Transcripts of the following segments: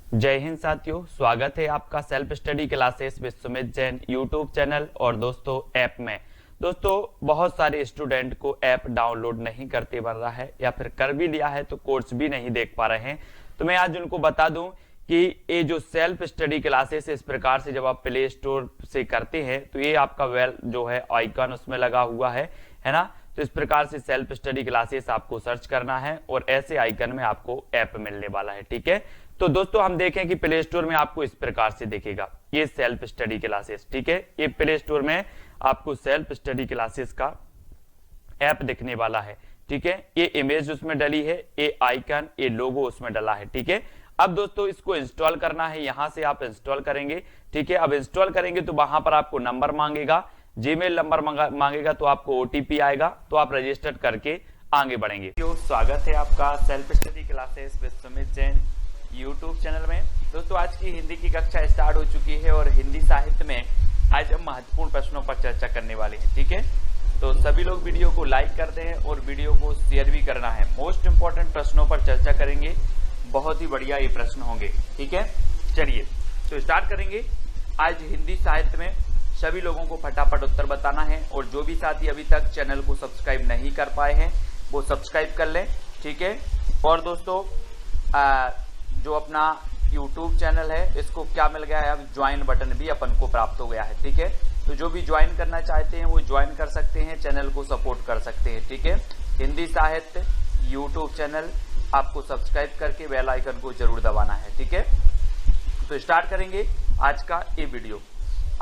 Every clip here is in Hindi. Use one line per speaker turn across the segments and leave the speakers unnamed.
जय हिंद साथियों, स्वागत है आपका self study classes Vishwamit Jain YouTube channel और दोस्तों ऐप में। दोस्तों बहुत सारे स्टूडेंट को ऐप डाउनलोड नहीं करते बन रहा है या फिर कर भी लिया है तो कोर्स भी नहीं देख पा रहे हैं। तो मैं आज उनको बता दूं कि ये जो सेल्फ स्टडी क्लासेस इस प्रकार से जब आप प्ले स्टोर से करते हैं तो ये आपका वेल जो है आइकन उसमें लगा हुआ है ना। तो इस प्रकार से सेल्फ स्टडी क्लासेस आपको सर्च करना है और ऐसे आइकन में आपको ऐप मिलने वाला है। ठीक है, तो दोस्तों हम देखें कि प्ले स्टोर में आपको इस प्रकार से दिखेगा ये सेल्फ स्टडी क्लासेस। ठीक है, ये प्ले स्टोर में आपको सेल्फ स्टडी क्लासेस का ऐप दिखने वाला है। ठीक है, ये इमेज उसमें डली है, ये आइकन, ये लोगो उसमें डला है। ठीक है, अब दोस्तों इसको इंस्टॉल करना है, यहां से आप इंस्टॉल करेंगे। ठीक है, अब इंस्टॉल करेंगे तो वहां पर आपको नंबर मांगेगा, जीमेल नंबर मांगेगा, तो आपको ओटीपी आएगा, तो आप रजिस्टर करके आगे बढ़ेंगे। स्वागत है आपका self study classes Vishwamit Jain YouTube channel में। दोस्तों आज की हिंदी की कक्षा स्टार्ट हो चुकी है और हिंदी साहित्य में आज हम महत्वपूर्ण प्रश्नों पर चर्चा करने वाले हैं। ठीक है, तो सभी लोग वीडियो को लाइक कर दें और वीडियो को शेयर भी करना है। मोस्ट इंपोर्टेंट प्रश्नों पर चर्चा करेंगे, बहुत ही बढ़िया ये प्रश्न होंगे। ठीक है, चलिए तो स्टार्ट करेंगे। आज हिंदी साहित्य में सभी लोगों को फटाफट उत्तर बताना है और जो भी साथी अभी तक चैनल को सब्सक्राइब नहीं कर पाए हैं वो सब्सक्राइब कर लें। ठीक है, और दोस्तों जो अपना YouTube चैनल है इसको क्या मिल गया है, अब ज्वाइन बटन भी अपन को प्राप्त हो गया है। ठीक है, तो जो भी ज्वाइन करना चाहते हैं वो ज्वाइन कर सकते हैं, चैनल को सपोर्ट कर सकते हैं। ठीक है, हिंदी साहित्य YouTube चैनल आपको सब्सक्राइब करके बेल आइकन को जरूर दबाना है। ठीक है, तो स्टार्ट करेंगे आज का ये वीडियो।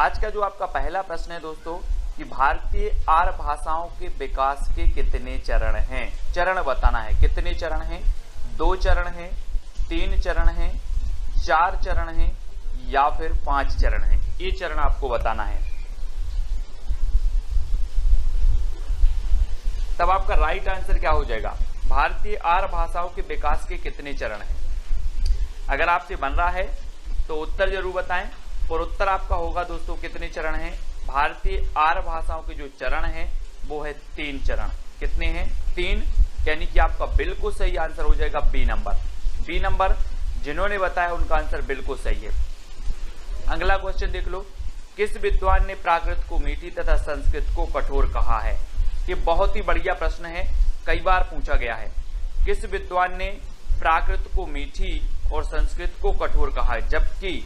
आज का जो आपका पहला प्रश्न है दोस्तों कि भारतीय आर्य भाषाओं के विकास के कितने चरण हैं। चरण बताना है, कितने चरण हैं, 2 चरण हैं, 3 चरण हैं, 4 चरण हैं या फिर 5 चरण हैं, ये चरण आपको बताना है। तब आपका राइट आंसर क्या हो जाएगा, भारतीय आर्य भाषाओं के विकास के कितने चरण हैं। अगर आपसे बन रहा है तो उत्तर जरूर बताएं और उत्तर आपका होगा दोस्तों कितने चरण हैं। भारतीय आर्य भाषाओं के जो चरण हैं वो है 3 चरण। कितने हैं, 3, यानी कि आपका बिल्कुल सही आंसर हो जाएगा बी नंबर। बी नंबर जिन्होंने बताया उनका आंसर बिल्कुल सही है। अगला क्वेश्चन देख लो, किस विद्वान ने प्राकृत को मीठी तथा संस्कृत को कठोर कहा है। ये बहुत ही बढ़िया प्रश्न है, कई बार पूछा गया है। किस विद्वान ने प्राकृत को मीठी और संस्कृत को कठोर कहा है, जबकि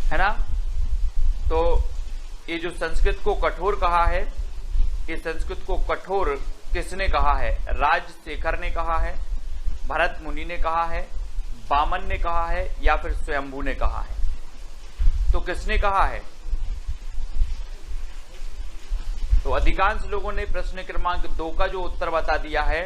है ना, तो ये जो संस्कृत को कठोर कहा है, ये संस्कृत को कठोर किसने कहा है, राजशेखर ने कहा है, भरत मुनि ने कहा है, वामन ने कहा है या फिर स्वयंभू ने कहा है। तो किसने कहा है, तो अधिकांश लोगों ने प्रश्न क्रमांक 2 का जो उत्तर बता दिया है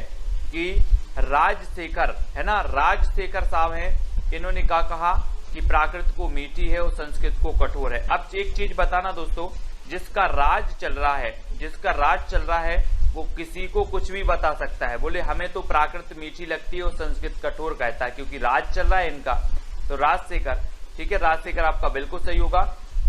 कि राजशेखर, है ना, राजशेखर साहब हैं, इन्होंने क्या कहा कि प्राकृत को मीठी है और संस्कृत को कठोर है। अब एक चीज बताना दोस्तों, जिसका राज चल रहा है, जिसका राज चल रहा है वो किसी को कुछ भी बता सकता है। बोले हमें तो प्राकृत मीठी लगती है और संस्कृत कठोर कहता है, क्योंकि राज चल रहा है इनका। तो राजशेखर, ठीक है, राजशेखर आपका बिल्कुल सही होगा।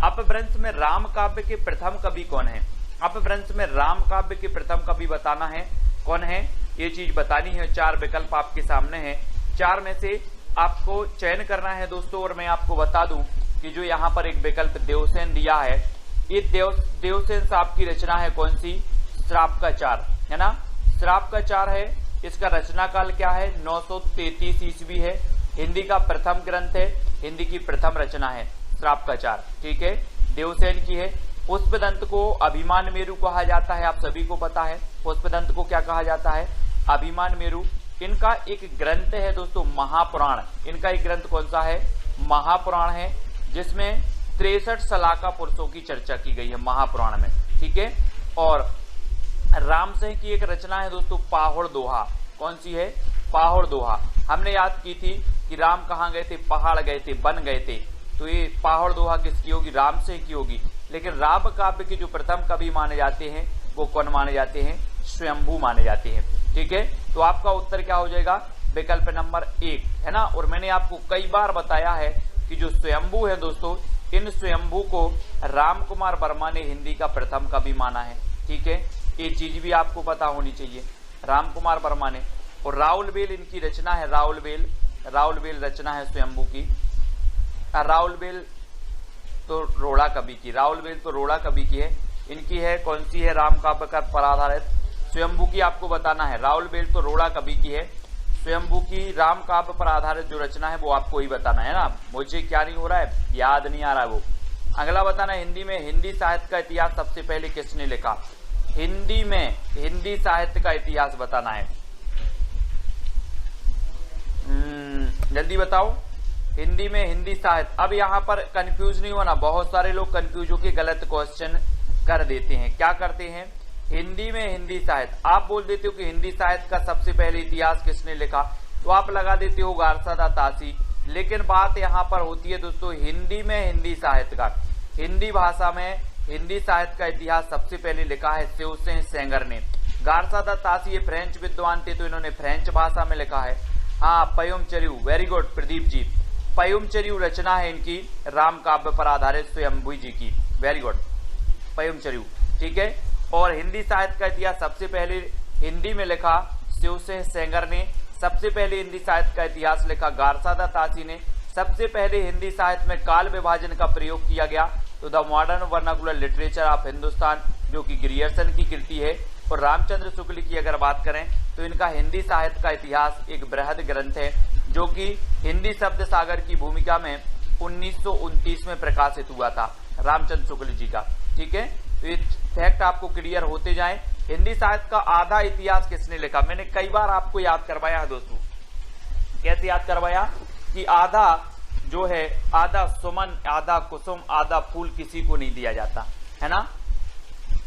अपभ्रंश में राम काव्य के प्रथम कवि कौन है। अपभ्रंश में राम काव्य के प्रथम कवि बताना है कौन है, ये चीज बतानी है। 4 विकल्प आपके सामने है, 4 में से आपको चयन करना है दोस्तों। और मैं आपको बता दूं कि जो यहाँ पर एक विकल्प देवसेन दिया है, ये देवसेन साहब की रचना है कौन सी, श्राप का 4, है ना, श्राप का 4 है। इसका रचना काल क्या है, 933 ईस्वी है। हिंदी का प्रथम ग्रंथ है, हिंदी की प्रथम रचना है श्राप का 4। ठीक है, देवसेन की है। पुष्पदंत को अभिमान मेरु कहा जाता है, आप सभी को पता है पुष्पदंत को क्या कहा जाता है, अभिमान मेरु। इनका एक ग्रंथ है दोस्तों महापुराण, इनका एक ग्रंथ कौन सा है, महापुराण है, जिसमें 63 सलाका पुरुषों की चर्चा की गई है महापुराण में। ठीक है, और रामसिंह की एक रचना है दोस्तों पाहुड़ दोहा, कौन सी है, पाहुड़ दोहा। हमने याद की थी कि राम कहाँ गए थे, पहाड़ गए थे, बन गए थे, तो ये पाहुड़ दोहा किसकी होगी, रामसिंह की होगी। लेकिन राम काव्य के जो प्रथम कवि माने जाते हैं वो कौन माने जाते हैं, स्वयंभू माने जाते हैं। ठीक है, तो आपका उत्तर क्या हो जाएगा, विकल्प नंबर 1, है ना। और मैंने आपको कई बार बताया है कि जो स्वयंभू है दोस्तों, इन स्वयंभू को राम कुमार वर्मा ने हिंदी का प्रथम कवि माना है। ठीक है, ये चीज भी आपको पता होनी चाहिए, राम कुमार वर्मा ने और राउलवेल इनकी रचना है, राउलवेल रचना है स्वयंभू की। राउलवेल तो रोड़ा कवि की, राउलवेल तो रोड़ा कवि की है, इनकी है कौन सी है, राम काव्य पर आधारित। स्वयंभू की आपको बताना है, राउलवेल तो रोड़ा कवि की है, स्वयंभू की राम काव्य पर आधारित जो रचना है वो आपको ही बताना है ना। मुझे क्या नहीं हो रहा है, याद नहीं आ रहा है वो। अगला बताना है, हिंदी में हिंदी साहित्य का इतिहास सबसे पहले किसने लिखा। हिंदी में हिंदी साहित्य का इतिहास बताना है। जल्दी बताओ, हिंदी में हिंदी साहित्य। अब यहाँ पर कंफ्यूज नहीं होना, बहुत सारे लोग कंफ्यूज होकर गलत क्वेश्चन कर देते हैं। क्या करते हैं, हिंदी में हिंदी साहित्य, आप बोल देते हो कि हिंदी साहित्य का सबसे पहले इतिहास किसने लिखा, तो आप लगा देते हो गारसादा तासी। लेकिन बात यहाँ पर होती है दोस्तों, हिंदी में हिंदी साहित्य का, हिंदी भाषा में हिंदी साहित्य का इतिहास सबसे पहले लिखा है शिवसेन सेंगर ने। गारसादा तासी ये फ्रेंच विद्वान थे, तो इन्होंने फ्रेंच भाषा में लिखा है। हाँ, पयुमचर्यू, वेरी गुड प्रदीप जी, पयुमचर्यू रचना है इनकी राम काव्य पर आधारित स्वयंभू जी की, वेरी गुड पयुमचर्यू, ठीक है। और हिंदी साहित्य का इतिहास सबसे पहले हिंदी में लिखा शिवसेन सेंगर ने, सबसे पहले हिंदी साहित्य का इतिहास लिखा गारसादा तासी ने, सबसे पहले हिंदी साहित्य में काल विभाजन का प्रयोग किया गया तो the modern vernacular literature of Hindustan, जो कि ग्रियर्सन की कृति है। और रामचंद्र शुक्ल की अगर बात करें तो इनका हिंदी साहित्य का इतिहास एक बृहद ग्रंथ है, जो कि हिंदी शब्द सागर की भूमिका में 1929 में प्रकाशित हुआ था, रामचंद्र शुक्ल जी का, ठीक है। तो ये फैक्ट आपको क्लियर होते जाएं। हिंदी साहित्य का आधा इतिहास किसने लिखा, मैंने कई बार आपको याद करवाया है दोस्तों। कैसे याद करवाया कि आधा जो है, आधा सुमन, आधा कुसुम, आधा फूल किसी को नहीं दिया जाता है ना,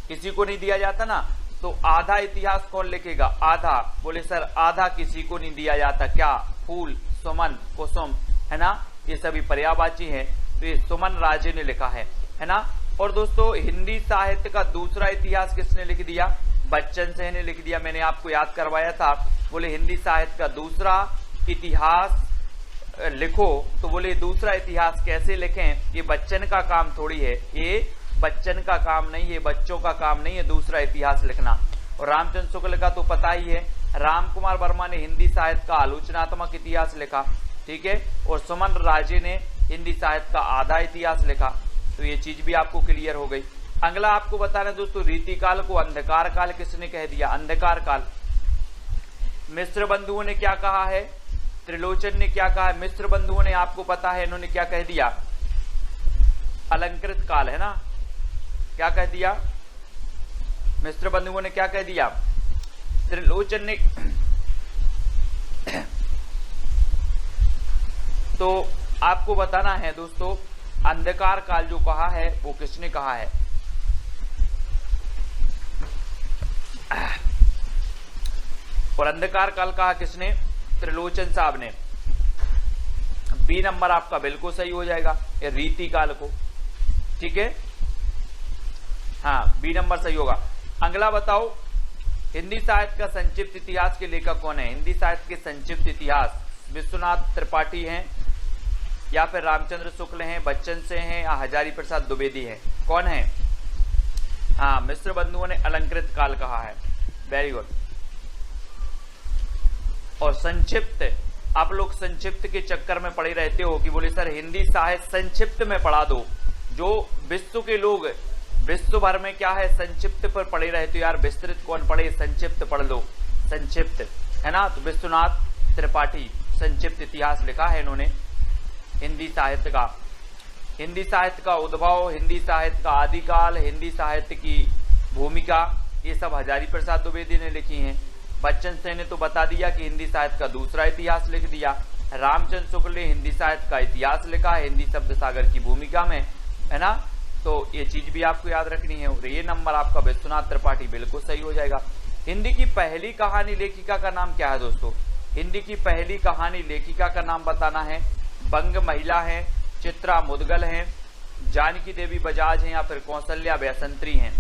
किसी को नहीं दिया जाता ना। तो आधा इतिहास कौन लिखेगा, आधा, बोले सर आधा किसी को नहीं दिया जाता, क्या, फूल, सुमन, कुसुम, है ना, ये सभी पर्यायवाची हैं, तो ये सुमन राजे ने लिखा है ना। और दोस्तों हिंदी साहित्य का दूसरा इतिहास किसने लिख दिया, बच्चन सिंह ने लिख दिया। मैंने आपको याद करवाया था, बोले हिंदी साहित्य का दूसरा इतिहास लिखो, तो बोले दूसरा इतिहास कैसे लिखें, ये बच्चन का काम थोड़ी है, ये बच्चन का काम नहीं है, बच्चों का काम नहीं है दूसरा इतिहास लिखना। और रामचंद्र शुक्ल का तो पता ही है, राम कुमार वर्मा ने हिंदी साहित्य का आलोचनात्मक इतिहास लिखा, ठीक है। और सुमन राजे ने हिंदी साहित्य का आधा इतिहास लिखा, तो ये चीज भी आपको क्लियर हो गई। अगला आपको बताना है दोस्तों, रीतिकाल को अंधकार काल किसने कह दिया, अंधकार काल। मिश्र बंधुओं ने क्या कहा है, त्रिलोचन ने क्या कहा है, मिश्र बंधुओं ने आपको पता है इन्होंने क्या कह दिया, अलंकृत काल, है ना, क्या कह दिया, मिश्र बंधुओं ने क्या कह दिया, त्रिलोचन ने। तो आपको बताना है दोस्तों, अंधकार काल जो कहा है वो किसने कहा है, और अंधकार काल कहा किसने, त्रिलोचन साहब ने। बी नंबर आपका बिल्कुल सही हो जाएगा, ये रीति काल को, ठीक है, हाँ बी नंबर सही होगा। अगला बताओ, हिंदी साहित्य का संक्षिप्त इतिहास के लेखक कौन है, हिंदी साहित्य के संक्षिप्त इतिहास विश्वनाथ त्रिपाठी हैं, या फिर रामचंद्र शुक्ल हैं, बच्चन से हैं, या हजारी प्रसाद द्विवेदी हैं, कौन है, हाँ मिश्र बंधुओं ने अलंकृत काल कहा है, वेरी गुड। और संक्षिप्त, आप लोग संक्षिप्त के चक्कर में पड़े रहते हो कि बोले सर हिंदी साहित्य संक्षिप्त में पढ़ा दो, जो विश्व के लोग विश्व भर में क्या है संक्षिप्त पर पड़े रहते हो, यार विस्तृत कौन पढ़े, संक्षिप्त पढ़ लो, संक्षिप्त, है ना। तो विश्वनाथ त्रिपाठी संक्षिप्त इतिहास लिखा है इन्होंने हिंदी साहित्य का। हिंदी साहित्य का उद्भव, हिंदी साहित्य का आदिकाल, हिंदी साहित्य की भूमिका, ये सब हजारी प्रसाद द्विवेदी ने लिखी हैं। बच्चन सिंह ने तो बता दिया कि हिंदी साहित्य का दूसरा इतिहास लिख दिया। रामचंद्र शुक्ल ने हिंदी साहित्य का इतिहास लिखा है हिंदी शब्द सागर की भूमिका में, है ना। तो ये चीज भी आपको याद रखनी है। और ये नंबर आपका विश्वनाथ त्रिपाठी बिल्कुल सही हो जाएगा। हिंदी की पहली कहानी लेखिका का नाम क्या है दोस्तों, हिंदी की पहली कहानी लेखिका का नाम बताना है। बंग महिला है, चित्रा मुदगल हैं, जानकी देवी बजाज हैं, या फिर कौशल्या वैसंत्री हैं।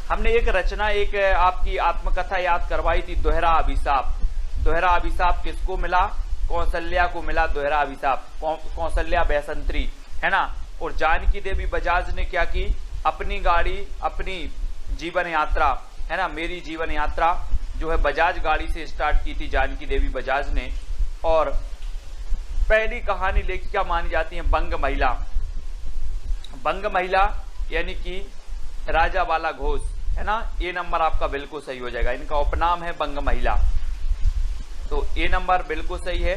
हमने एक रचना, एक आपकी आत्मकथा याद करवाई थी, दोहरा अभिशाप। दोहरा अभिशाप किसको मिला, कौशल्या को मिला दोहरा अभिशाप, कौशल्या वैसंत्री, है ना। और जानकी देवी बजाज ने क्या की, अपनी गाड़ी, अपनी जीवन यात्रा, है ना, मेरी जीवन यात्रा, जो है बजाज गाड़ी से स्टार्ट की थी जानकी देवी बजाज ने। और पहली कहानी लेखिका मानी जाती है बंग महिला। बंग महिला यानी कि राजा बाला घोष, है ना। ये नंबर आपका बिल्कुल सही हो जाएगा। इनका उपनाम है बंग महिला, तो ये नंबर बिल्कुल सही है।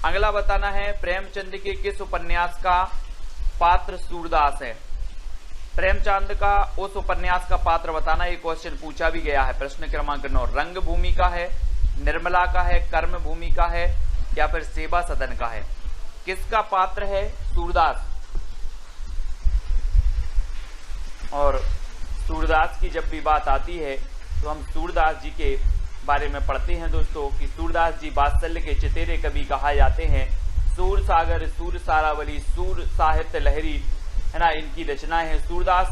अगला बताना है प्रेमचंद के किस उपन्यास का पात्र सूरदास है। प्रेमचंद का उस उपन्यास का पात्र बताना, ये क्वेश्चन पूछा भी गया है। प्रश्न क्रमांक 9 रंगभूमि का है, निर्मला का है, कर्मभूमि का है या फिर सेवा सदन का है। किसका पात्र है सूरदास। और सूरदास की जब भी बात आती है तो हम सूरदास जी के बारे में पढ़ते हैं दोस्तों कि सूरदास जी वात्सल्य के चतेरे कवि कहा जाते हैं। सूर सागर, सूर सारावली, सूर साहित्य लहरी, है ना, इनकी रचनाएं हैं। सूरदास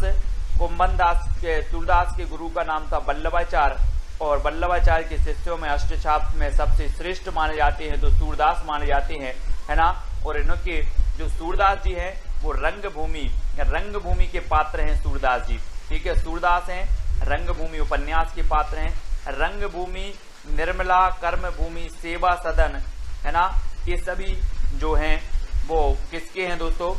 के गुरु का नाम था वल्लभाचार्य और वल्लभाचार्य के शिष्यों में अष्टछाप में सबसे श्रेष्ठ माने जाते हैं तो सूरदास माने जाते हैं, है ना। और इनके जो सूरदास जी हैं वो रंगभूमि के पात्र हैं सूरदास जी, ठीक है। सूरदास हैं रंगभूमि उपन्यास के पात्र हैं। रंगभूमि, निर्मला, कर्मभूमि, सेवा सदन, है ना, ये सभी जो हैं वो किसके हैं दोस्तों,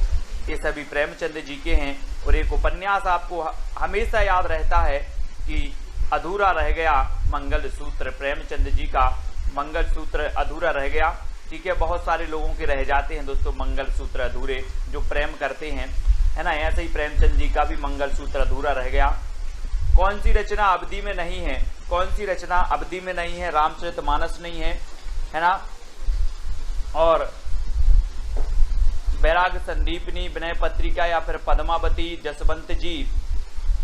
ये सभी प्रेमचंद जी के हैं। और एक उपन्यास आपको हमेशा याद रहता है कि अधूरा रह गया मंगलसूत्र, प्रेमचंद जी का मंगलसूत्र अधूरा रह गया, ठीक है। बहुत सारे लोगों के रह जाते हैं दोस्तों मंगलसूत्र अधूरे, जो प्रेम करते हैं, है ना। ऐसे ही प्रेमचंद जी का भी मंगलसूत्र अधूरा रह गया। कौन सी रचना अवधि में नहीं है, कौन सी रचना अवधि में नहीं है। रामचरितमानस नहीं है ना। और बैराग संदीपनी, विनय पत्रिका या फिर पद्मावती, जसवंत जी,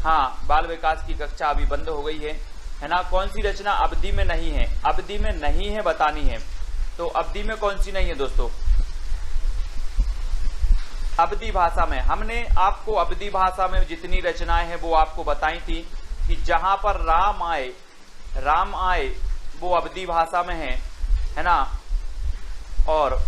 हाँ, बाल विकास की कक्षा अभी बंद हो गई है ना। कौन सी रचना अवधि में नहीं है, अवधि में नहीं है बतानी है। तो अवधि में कौन सी नहीं है दोस्तों, अवधि भाषा में। हमने आपको अवधि भाषा में जितनी रचनाएं हैं वो आपको बताई थी कि जहां पर राम आए वो अवधि भाषा में है ना। और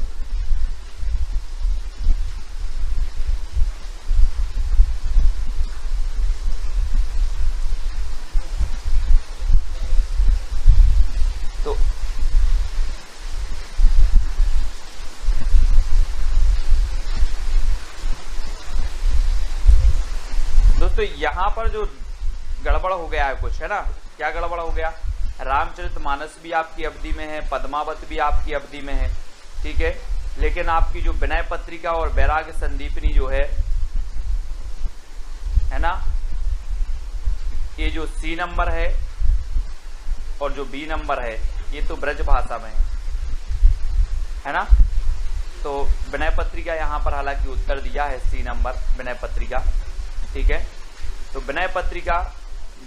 तो दोस्तों यहां पर जो गड़बड़ हो गया है कुछ, है ना। क्या गड़बड़ हो गया, रामचरितमानस भी आपकी अवधि में है, पद्मावत भी आपकी अवधि में है, ठीक है। लेकिन आपकी जो विनय पत्रिका और बैराग संदीपनी जो है ना, ये जो सी नंबर है और जो बी नंबर है ये तो ब्रज भाषा में है ना। तो विनय पत्रिका यहाँ पर हालांकि उत्तर दिया है सी नंबर विनय पत्रिका, ठीक है। तो विनय पत्रिका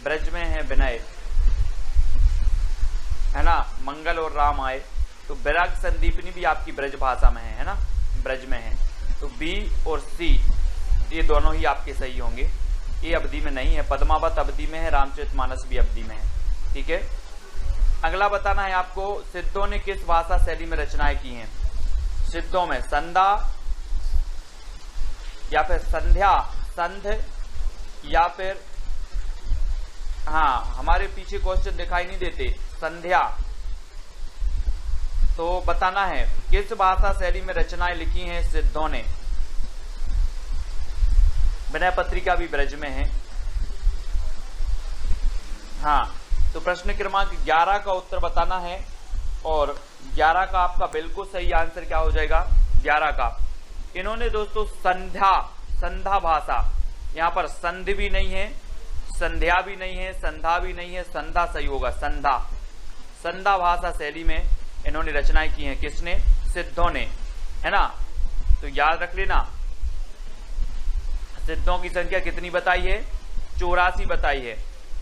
ब्रज में है, विनय, है ना। मंगल और राम आए, तो बैराग संदीपनी भी आपकी ब्रज भाषा में है ना, ब्रज में है। तो बी और सी ये दोनों ही आपके सही होंगे। ये अवधि में नहीं है, पद्मावत अवधि में है, रामचरितमानस भी अवधि में है, ठीक है। अगला बताना है आपको सिद्धों ने किस भाषा शैली में रचनाएं की हैं। सिद्धों में संधा या फिर संध्या, संध या फिर, हाँ हमारे पीछे क्वेश्चन दिखाई नहीं देते, संध्या। तो बताना है किस भाषा शैली में रचनाएं लिखी हैं सिद्धों ने। विनय पत्रिका भी ब्रज में है, हाँ। तो प्रश्न क्रमांक 11 का उत्तर बताना है और 11 का आपका बिल्कुल सही आंसर क्या हो जाएगा, 11 का। इन्होंने दोस्तों संधा भाषा, यहाँ पर संध भी नहीं है, संध्या भी नहीं है, संधा भी नहीं है, संधा सही होगा, संधा भाषा शैली में इन्होंने रचनाएं की हैं। किसने, सिद्धों ने, है ना। तो याद रख लेना सिद्धों की संख्या कितनी बताई है, 84 बताई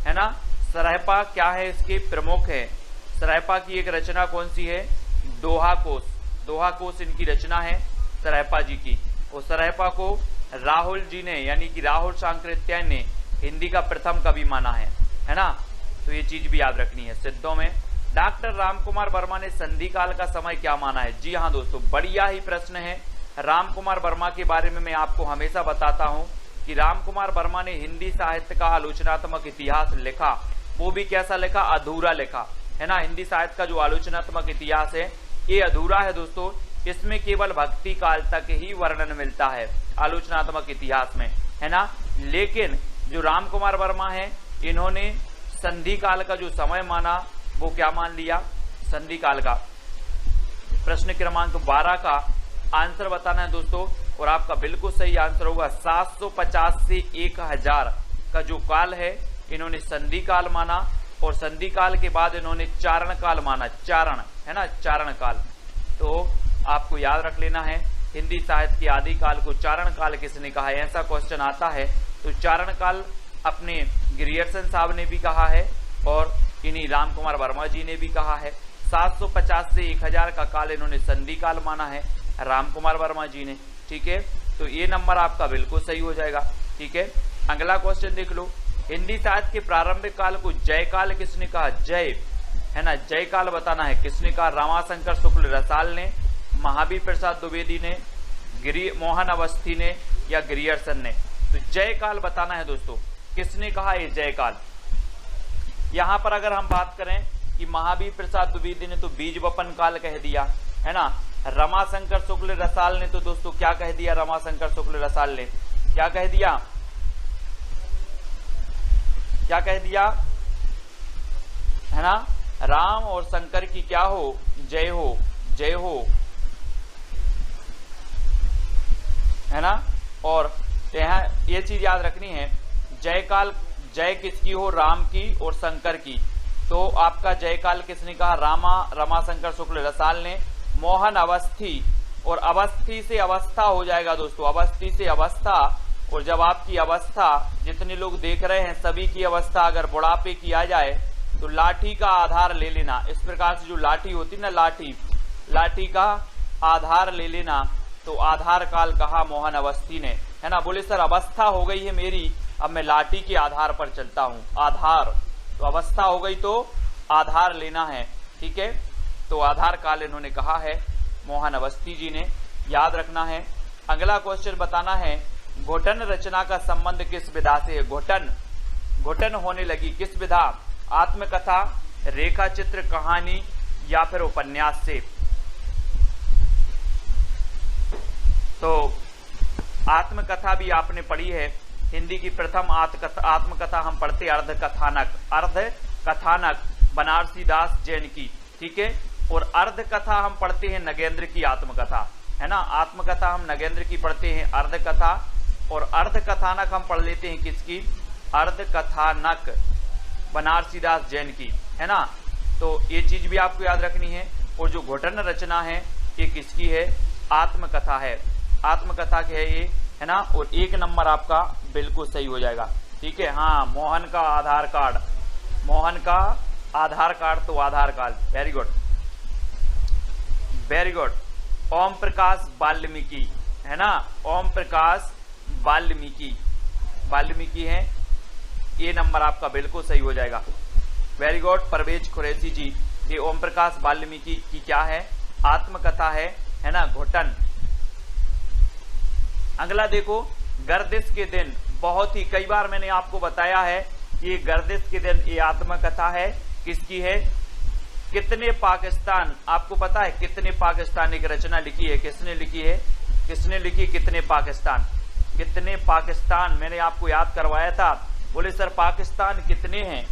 है ना। सरहपा क्या है, इसके प्रमुख है। सरहपा की एक रचना कौन सी है, दोहा कोश इनकी रचना है सरहपा जी की। और सरहपा को राहुल जी ने, यानी कि राहुल सांकृत्यायन ने हिंदी का प्रथम कवि माना है ना। तो ये चीज भी याद रखनी है। सिद्धों में डॉक्टर रामकुमार वर्मा ने संधि काल का समय क्या माना है। जी हाँ दोस्तों, बढ़िया ही प्रश्न है। रामकुमार वर्मा के बारे में मैं आपको हमेशा बताता हूँ कि रामकुमार वर्मा ने हिंदी साहित्य का आलोचनात्मक इतिहास लिखा। वो भी कैसा लिखा, अधूरा लिखा है ना। हिंदी साहित्य का जो आलोचनात्मक इतिहास है ये अधूरा है दोस्तों, इसमें केवल भक्ति काल तक ही वर्णन मिलता है आलोचनात्मक इतिहास में, है ना। लेकिन जो राम कुमार वर्मा है इन्होंने संधि काल का जो समय माना वो क्या मान लिया, संधि काल का। प्रश्न क्रमांक 12 का आंसर बताना है दोस्तों, और आपका बिल्कुल सही आंसर होगा 750 से 1000 का जो काल है इन्होंने संधि काल माना, और संधि काल के बाद इन्होंने चारण काल माना, चारण है ना, चारण काल। तो आपको याद रख लेना है हिंदी साहित्य के आदि काल को चारण काल किसने कहा है, ऐसा क्वेश्चन आता है तो चारण काल अपने ग्रियर्सन साहब ने भी कहा है और इन्हीं राम कुमार वर्मा जी ने भी कहा है। 750 से 1000 का काल इन्होंने संधि काल माना है राम कुमार वर्मा जी ने, ठीक है। तो ये नंबर आपका बिल्कुल सही हो जाएगा, ठीक है। अगला क्वेश्चन देख लो, हिंदी साहित्य के प्रारंभिक काल को जय काल किसने कहा, जय है ना, जय काल बताना है किसने कहा, रमाशंकर शुक्ल रसाल ने, महावीर प्रसाद द्विवेदी ने, मोहन अवस्थी ने या ग्रियर्सन ने। तो जय काल बताना है दोस्तों, किसने कहा ये जय काल। यहां पर अगर हम बात करें कि महावीर प्रसाद द्विवेदी ने तो बीज वपन काल कह दिया है ना, रमाशंकर शुक्ल रसाल ने तो दोस्तों क्या कह दिया, रमाशंकर शुक्ल रसाल ने क्या कह दिया, क्या कह दिया है ना, राम और शंकर की क्या हो, जय हो, जय हो, है ना। और यहाँ ये चीज याद रखनी है, जय काल, जय किसकी हो, राम की और शंकर की। तो आपका जय काल किसने कहा, रमाशंकर शुक्ल रसाल ने। मोहन अवस्थी, और अवस्थी से अवस्था हो जाएगा दोस्तों, अवस्थी से अवस्था। और जब आपकी अवस्था, जितने लोग देख रहे हैं सभी की अवस्था अगर बुढ़ापे की आ जाए तो लाठी का आधार ले लेना। इस प्रकार से जो लाठी होती ना, लाठी, लाठी का आधार ले लेना। तो आधार काल कहा मोहन अवस्थी ने, है ना। बोले सर अवस्था हो गई है मेरी, अब मैं लाठी के आधार पर चलता हूं, आधार। तो अवस्था हो गई तो आधार लेना है, ठीक है। तो आधार काल इन्होंने कहा है मोहन अवस्थी जी ने, याद रखना है। अगला क्वेश्चन बताना है, घोटन रचना का संबंध किस विधा से है। घोटन, घोटन होने लगी किस विधा, आत्मकथा, रेखा चित्र, कहानी या फिर उपन्यास से। तो आत्मकथा भी आपने पढ़ी है, हिंदी की प्रथम आत्मकथा हम पढ़ते अर्धकथानक, अर्धकथानक बनारसी दास जैन की, ठीक है। और अर्धकथा हम पढ़ते हैं नगेंद्र की आत्मकथा, है ना। आत्मकथा हम नगेंद्र की पढ़ते हैं, अर्धकथा, और अर्धकथानक हम पढ़ लेते हैं किसकी, अर्धकथानक बनारसी दास जैन की, है ना। तो ये चीज भी आपको याद रखनी है। और जो घोटन रचना है ये किसकी है, आत्मकथा है, आत्मकथा की है ये, है ना। और 1 नंबर आपका बिल्कुल सही हो जाएगा, ठीक है। हाँ, मोहन का आधार कार्ड, मोहन का आधार कार्ड तो Aadhaar card, very good, very good. Om Prakash Valmiki, है ना, ओम प्रकाश वाल्मीकि, वाल्मीकि है, ये नंबर आपका बिल्कुल सही हो जाएगा, वेरी गुड। परवेज कुरैशी जी, ये ओम प्रकाश वाल्मीकि की क्या है, आत्मकथा है ना, घोटन। अगला देखो, गर्दिश के दिन, बहुत ही कई बार मैंने आपको बताया है ये गर्दिश के दिन ये आत्मकथा है, किसकी है, कितने पाकिस्तान, आपको पता है कितने पाकिस्तान एक रचना लिखी है, किसने लिखी है, किसने लिखी, कितने पाकिस्तान, कितने पाकिस्तान, मैंने आपको याद करवाया था। बोले सर पाकिस्तान कितने हैं,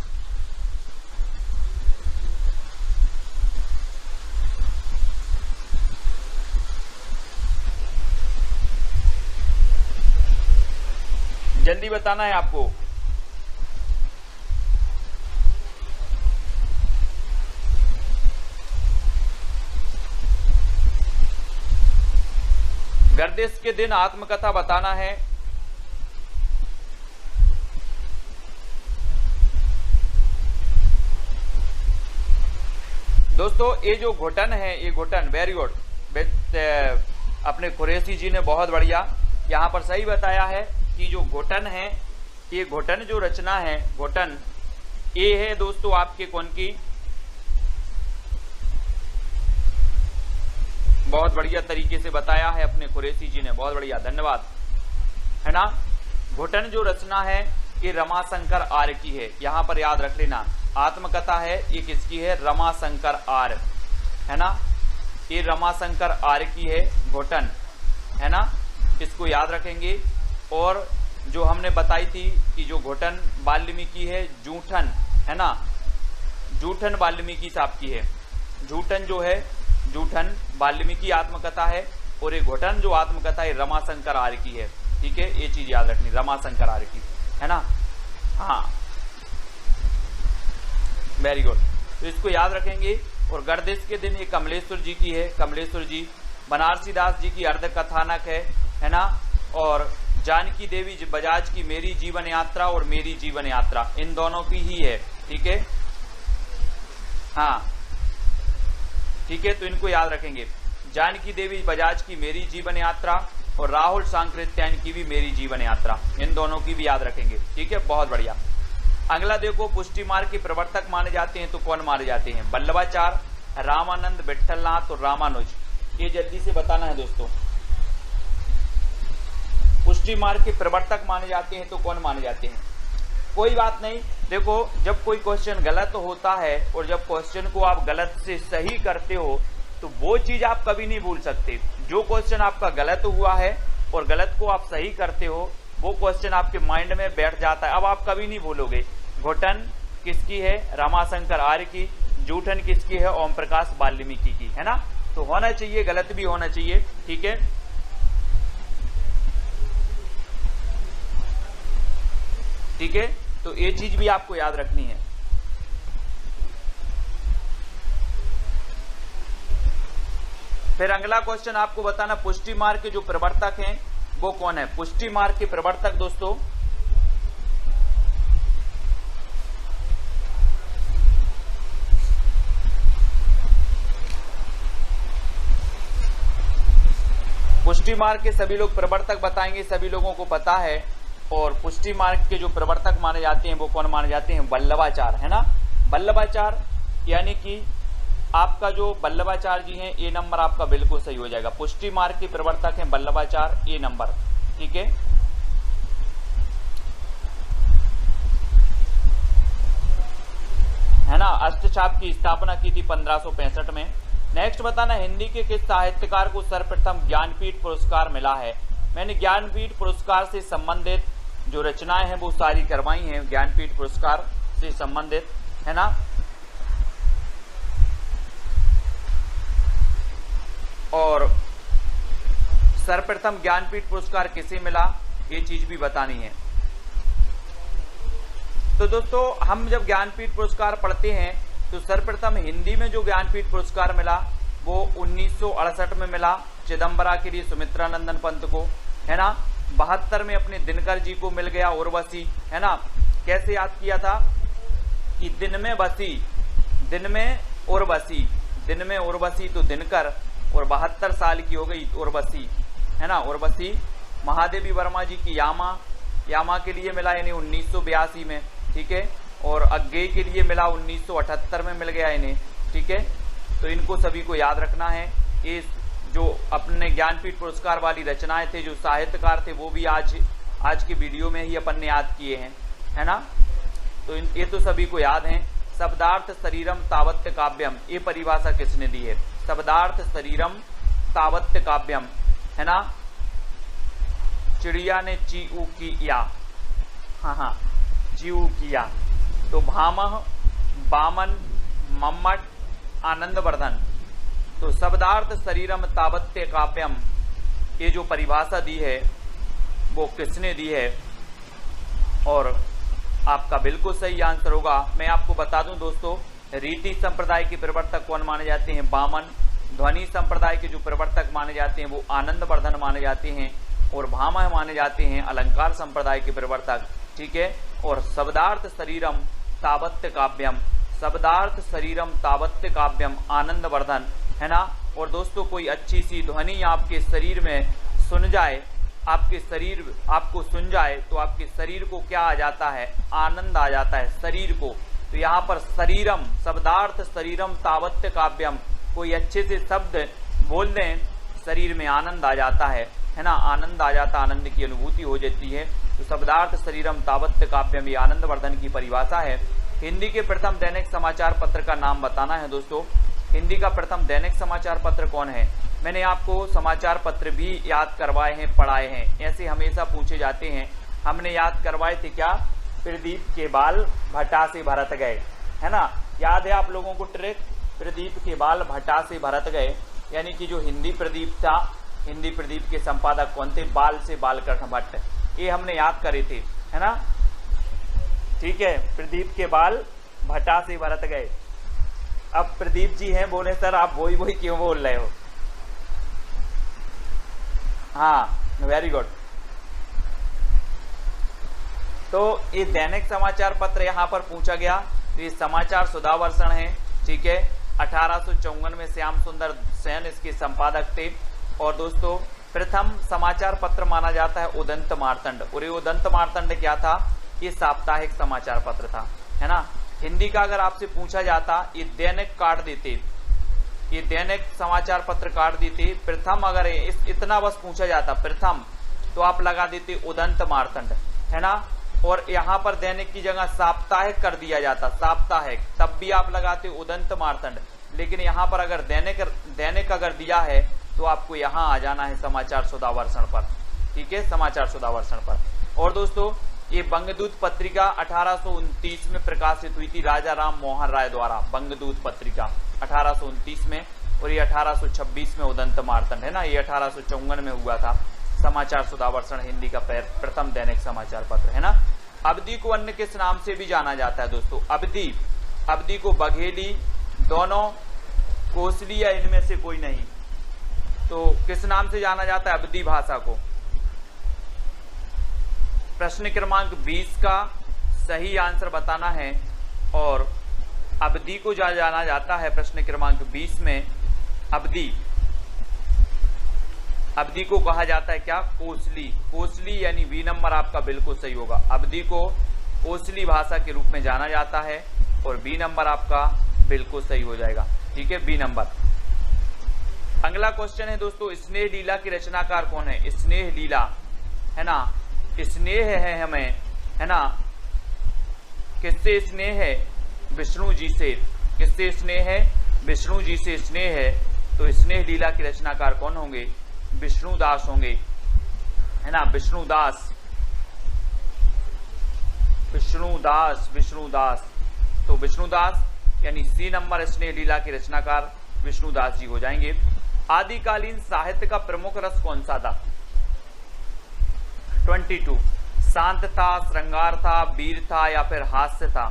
जल्दी बताना है आपको। गर्दिश के दिन आत्मकथा बताना है। दोस्तों ये जो घोटन है, ये घोटन, वेरी गुड, अपने कुरैशी जी ने बहुत बढ़िया यहां पर सही बताया है कि जो घोटन है, ये घोटन जो रचना है, घोटन ये है दोस्तों आपके कौन की, बहुत बढ़िया तरीके से बताया है अपने कुरैशी जी ने, बहुत बढ़िया, धन्यवाद, है ना। घोटन जो रचना है ये रमाशंकर आर्य की है, यहां पर याद रख लेना, आत्मकथा है ये किसकी है, रमाशंकर आर्य, है ना, ये रमाशंकर आर्य की है, घोटन, है ना, इसको याद रखेंगे। और जो हमने बताई थी कि जो घोटन वाल्मीकि है, जूठन, है ना, जूठन वाल्मीकि साहब की है, जूठन जो है, जूठन वाल्मीकि आत्मकथा है, और ये घोटन जो आत्मकथा है रमाशंकर आर्य की है, ठीक है, ये चीज याद रखनी, रमाशंकर आर्य की, है ना, हाँ, वेरी गुड, तो इसको याद रखेंगे। और गर्दिश के दिन ये कमलेश्वर जी की है, कमलेश्वर जी, बनारसी दास जी की अर्ध कथानक है ना, और जानकी देवी बजाज की मेरी जीवन यात्रा और मेरी जीवन यात्रा, इन दोनों की ही है, ठीक है, हाँ, ठीक है, तो इनको याद रखेंगे। जानकी देवी बजाज की मेरी जीवन यात्रा और राहुल सांकृत्यायन की भी मेरी जीवन यात्रा, इन दोनों की भी याद रखेंगे, ठीक है, बहुत बढ़िया। अगला देखो, पुष्टि मार्ग के प्रवर्तक माने जाते हैं तो कौन माने जाते हैं, वल्लभाचार्य, रामानंद, विट्ठलनाथ और रामानुज, ये जल्दी से बताना है दोस्तों। पुष्टि मार्ग के प्रवर्तक माने जाते हैं तो कौन माने जाते हैं, कोई बात नहीं, देखो जब कोई क्वेश्चन गलत होता है और जब क्वेश्चन को आप गलत से सही करते हो तो वो चीज आप कभी नहीं भूल सकते। जो क्वेश्चन आपका गलत हुआ है और गलत को आप सही करते हो वो क्वेश्चन आपके माइंड में बैठ जाता है, अब आप कभी नहीं भूलोगे। घोटन किसकी है, रमाशंकर आर्य की, जूठन किसकी है, ओम प्रकाश वाल्मीकि की, है ना, तो होना चाहिए, गलत भी होना चाहिए, ठीक है, ठीक है, तो ये चीज भी आपको याद रखनी है। फिर अगला क्वेश्चन आपको बताना, पुष्टि मार्ग के जो प्रवर्तक हैं वो कौन है, पुष्टि मार्ग के प्रवर्तक दोस्तों, पुष्टि मार्ग के सभी लोग प्रवर्तक बताएंगे, सभी लोगों को पता है। और पुष्टि मार्ग के जो प्रवर्तक माने जाते हैं वो कौन माने जाते हैं, वल्लभाचार्य, है ना, वल्लभाचार्य, यानी कि आपका जो वल्लभाचार्य जी हैं ये नंबर आपका बिल्कुल सही हो जाएगा। पुष्टि मार्ग के प्रवर्तक हैं वल्लभाचार्य, ये नंबर, ठीक है, है ना, अष्टछाप की स्थापना की थी 1565 में। नेक्स्ट बताना, हिंदी के किस साहित्यकार को सर्वप्रथम ज्ञानपीठ पुरस्कार मिला है। मैंने ज्ञानपीठ पुरस्कार से संबंधित जो रचनाएं हैं वो सारी करवाई हैं, ज्ञानपीठ पुरस्कार से संबंधित, है ना, और सर्वप्रथम ज्ञानपीठ पुरस्कार किसे मिला ये चीज भी बतानी है। तो दोस्तों हम जब ज्ञानपीठ पुरस्कार पढ़ते हैं तो सर्वप्रथम हिंदी में जो ज्ञानपीठ पुरस्कार मिला वो 1968 में मिला चिदम्बरा के लिए सुमित्रानंदन पंत को, है ना, 72 में अपने दिनकर जी को मिल गया, उर्वशी, है ना, कैसे याद किया था कि दिन में बसी, दिन में उर्वशी, दिन में उर्वशी तो दिनकर, और 72 साल की हो गई उर्वशी, है ना, उर्वशी। महादेवी वर्मा जी की यामा, यामा के लिए मिला यानी 1982 में, ठीक है, और अज्ञेय के लिए मिला 1978 में मिल गया इन्हें, ठीक है, तो इनको सभी को याद रखना है। ये जो अपने ज्ञानपीठ पुरस्कार वाली रचनाएं थे, जो साहित्यकार थे वो भी आज के वीडियो में ही अपन ने याद किए हैं, है ना, तो ये तो सभी को याद हैं। शब्दार्थ शरीरम तावत्य काव्यम, ये परिभाषा किसने दी है, शब्दार्थ शरीरम तावत्य काव्यम, है ना, चिड़िया ने चीऊ किया, हाँ चीऊ किया, तो भामह, बामन, मम्मट, आनंदवर्धन, तो शब्दार्थ शरीरम तावत्य काव्यम ये जो परिभाषा दी है वो किसने दी है, और आपका बिल्कुल सही आंसर होगा। मैं आपको बता दूं दोस्तों, रीति संप्रदाय के प्रवर्तक कौन माने जाते हैं, बामन। ध्वनि संप्रदाय के जो प्रवर्तक माने जाते हैं वो आनंदवर्धन माने जाते हैं, और भामह माने जाते हैं अलंकार संप्रदाय के प्रवर्तक, ठीक है। और शब्दार्थ शरीरम तावत्य काव्यम, शब्दार्थ शरीरम तावत्य काव्यम आनंदवर्धन, है ना। और दोस्तों कोई अच्छी सी ध्वनि आपके शरीर में सुन जाए, आपके शरीर आपको सुन जाए तो आपके शरीर को क्या आ जाता है, आनंद आ जाता है शरीर को। तो यहाँ पर शरीरम, शब्दार्थ शरीरम तावत्य काव्यम, कोई अच्छे से शब्द बोल दें शरीर में आनंद आ जाता है ना, आनंद आ जाता, आनंद की अनुभूति हो जाती है। तो शब्दार्थ शरीरम तावत्य काव्यम ये आनंदवर्धन की परिभाषा है। हिंदी के प्रथम दैनिक समाचार पत्र का नाम बताना है दोस्तों। हिंदी का प्रथम दैनिक समाचार पत्र कौन है? मैंने आपको समाचार पत्र भी याद करवाए हैं, पढ़ाए हैं, ऐसे हमेशा पूछे जाते हैं। हमने याद करवाए थे क्या? प्रदीप के बाल भटा से भरत गए, है ना? याद है आप लोगों को ट्रिक? प्रदीप के बाल भटा से भरत गए, यानी कि जो हिंदी प्रदीप था, हिंदी प्रदीप के संपादक कौन थे? बाल से बालकृष्ण भट्ट। ये हमने याद करे थे, है ना? ठीक है, प्रदीप के बाल भटा से भरत गए। अब प्रदीप जी हैं, बोले सर आप वही वही क्यों बोल रहे हो? हाँ, वेरी गुड। तो ये दैनिक समाचार पत्र यहाँ पर पूछा गया, ये समाचार सुधावर्षण है, ठीक है। 1854 में श्याम सुंदर सेन इसके संपादक थे। और दोस्तों प्रथम समाचार पत्र माना जाता है उदंत मार्तंड। और ये उदंत मार्तंड क्या था? ये साप्ताहिक समाचार पत्र था, है ना? हिंदी का अगर आपसे पूछा जाता, ये दैनिक काट देते, ये दैनिक समाचार पत्र काट देते। प्रथम अगर इतना बस पूछा जाता प्रथम, तो आप लगा देते उदंत मार्तंड, है ना? और यहाँ पर दैनिक की जगह साप्ताहिक कर दिया जाता, साप्ताहिक, तब भी आप लगाते उदंत मार्तंड। लेकिन यहाँ पर अगर दैनिक अगर दिया है तो आपको यहाँ आ जाना है समाचार सुधावर्षण पर, ठीक है, समाचार सुधावर्षण पर। और दोस्तों ये बंगदूत पत्रिका 1829 में प्रकाशित हुई थी राजा राम मोहन राय द्वारा, बंगदूत पत्रिका 1829 में। और ये 1826 में उदंत मार्तंड, है ना, ये 1854 में हुआ था समाचार सुधावर्षण, हिंदी का प्रथम दैनिक समाचार पत्र, है ना। अवधि को अन्य किस नाम से भी जाना जाता है दोस्तों? अवधि को बघेली, दोनों, कोसली या इनमें से कोई नहीं, तो किस नाम से जाना जाता है अवधि भाषा को? प्रश्न क्रमांक 20 का सही आंसर बताना है। और अवधि को जाना जाता है प्रश्न क्रमांक 20 में, अवधि को कहा जाता है क्या? कोसली। कोसली यानी बी नंबर आपका बिल्कुल सही होगा। अवधि को कोसली भाषा के रूप में जाना जाता है और बी नंबर आपका बिल्कुल सही हो जाएगा, ठीक है, बी नंबर। अगला क्वेश्चन है दोस्तों, स्नेह लीला की रचनाकार कौन है? स्नेह लीला, है ना, स्नेह है हमें, है ना, किससे स्नेह है? विष्णु जी से। किससे स्नेह है? विष्णु जी से स्नेह है। तो स्नेह लीला के रचनाकार कौन होंगे? विष्णुदास होंगे, है ना, विष्णुदास, विष्णुदास, विष्णुदास। तो विष्णुदास यानी सी नंबर स्नेह लीला के रचनाकार विष्णुदास जी हो जाएंगे। आदिकालीन साहित्य का प्रमुख रस कौन सा था? 22। शांत था, श्रृंगार था, वीर था या फिर हास्य था?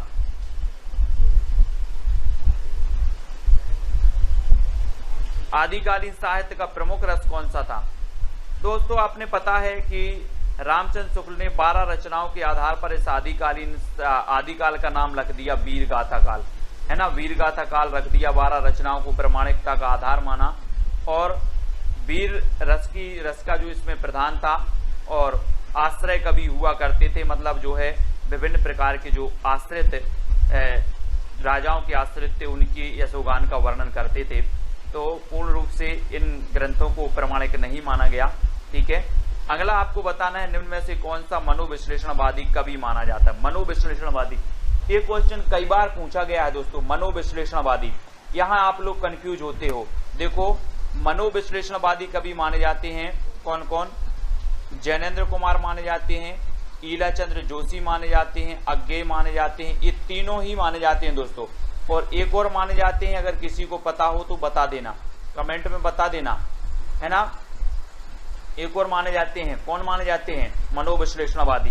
आदिकालीन साहित्य का प्रमुख रस कौन सा था? दोस्तों आपने पता है कि रामचंद्र शुक्ल ने 12 रचनाओं के आधार पर इस आदिकाल का नाम रख दिया वीर गाथा काल, है ना, वीर गाथा काल रख दिया। 12 रचनाओं को प्रामाणिकता का आधार माना और वीर रस का जो इसमें प्रधान था। और आश्रय कवि हुआ करते थे, मतलब जो है विभिन्न प्रकार के जो आश्रित राजाओं के आश्रित थे उनकी यशोगान का वर्णन करते थे। तो पूर्ण रूप से इन ग्रंथों को प्रामाणिक नहीं माना गया, ठीक है। अगला आपको बताना है निम्न में से कौन सा मनोविश्लेषणवादी कवि माना जाता है? मनोविश्लेषणवादी, ये क्वेश्चन कई बार पूछा गया है दोस्तों। मनोविश्लेषणवादी, यहाँ आप लोग कंफ्यूज होते हो। देखो मनोविश्लेषणवादी कवि माने जाते हैं कौन कौन? जैनेन्द्र कुमार माने जाते हैं, ईलाचंद्र जोशी माने जाते हैं, अज्ञेय माने जाते हैं, ये तीनों ही माने जाते हैं दोस्तों। और एक और माने जाते हैं, अगर किसी को पता हो तो बता देना, कमेंट में बता देना, है ना। एक और माने जाते हैं, कौन माने जाते हैं? मनोविश्लेषणवादी।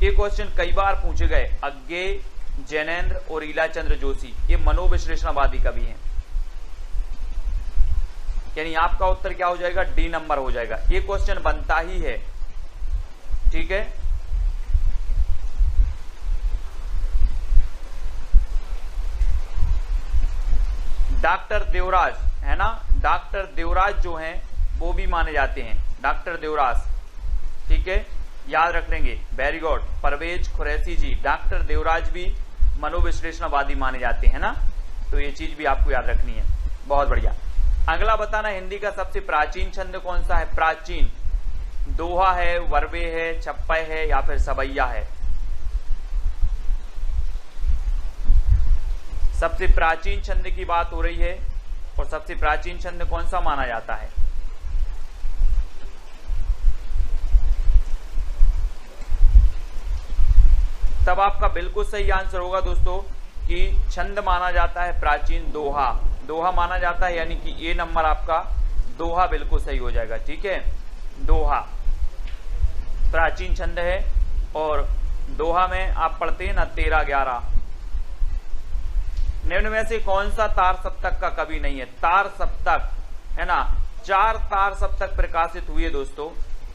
ये क्वेश्चन कई बार पूछे गए। अज्ञेय, जैनेन्द्र और ईलाचंद्र जोशी, ये मनोविश्लेषणवादी कवि हैं। यानी आपका उत्तर क्या हो जाएगा? डी नंबर हो जाएगा। ये क्वेश्चन बनता ही है, ठीक है। डॉक्टर देवराज, है ना, डॉक्टर देवराज जो हैं वो भी माने जाते हैं, डॉक्टर देवराज, ठीक है, याद रख लेंगे, वेरी गुड। परवेज खुरैशी जी, डॉक्टर देवराज भी मनोविश्लेषणवादी माने जाते हैं ना, तो ये चीज भी आपको याद रखनी है, बहुत बढ़िया। अगला बताना, हिंदी का सबसे प्राचीन छंद कौन सा है? प्राचीन, दोहा है, वर्बे है, छप्पय है या फिर सबैया है? सबसे प्राचीन छंद की बात हो रही है, और सबसे प्राचीन छंद कौन सा माना जाता है? तब आपका बिल्कुल सही आंसर होगा दोस्तों कि छंद माना जाता है प्राचीन दोहा। दोहा माना जाता है, यानी कि ये नंबर आपका दोहा बिल्कुल सही हो जाएगा। ठीक है, दोहा प्राचीन छंद है, और दोहा में आप पढ़ते हैं ना 13-11। निम्न में से कौन सा तार सप्तक का कवि नहीं है? तार सप्तक है ना, 4 तार सप्तक प्रकाशित हुए दोस्तों,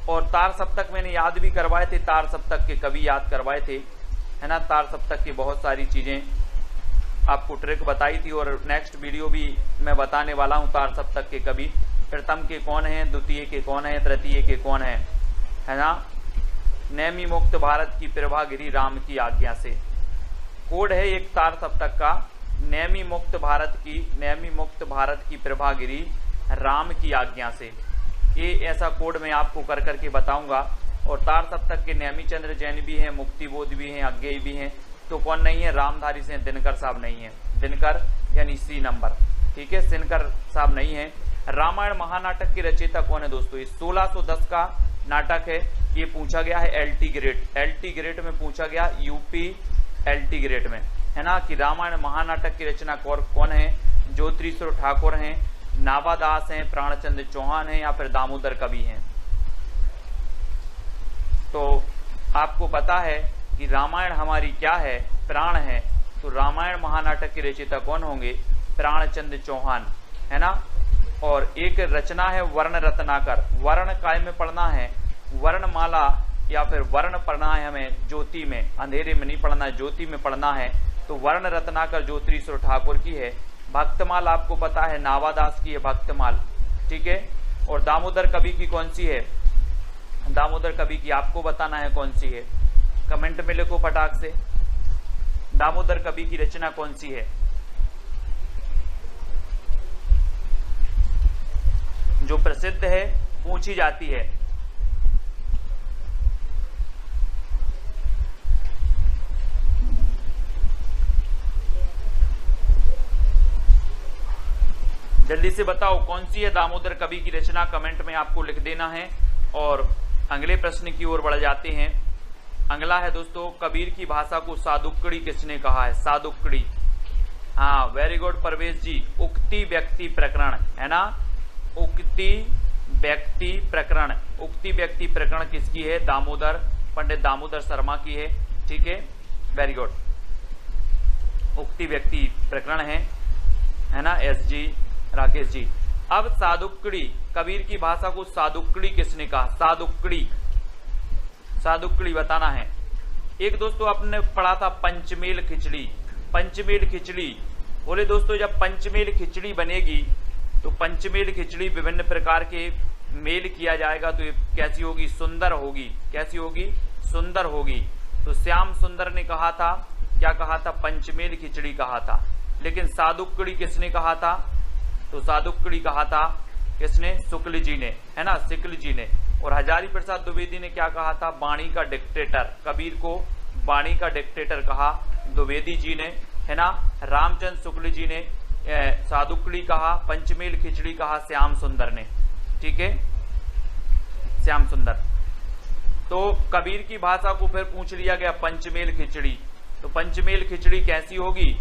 और तार सप्तक मैंने याद भी करवाए थे, तार सप्तक के कवि याद करवाए थे, है ना। तार सप्तक की बहुत सारी चीजें आपको ट्रिक बताई थी, और नेक्स्ट वीडियो भी मैं बताने वाला हूं तार सप्तक के कवि। प्रथम के कौन है, द्वितीय के कौन है, तृतीय के कौन है ना। नेमी मुक्त भारत की प्रभा गिरी राम की आज्ञा से, कोड है एक तार सप्तक का, नेमी मुक्त भारत की प्रभा गिरी राम की आज्ञा से। ये ऐसा कोड मैं आपको कर करके बताऊंगा। और तार सप्तक के नेमीचंद्र जैन भी हैं, मुक्तिबोध भी हैं, अज्ञेय भी हैं। तो कौन नहीं है? रामधारी से दिनकर साहब नहीं है। दिनकर यानी सी नंबर, ठीक है, दिनकर साहब नहीं है। रामायण महानाटक के रचयिता कौन है दोस्तों? ये 1610 का नाटक है। ये पूछा गया है LT ग्रेड में पूछा गया, यूपी LT ग्रेड में, है ना, कि रामायण महानाटक की रचना कौन है? ज्योतिश्वर ठाकुर हैं, नावादास हैं, प्राणचंद्र चौहान हैं, या फिर दामोदर कवि हैं। तो आपको पता है कि रामायण हमारी क्या है? प्राण है। तो रामायण महानाटक के रचयिता कौन होंगे? प्राणचंद्र चौहान, है ना। और एक रचना है वर्ण रत्नाकर, वर्ण काय में पढ़ना है, वर्णमाला या फिर वर्ण पढ़ना है हमें ज्योति में, अंधेरे में नहीं पढ़ना है, ज्योति में पढ़ना है। तो वर्ण रत्नाकर ज्योतिश्वर ठाकुर की है। भक्तमाल आपको पता है नावादास की है भक्तमाल, ठीक है। और दामोदर कवि की कौन सी है? दामोदर कवि की आपको बताना है कौन सी है, कमेंट में लिखो फटाक से। दामोदर कवि की रचना कौन सी है जो प्रसिद्ध है, पूछी जाती है? जल्दी से बताओ कौन सी है दामोदर कवि की रचना, कमेंट में आपको लिख देना है। और अगले प्रश्न की ओर बढ़ जाते हैं। अगला है दोस्तों, कबीर की भाषा को सादुक्कड़ी किसने कहा है? सादुक्कड़ी, हाँ वेरी गुड परवेश जी। उक्ति व्यक्ति प्रकरण, है ना, उक्ति व्यक्ति प्रकरण। उक्ति व्यक्ति प्रकरण किसकी है? दामोदर, पंडित दामोदर शर्मा की है, ठीक है, वेरी गुड। उक्ति व्यक्ति प्रकरण है ना, SG राकेश जी। अब सादुक्कड़ी, कबीर की भाषा को सादुक्कड़ी किसने कहा? सादुक्कड़ी, सादुक्कड़ी बताना है। एक दोस्तों आपने पढ़ा था पंचमेल खिचड़ी, पंचमेल खिचड़ी। बोले दोस्तों जब पंचमेल खिचड़ी बनेगी तो पंचमेल खिचड़ी विभिन्न प्रकार के मेल किया जाएगा, तो ये कैसी होगी? सुंदर होगी। कैसी होगी? सुंदर होगी। तो श्याम सुंदर ने कहा था, क्या कहा था? पंचमेल खिचड़ी कहा था। लेकिन सादुक्कड़ी किसने कहा था? तो सादुक्कड़ी कहा था किसने? शुक्ल जी ने, है ना, शुक्ल जी ने। और हजारी प्रसाद द्विवेदी ने क्या कहा था? वाणी का डिक्टेटर, कबीर को वाणी का डिक्टेटर कहा द्विवेदी जी ने, है ना। रामचंद्र शुक्ल जी ने सादुक्कड़ी कहा, पंचमेल खिचड़ी कहा श्याम सुंदर ने, ठीक है, श्याम सुंदर। तो कबीर की भाषा को फिर पूछ लिया गया पंचमेल खिचड़ी। तो पंचमेल खिचड़ी कैसी होगी?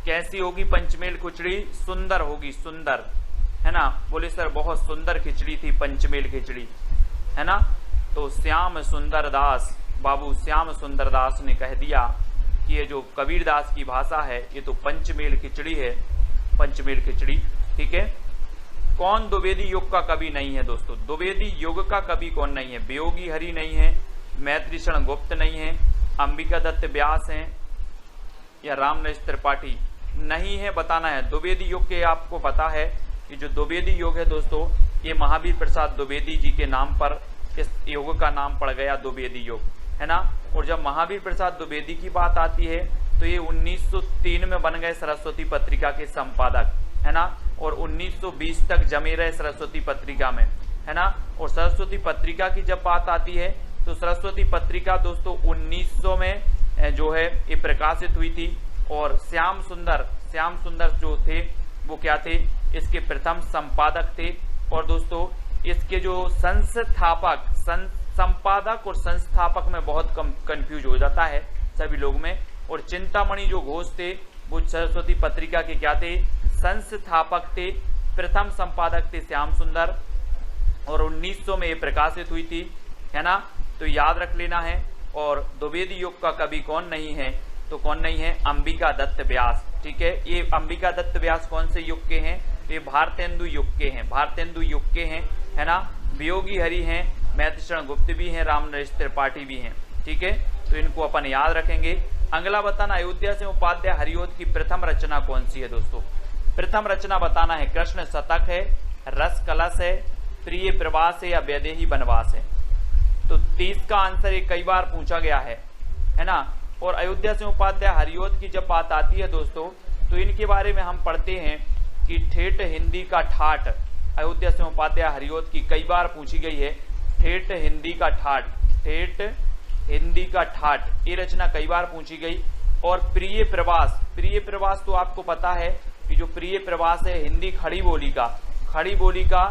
कैसी होगी पंचमेल खिचड़ी? सुंदर होगी, सुंदर, है ना। बोले सर बहुत सुंदर खिचड़ी थी पंचमेल खिचड़ी, है ना। तो श्याम सुंदर दास, बाबू श्याम सुंदर दास ने कह दिया कि ये जो कबीर दास की भाषा है ये तो पंचमेल खिचड़ी है, पंचमेल खिचड़ी, ठीक है। कौन द्विवेदी युग का कवि नहीं है दोस्तों? द्विवेदी युग का कवि कौन नहीं है? वियोगी हरि नहीं है, मैत्रीशरण गुप्त नहीं है, अंबिका दत्त व्यास हैं, या रामनरेश त्रिपाठी नहीं है, बताना है। द्विवेदी युग के आपको पता है कि जो द्विवेदी योग है दोस्तों ये महावीर प्रसाद द्विवेदी जी के नाम पर इस योग का नाम पड़ गया द्विवेदी योग, है ना। और जब महावीर प्रसाद द्विवेदी की बात आती है तो ये 1903 में बन गए सरस्वती पत्रिका के संपादक, है ना। और 1920 तक जमे रहे सरस्वती पत्रिका में, है ना। और सरस्वती पत्रिका की जब बात आती है तो सरस्वती पत्रिका दोस्तों 1900 में जो है ये प्रकाशित हुई थी, और श्याम सुंदर जो थे वो क्या थे, इसके प्रथम संपादक थे। और दोस्तों इसके जो संपादक और संस्थापक में बहुत कम कंफ्यूज हो जाता है सभी लोग में। और चिंतामणि जो घोष थे वो सरस्वती पत्रिका के क्या थे, संस्थापक थे। प्रथम संपादक थे श्याम सुंदर और 1900 में ये प्रकाशित हुई थी, है ना, तो याद रख लेना है। और द्विवेदी युग का कवि कौन नहीं है, तो कौन नहीं है, अंबिका दत्त व्यास। ठीक है, ये अंबिका दत्त व्यास कौन से युग के हैं, ये भारतेंदु युग के हैं, भारतेंदु युग के हैं, है ना। वियोगी हरि हैं, मैथिशरण गुप्त भी हैं, रामनरेश त्रिपाठी भी हैं। ठीक है, तो इनको अपन याद रखेंगे। अगला बताना, अयोध्या से उपाध्याय हरिओद की प्रथम रचना कौन सी है दोस्तों। प्रथम रचना बताना है, कृष्ण शतक है, रस कलश है, प्रिय प्रवास है या वैदेही वनवास है। तो 30 का आंसर ये कई बार पूछा गया है ना। और अयोध्या से उपाध्याय हरिओद की जब बात आती है दोस्तों, तो इनके बारे में हम पढ़ते हैं कि ठेठ हिंदी का ठाठ, अयोध्या से उपाध्याय हरिओद की कई बार पूछी गई है। ठेठ हिंदी का ठाठ, ठेठ हिंदी का ठाठ, ये रचना कई बार पूछी गई। और प्रिय प्रवास तो आपको पता है कि जो प्रिय प्रवास है हिंदी खड़ी बोली का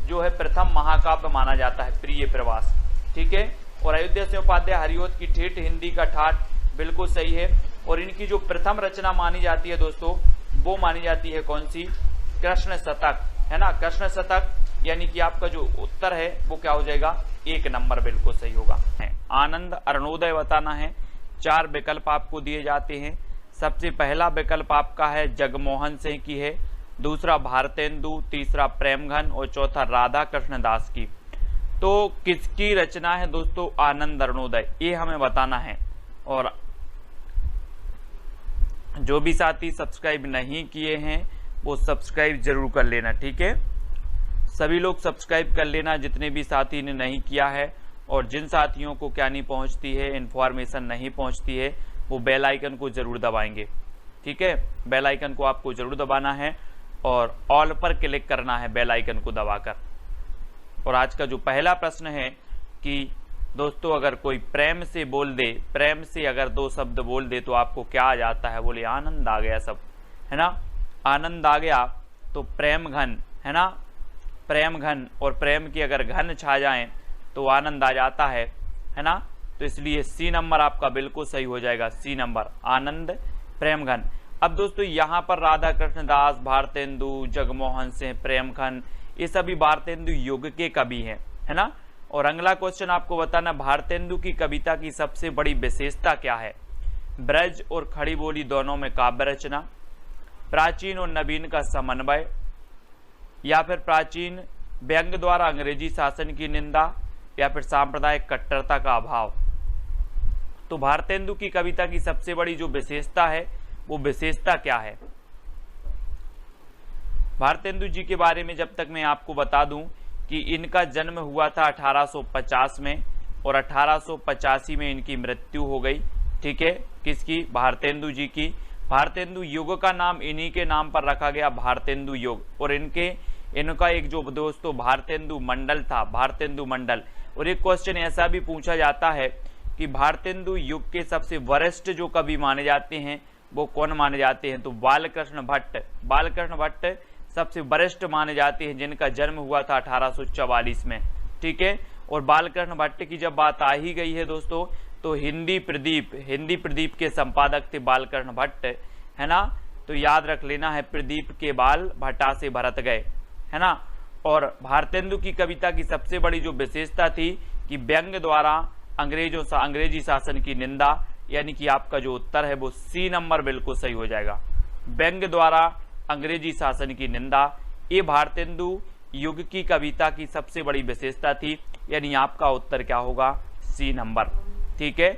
जो है प्रथम महाकाव्य माना जाता है प्रिय प्रवास। ठीक है, और अयोध्या से उपाध्याय हरिओद की ठेठ हिंदी का ठाठ बिल्कुल सही है। और इनकी जो प्रथम रचना मानी जाती है दोस्तों, वो मानी जाती है कौन सी, कृष्ण शतक, है ना, कृष्ण शतक। यानी कि आपका जो उत्तर है वो क्या हो जाएगा, 1 नंबर बिल्कुल सही होगा। आनंद अरुणोदय बताना है। 4 विकल्प आपको दिए जाते हैं। सबसे पहला विकल्प आपका है जगमोहन सिंह की है, दूसरा भारतेंदु, तीसरा प्रेमघन और चौथा राधा कृष्ण दास की। तो किसकी रचना है दोस्तों आनंद अरुणोदय, ये हमें बताना है। और जो भी साथी सब्सक्राइब नहीं किए हैं वो सब्सक्राइब जरूर कर लेना। ठीक है, सभी लोग सब्सक्राइब कर लेना जितने भी साथी ने नहीं किया है। और जिन साथियों को क्या नहीं पहुंचती है, इन्फॉर्मेशन नहीं पहुंचती है, वो बेल आइकन को जरूर दबाएंगे। ठीक है, बेल आइकन को आपको जरूर दबाना है और ऑल पर क्लिक करना है बेल आइकन को दबाकर। और आज का जो पहला प्रश्न है कि दोस्तों अगर कोई प्रेम से बोल दे, प्रेम से अगर 2 शब्द बोल दे तो आपको क्या आ जाता है, बोले आनंद आ गया सब, है ना, आनंद आ गया। तो प्रेम घन, है ना, प्रेम घन, और प्रेम की अगर घन छा जाए तो आनंद आ जाता है ना। तो इसलिए सी नंबर आपका बिल्कुल सही हो जाएगा, सी नंबर, आनंद प्रेमघन। अब दोस्तों यहाँ पर राधा कृष्ण दास, भारतेंदु, जगमोहन सिंह, प्रेमघन, ये सभी भारतेंदु युग के कवि हैं, है ना। और अगला क्वेश्चन आपको बताना, भारतेंदु की कविता की सबसे बड़ी विशेषता क्या है। ब्रज और खड़ी बोली दोनों में काव्य रचना, प्राचीन और नवीन का समन्वय, या फिर प्राचीन व्यंग द्वारा अंग्रेजी शासन की निंदा, या फिर सांप्रदायिक कट्टरता का अभाव। तो भारतेंदु की कविता की सबसे बड़ी जो विशेषता है वो विशेषता क्या है। भारतेंदु जी के बारे में जब तक मैं आपको बता दूं कि इनका जन्म हुआ था 1850 में और 1885 में इनकी मृत्यु हो गई। ठीक है, किसकी, भारतेंदु जी की। भारतेंदु युग का नाम इन्हीं के नाम पर रखा गया, भारतेंदु युग। और इनका एक जो दोस्तों भारतेंदु मंडल था, भारतेंदु मंडल। और एक क्वेश्चन ऐसा भी पूछा जाता है कि भारतेंदु युग के सबसे वरिष्ठ जो कवि माने जाते हैं वो कौन माने जाते हैं, तो बालकृष्ण भट्ट। बालकृष्ण भट्ट सबसे वरिष्ठ माने जाते हैं जिनका जन्म हुआ था 1844 में। ठीक है, और बालकृष्ण भट्ट की जब बात आ ही गई है दोस्तों, तो हिंदी प्रदीप के संपादक थे बालकृष्ण भट्ट, है ना। तो याद रख लेना है, प्रदीप के बाल भट्टा से भरत गए, है ना। और भारतेंदु की कविता की सबसे बड़ी जो विशेषता थी कि व्यंग द्वारा अंग्रेजी शासन की निंदा, यानी कि आपका जो उत्तर है वो सी नंबर बिल्कुल सही हो जाएगा। व्यंग द्वारा अंग्रेजी शासन की निंदा, ये भारतेंदु युग की कविता की सबसे बड़ी विशेषता थी, यानी आपका उत्तर क्या होगा, सी नंबर। ठीक है,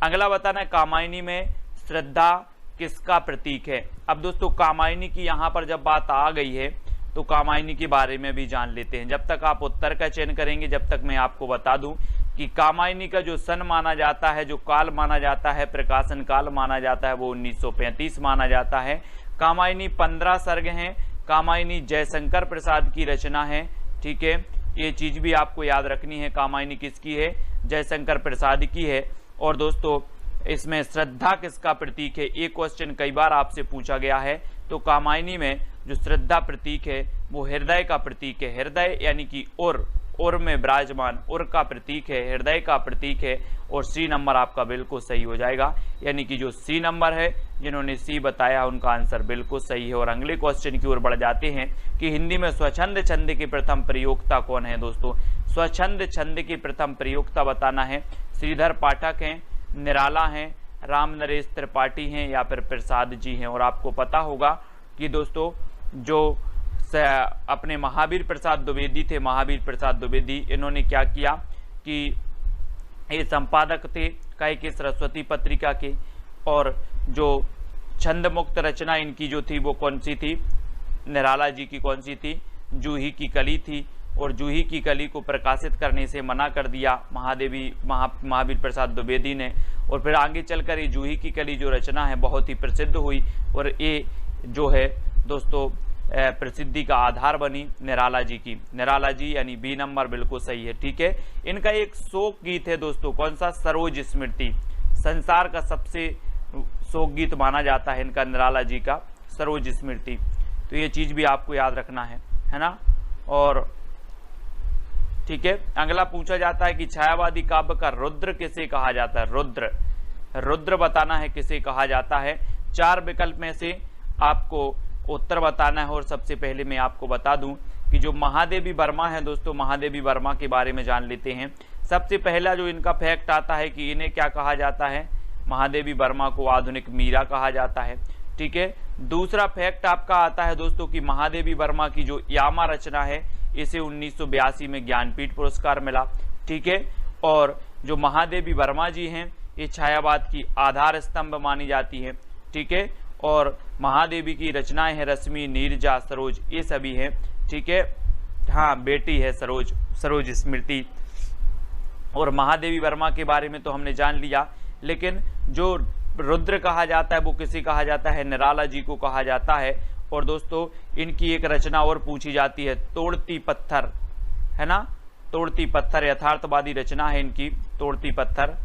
अगला बताना है कामायनी में श्रद्धा किसका प्रतीक है। अब दोस्तों कामायनी की यहाँ पर जब बात आ गई है तो कामायनी के बारे में भी जान लेते हैं। जब तक आप उत्तर का चयन करेंगे जब तक मैं आपको बता दूं कि कामायनी का जो सन माना जाता है, जो काल माना जाता है, प्रकाशन काल माना जाता है, वो 1935 माना जाता है। कामायनी 15 सर्ग हैं। कामायनी जयशंकर प्रसाद की रचना है। ठीक है, ये चीज भी आपको याद रखनी है, कामायनी किसकी है, जयशंकर प्रसाद की है। और दोस्तों इसमें श्रद्धा किसका प्रतीक है? एक क्वेश्चन कई बार आपसे पूछा गया है। तो कामायनी में जो श्रद्धा प्रतीक है वो हृदय का प्रतीक है। हृदय यानी कि उर में विराजमान उर का प्रतीक है, हृदय का प्रतीक है। और सी नंबर आपका बिल्कुल सही हो जाएगा, यानी कि जो सी नंबर है, जिन्होंने सी बताया उनका आंसर बिल्कुल सही है। और अगले क्वेश्चन की ओर बढ़ जाते हैं कि हिंदी में स्वच्छंद छंद की प्रथम प्रयोक्ता कौन है दोस्तों? स्वच्छंद छंद की प्रथम प्रयोक्ता बताना है। श्रीधर पाठक हैं, निराला हैं, राम नरेश त्रिपाठी हैं या फिर प्रसाद जी हैं। और आपको पता होगा कि दोस्तों जो अपने महावीर प्रसाद द्विवेदी थे, महावीर प्रसाद द्विवेदी, इन्होंने क्या किया कि ये संपादक थे कई के सरस्वती पत्रिका के। और जो छंद मुक्त रचना इनकी जो थी वो कौन सी थी? निराला जी की कौन सी थी? जूही की कली थी। और जूही की कली को प्रकाशित करने से मना कर दिया महावीर प्रसाद द्विवेदी ने। और फिर आगे चलकर ये जूही की कली जो रचना है बहुत ही प्रसिद्ध हुई और ये जो है दोस्तों प्रसिद्धि का आधार बनी निराला जी की। निराला जी यानी बी नंबर बिल्कुल सही है। ठीक है, इनका एक शोक गीत है दोस्तों, कौन सा? सरोज स्मृति। संसार का सबसे शोक गीत माना जाता है इनका, निराला जी का सरोज स्मृति। तो ये चीज भी आपको याद रखना है ना। और ठीक है, अगला पूछा जाता है कि छायावादी काव्य का रुद्र किसे कहा जाता है? रुद्र बताना है किसे कहा जाता है। 4 विकल्प में से आपको उत्तर बताना है। और सबसे पहले मैं आपको बता दूं कि जो महादेवी वर्मा है दोस्तों, महादेवी वर्मा के बारे में जान लेते हैं। सबसे पहला जो इनका फैक्ट आता है कि इन्हें क्या कहा जाता है? महादेवी वर्मा को आधुनिक मीरा कहा जाता है। ठीक है, दूसरा फैक्ट आपका आता है दोस्तों कि महादेवी वर्मा की जो यामा रचना है इसे 1982 में ज्ञानपीठ पुरस्कार मिला। ठीक है, और जो महादेवी वर्मा जी हैं ये छायावाद की आधार स्तंभ मानी जाती है। ठीक है, और महादेवी की रचनाएं हैं रश्मि, नीरजा, सरोज, ये सभी हैं। ठीक है, हाँ बेटी है सरोज स्मृति। और महादेवी वर्मा के बारे में तो हमने जान लिया, लेकिन जो रुद्र कहा जाता है वो किसे कहा जाता है? निराला जी को कहा जाता है। और दोस्तों इनकी एक रचना और पूछी जाती है, तोड़ती पत्थर, है ना। तोड़ती पत्थर यथार्थवादी रचना है इनकी, तोड़ती पत्थर,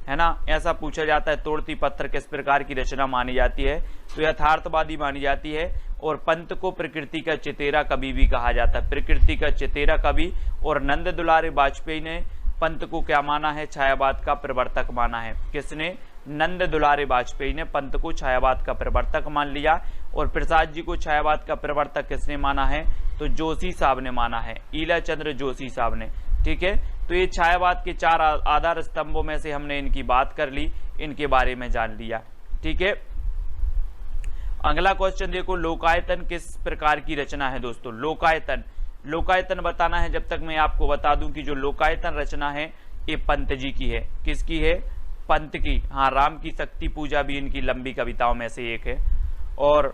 है ना। ऐसा पूछा जाता है तोड़ती पत्थर किस प्रकार की रचना मानी जाती है? तो यथार्थवादी मानी जाती है। और पंत को प्रकृति का चितेरा कवि भी कहा जाता है, प्रकृति का चितेरा कवि। और नंद दुलारे वाजपेयी ने पंत को क्या माना है? छायावाद का प्रवर्तक माना है। किसने? नंद दुलारे वाजपेयी ने पंत को छायावाद का प्रवर्तक मान लिया। और प्रसाद जी को छायावाद का प्रवर्तक किसने माना है? तो जोशी साहब ने माना है, ईला चंद्र जोशी साहब ने। ठीक है, तो ये छायावाद के 4 आधार स्तंभों में से हमने इनकी बात कर ली, इनके बारे में जान लिया। ठीक है, अगला क्वेश्चन देखो, लोकायतन किस प्रकार की रचना है दोस्तों? लोकायतन बताना है। जब तक मैं आपको बता दूं कि जो लोकायतन रचना है ये पंत जी की है। किसकी है? पंत की। हाँ, राम की शक्ति पूजा भी इनकी लंबी कविताओं में से एक है, और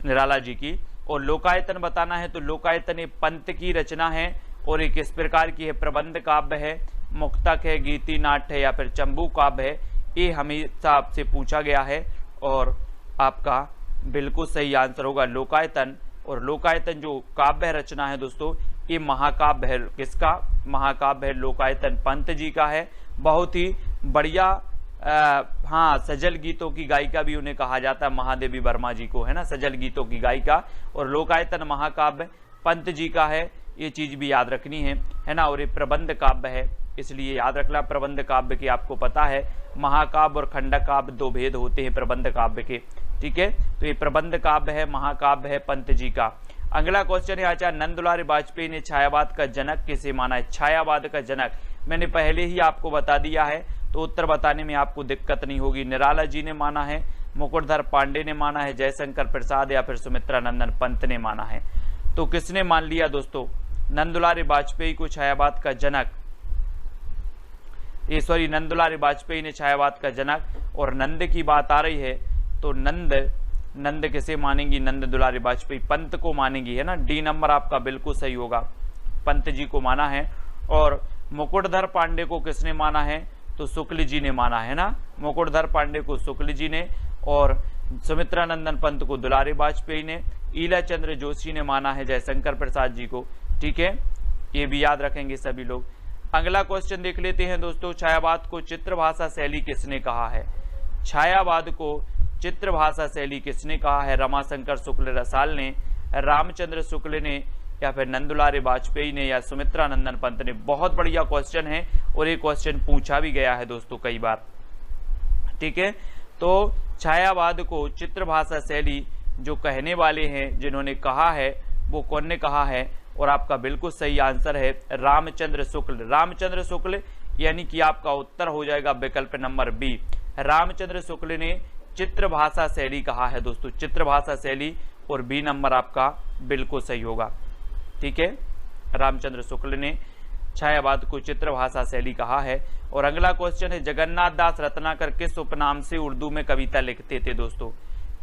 निराला जी की। और लोकायतन बताना है तो लोकायतन ये पंत की रचना है। और एक किस प्रकार की है? प्रबंध काव्य है, मुक्तक है, गीति नाट्य है या फिर चंबू काव्य है? ये हमेशा आपसे पूछा गया है और आपका बिल्कुल सही आंसर होगा लोकायतन। और लोकायतन जो काव्य रचना है दोस्तों ये महाकाव्य है। किसका महाकाव्य है? लोकायतन पंत जी का है। बहुत ही बढ़िया हाँ, सजल गीतों की गायिका भी उन्हें कहा जाता है, महादेवी वर्मा जी को, है ना, सजल गीतों की गायिका। और लोकायतन महाकाव्य पंत जी का है, ये चीज भी याद रखनी है ना। और ये प्रबंध काव्य है, इसलिए याद रखना प्रबंध काव्य के। आपको पता है महाकाव्य और खंडक काव्य 2 भेद होते हैं प्रबंध काव्य के। ठीक है, तो ये प्रबंध काव्य है, महाकाव्य है पंत जी का। अगला क्वेश्चन है आचार्य नंद दुलारे वाजपेयी ने छायावाद का जनक किसे माना है? छायावाद का जनक मैंने पहले ही आपको बता दिया है, तो उत्तर बताने में आपको दिक्कत नहीं होगी। निराला जी ने माना है, मुकुटधर पांडे ने माना है, जयशंकर प्रसाद या फिर सुमित्रा नंदन पंत ने माना है। तो किसने मान लिया दोस्तों? नंद दुलारे वाजपेयी को छायावाद का जनक, नंद दुलारे वाजपेयी ने छायावाद का जनक। और नंद की बात आ रही है तो नंद किसे मानेंगी? नंद दुलारे वाजपेयी पंत को मानेंगी, है ना। डी नंबर आपका बिल्कुल सही होगा, पंत जी को माना है। और मुकुटधर पांडे को किसने माना है? तो शुक्ल जी ने माना है ना, मुकुटधर पांडे को शुक्ल जी ने। और सुमित्रा नंदन पंत को दुलारे वाजपेयी ने। ईला चंद्र जोशी ने माना है जयशंकर प्रसाद जी को। ठीक है, ये भी याद रखेंगे सभी लोग। अगला क्वेश्चन देख लेते हैं दोस्तों, छायावाद को चित्रभाषा शैली किसने कहा है? छायावाद को चित्र भाषा शैली किसने कहा है? रमाशंकर शुक्ल रसाल ने, रामचंद्र शुक्ल ने, या फिर नंदुलारे वाजपेयी ने, या सुमित्रा नंदन पंत ने। बहुत बढ़िया क्वेश्चन है और ये क्वेश्चन पूछा भी गया है दोस्तों कई बार। ठीक है, तो छायावाद को चित्र भाषा शैली जो कहने वाले हैं, जिन्होंने कहा है, वो कौन ने कहा है? और आपका बिल्कुल सही आंसर है रामचंद्र शुक्ल। रामचंद्र शुक्ल, यानी कि आपका उत्तर हो जाएगा विकल्प नंबर बी। रामचंद्र शुक्ल ने चित्र भाषा शैली कहा है दोस्तों, चित्र भाषा शैली, और बी नंबर आपका बिल्कुल सही होगा। ठीक है, रामचंद्र शुक्ल ने छायावाद को चित्र भाषा शैली कहा है। और अगला क्वेश्चन है, जगन्नाथ दास रत्नाकर किस उपनाम से उर्दू में कविता लिखते थे दोस्तों?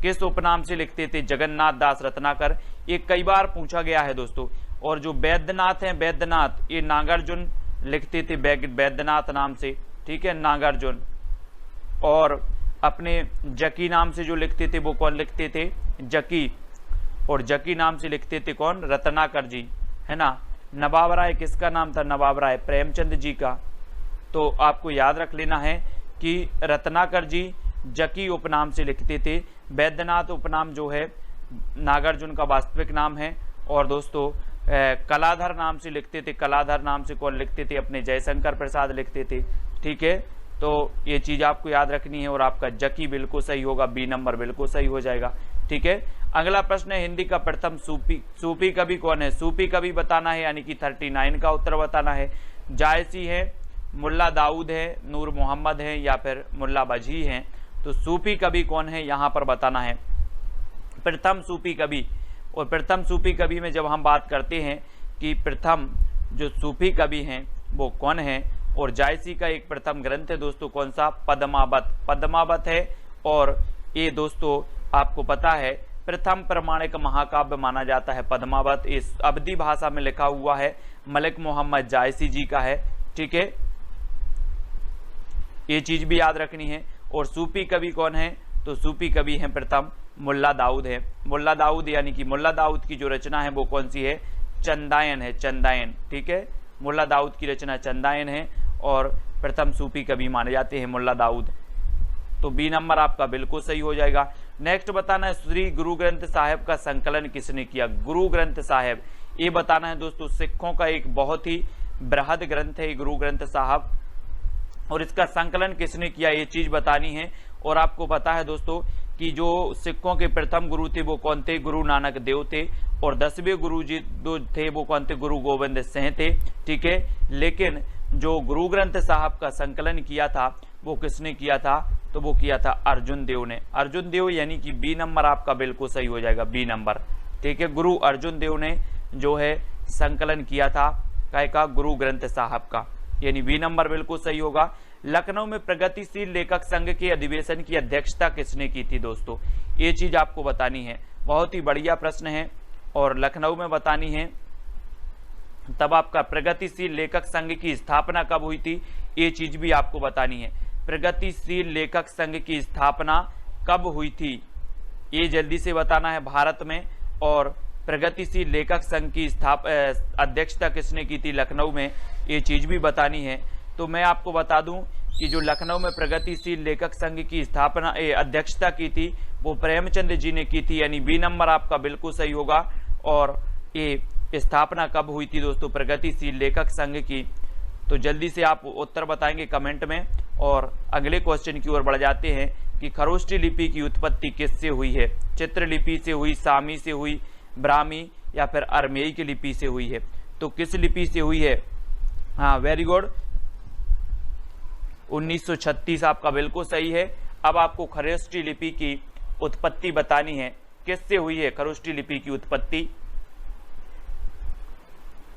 किस उपनाम से लिखते थे जगन्नाथ दास रत्नाकर? ये कई बार पूछा गया है दोस्तों। और जो वैद्यनाथ हैं, वैद्यनाथ, ये नागार्जुन लिखते थे वैद्यनाथ नाम से। ठीक है, नागार्जुन। और अपने जकी नाम से जो लिखते थे वो कौन लिखते थे? जकी। और जकी नाम से लिखते थे कौन? रत्नाकर जी, है ना। नवाब राय किसका नाम था? नवाब राय प्रेमचंद जी का। तो आपको याद रख लेना है कि रत्नाकर जी जकी उपनाम से लिखते थे। वैद्यनाथ उपनाम जो है नागार्जुन का वास्तविक नाम है। और दोस्तों कलाधर नाम से लिखते थे। कलाधर नाम से कौन लिखते थे? अपने जयशंकर प्रसाद लिखते थे। ठीक है, तो ये चीज आपको याद रखनी है। और आपका जकी बिल्कुल सही होगा, बी नंबर बिल्कुल सही हो जाएगा। ठीक है, अगला प्रश्न है, हिंदी का प्रथम सूफी कवि कौन है? सूफी कवि बताना है, यानी कि 39 का उत्तर बताना है। जायसी है, मुल्ला दाऊद है, नूर मोहम्मद है, या फिर मुल्ला बजी हैं। तो सूफी कवि कौन है यहाँ पर बताना है, प्रथम सूफी कवि। और प्रथम सूफी कवि में जब हम बात करते हैं कि प्रथम जो सूफी कवि हैं वो कौन है, और जायसी का एक प्रथम ग्रंथ है दोस्तों, कौन सा? पद्मावत। पद्मावत है। और ये दोस्तों आपको पता है प्रथम प्रमाणिक महाकाव्य माना जाता है पद्मावत। इस अवधी भाषा में लिखा हुआ है, मलिक मोहम्मद जायसी जी का है। ठीक है, ये चीज भी याद रखनी है। और सूफी कवि कौन है? तो सूफी कवि हैं प्रथम मुल्ला दाऊद है। मुल्ला दाऊद, यानी कि मुल्ला दाऊद की जो रचना है वो कौन सी है? चंदायन है, चंदायन। ठीक है, मुल्ला दाऊद की रचना चंदायन है। और प्रथम सूफी कवि माने जाते हैं मुल्ला दाऊद। तो बी नंबर आपका बिल्कुल सही हो जाएगा। नेक्स्ट बताना है, श्री गुरु ग्रंथ साहिब का संकलन किसने किया? गुरु ग्रंथ साहिब, ये बताना है दोस्तों। सिखों का एक बहुत ही बृहद ग्रंथ है गुरु ग्रंथ साहिब, और इसका संकलन किसने किया ये चीज बतानी है। और आपको पता है दोस्तों कि जो सिखों के प्रथम गुरु थे वो कौन थे? गुरु नानक देव थे। और 10वें गुरु जी जो थे वो कौन थे? गुरु गोविंद सिंह थे। ठीक है, लेकिन जो गुरु ग्रंथ साहब का संकलन किया था वो किसने किया था? तो वो किया था अर्जुन देव ने। अर्जुन देव, यानी कि बी नंबर आपका बिल्कुल सही हो जाएगा, बी नंबर। ठीक है, गुरु अर्जुन देव ने जो है संकलन किया था काय का? गुरु ग्रंथ साहब का, यानी बी नंबर बिल्कुल सही होगा। लखनऊ में प्रगतिशील लेखक संघ के अधिवेशन की अध्यक्षता किसने की थी दोस्तों? ये चीज आपको बतानी है। बहुत ही बढ़िया प्रश्न है और लखनऊ में बतानी है। तब आपका प्रगतिशील लेखक संघ की स्थापना कब हुई थी? ये चीज भी आपको बतानी है। प्रगतिशील लेखक संघ की स्थापना कब हुई थी? ये जल्दी से बताना है भारत में। और प्रगतिशील लेखक संघ की अध्यक्षता किसने की थी लखनऊ में? ये चीज भी बतानी है। तो मैं आपको बता दूं कि जो लखनऊ में प्रगतिशील लेखक संघ की स्थापना अध्यक्षता की थी वो प्रेमचंद जी ने की थी, यानी बी नंबर आपका बिल्कुल सही होगा। और ये स्थापना कब हुई थी दोस्तों प्रगतिशील लेखक संघ की? तो जल्दी से आप उत्तर बताएंगे कमेंट में। और अगले क्वेश्चन की ओर बढ़ जाते हैं कि खरोष्ठी लिपि की उत्पत्ति किससे हुई है? चित्रलिपि से हुई, सामी से हुई, ब्राह्मी, या फिर अरमेई की लिपि से हुई है? तो किस लिपि से हुई है? हाँ, वेरी गुड, 1936 आपका बिल्कुल सही है। अब आपको खरोष्ठी लिपि की उत्पत्ति बतानी है, किससे हुई है खरोष्ठी लिपि की उत्पत्ति?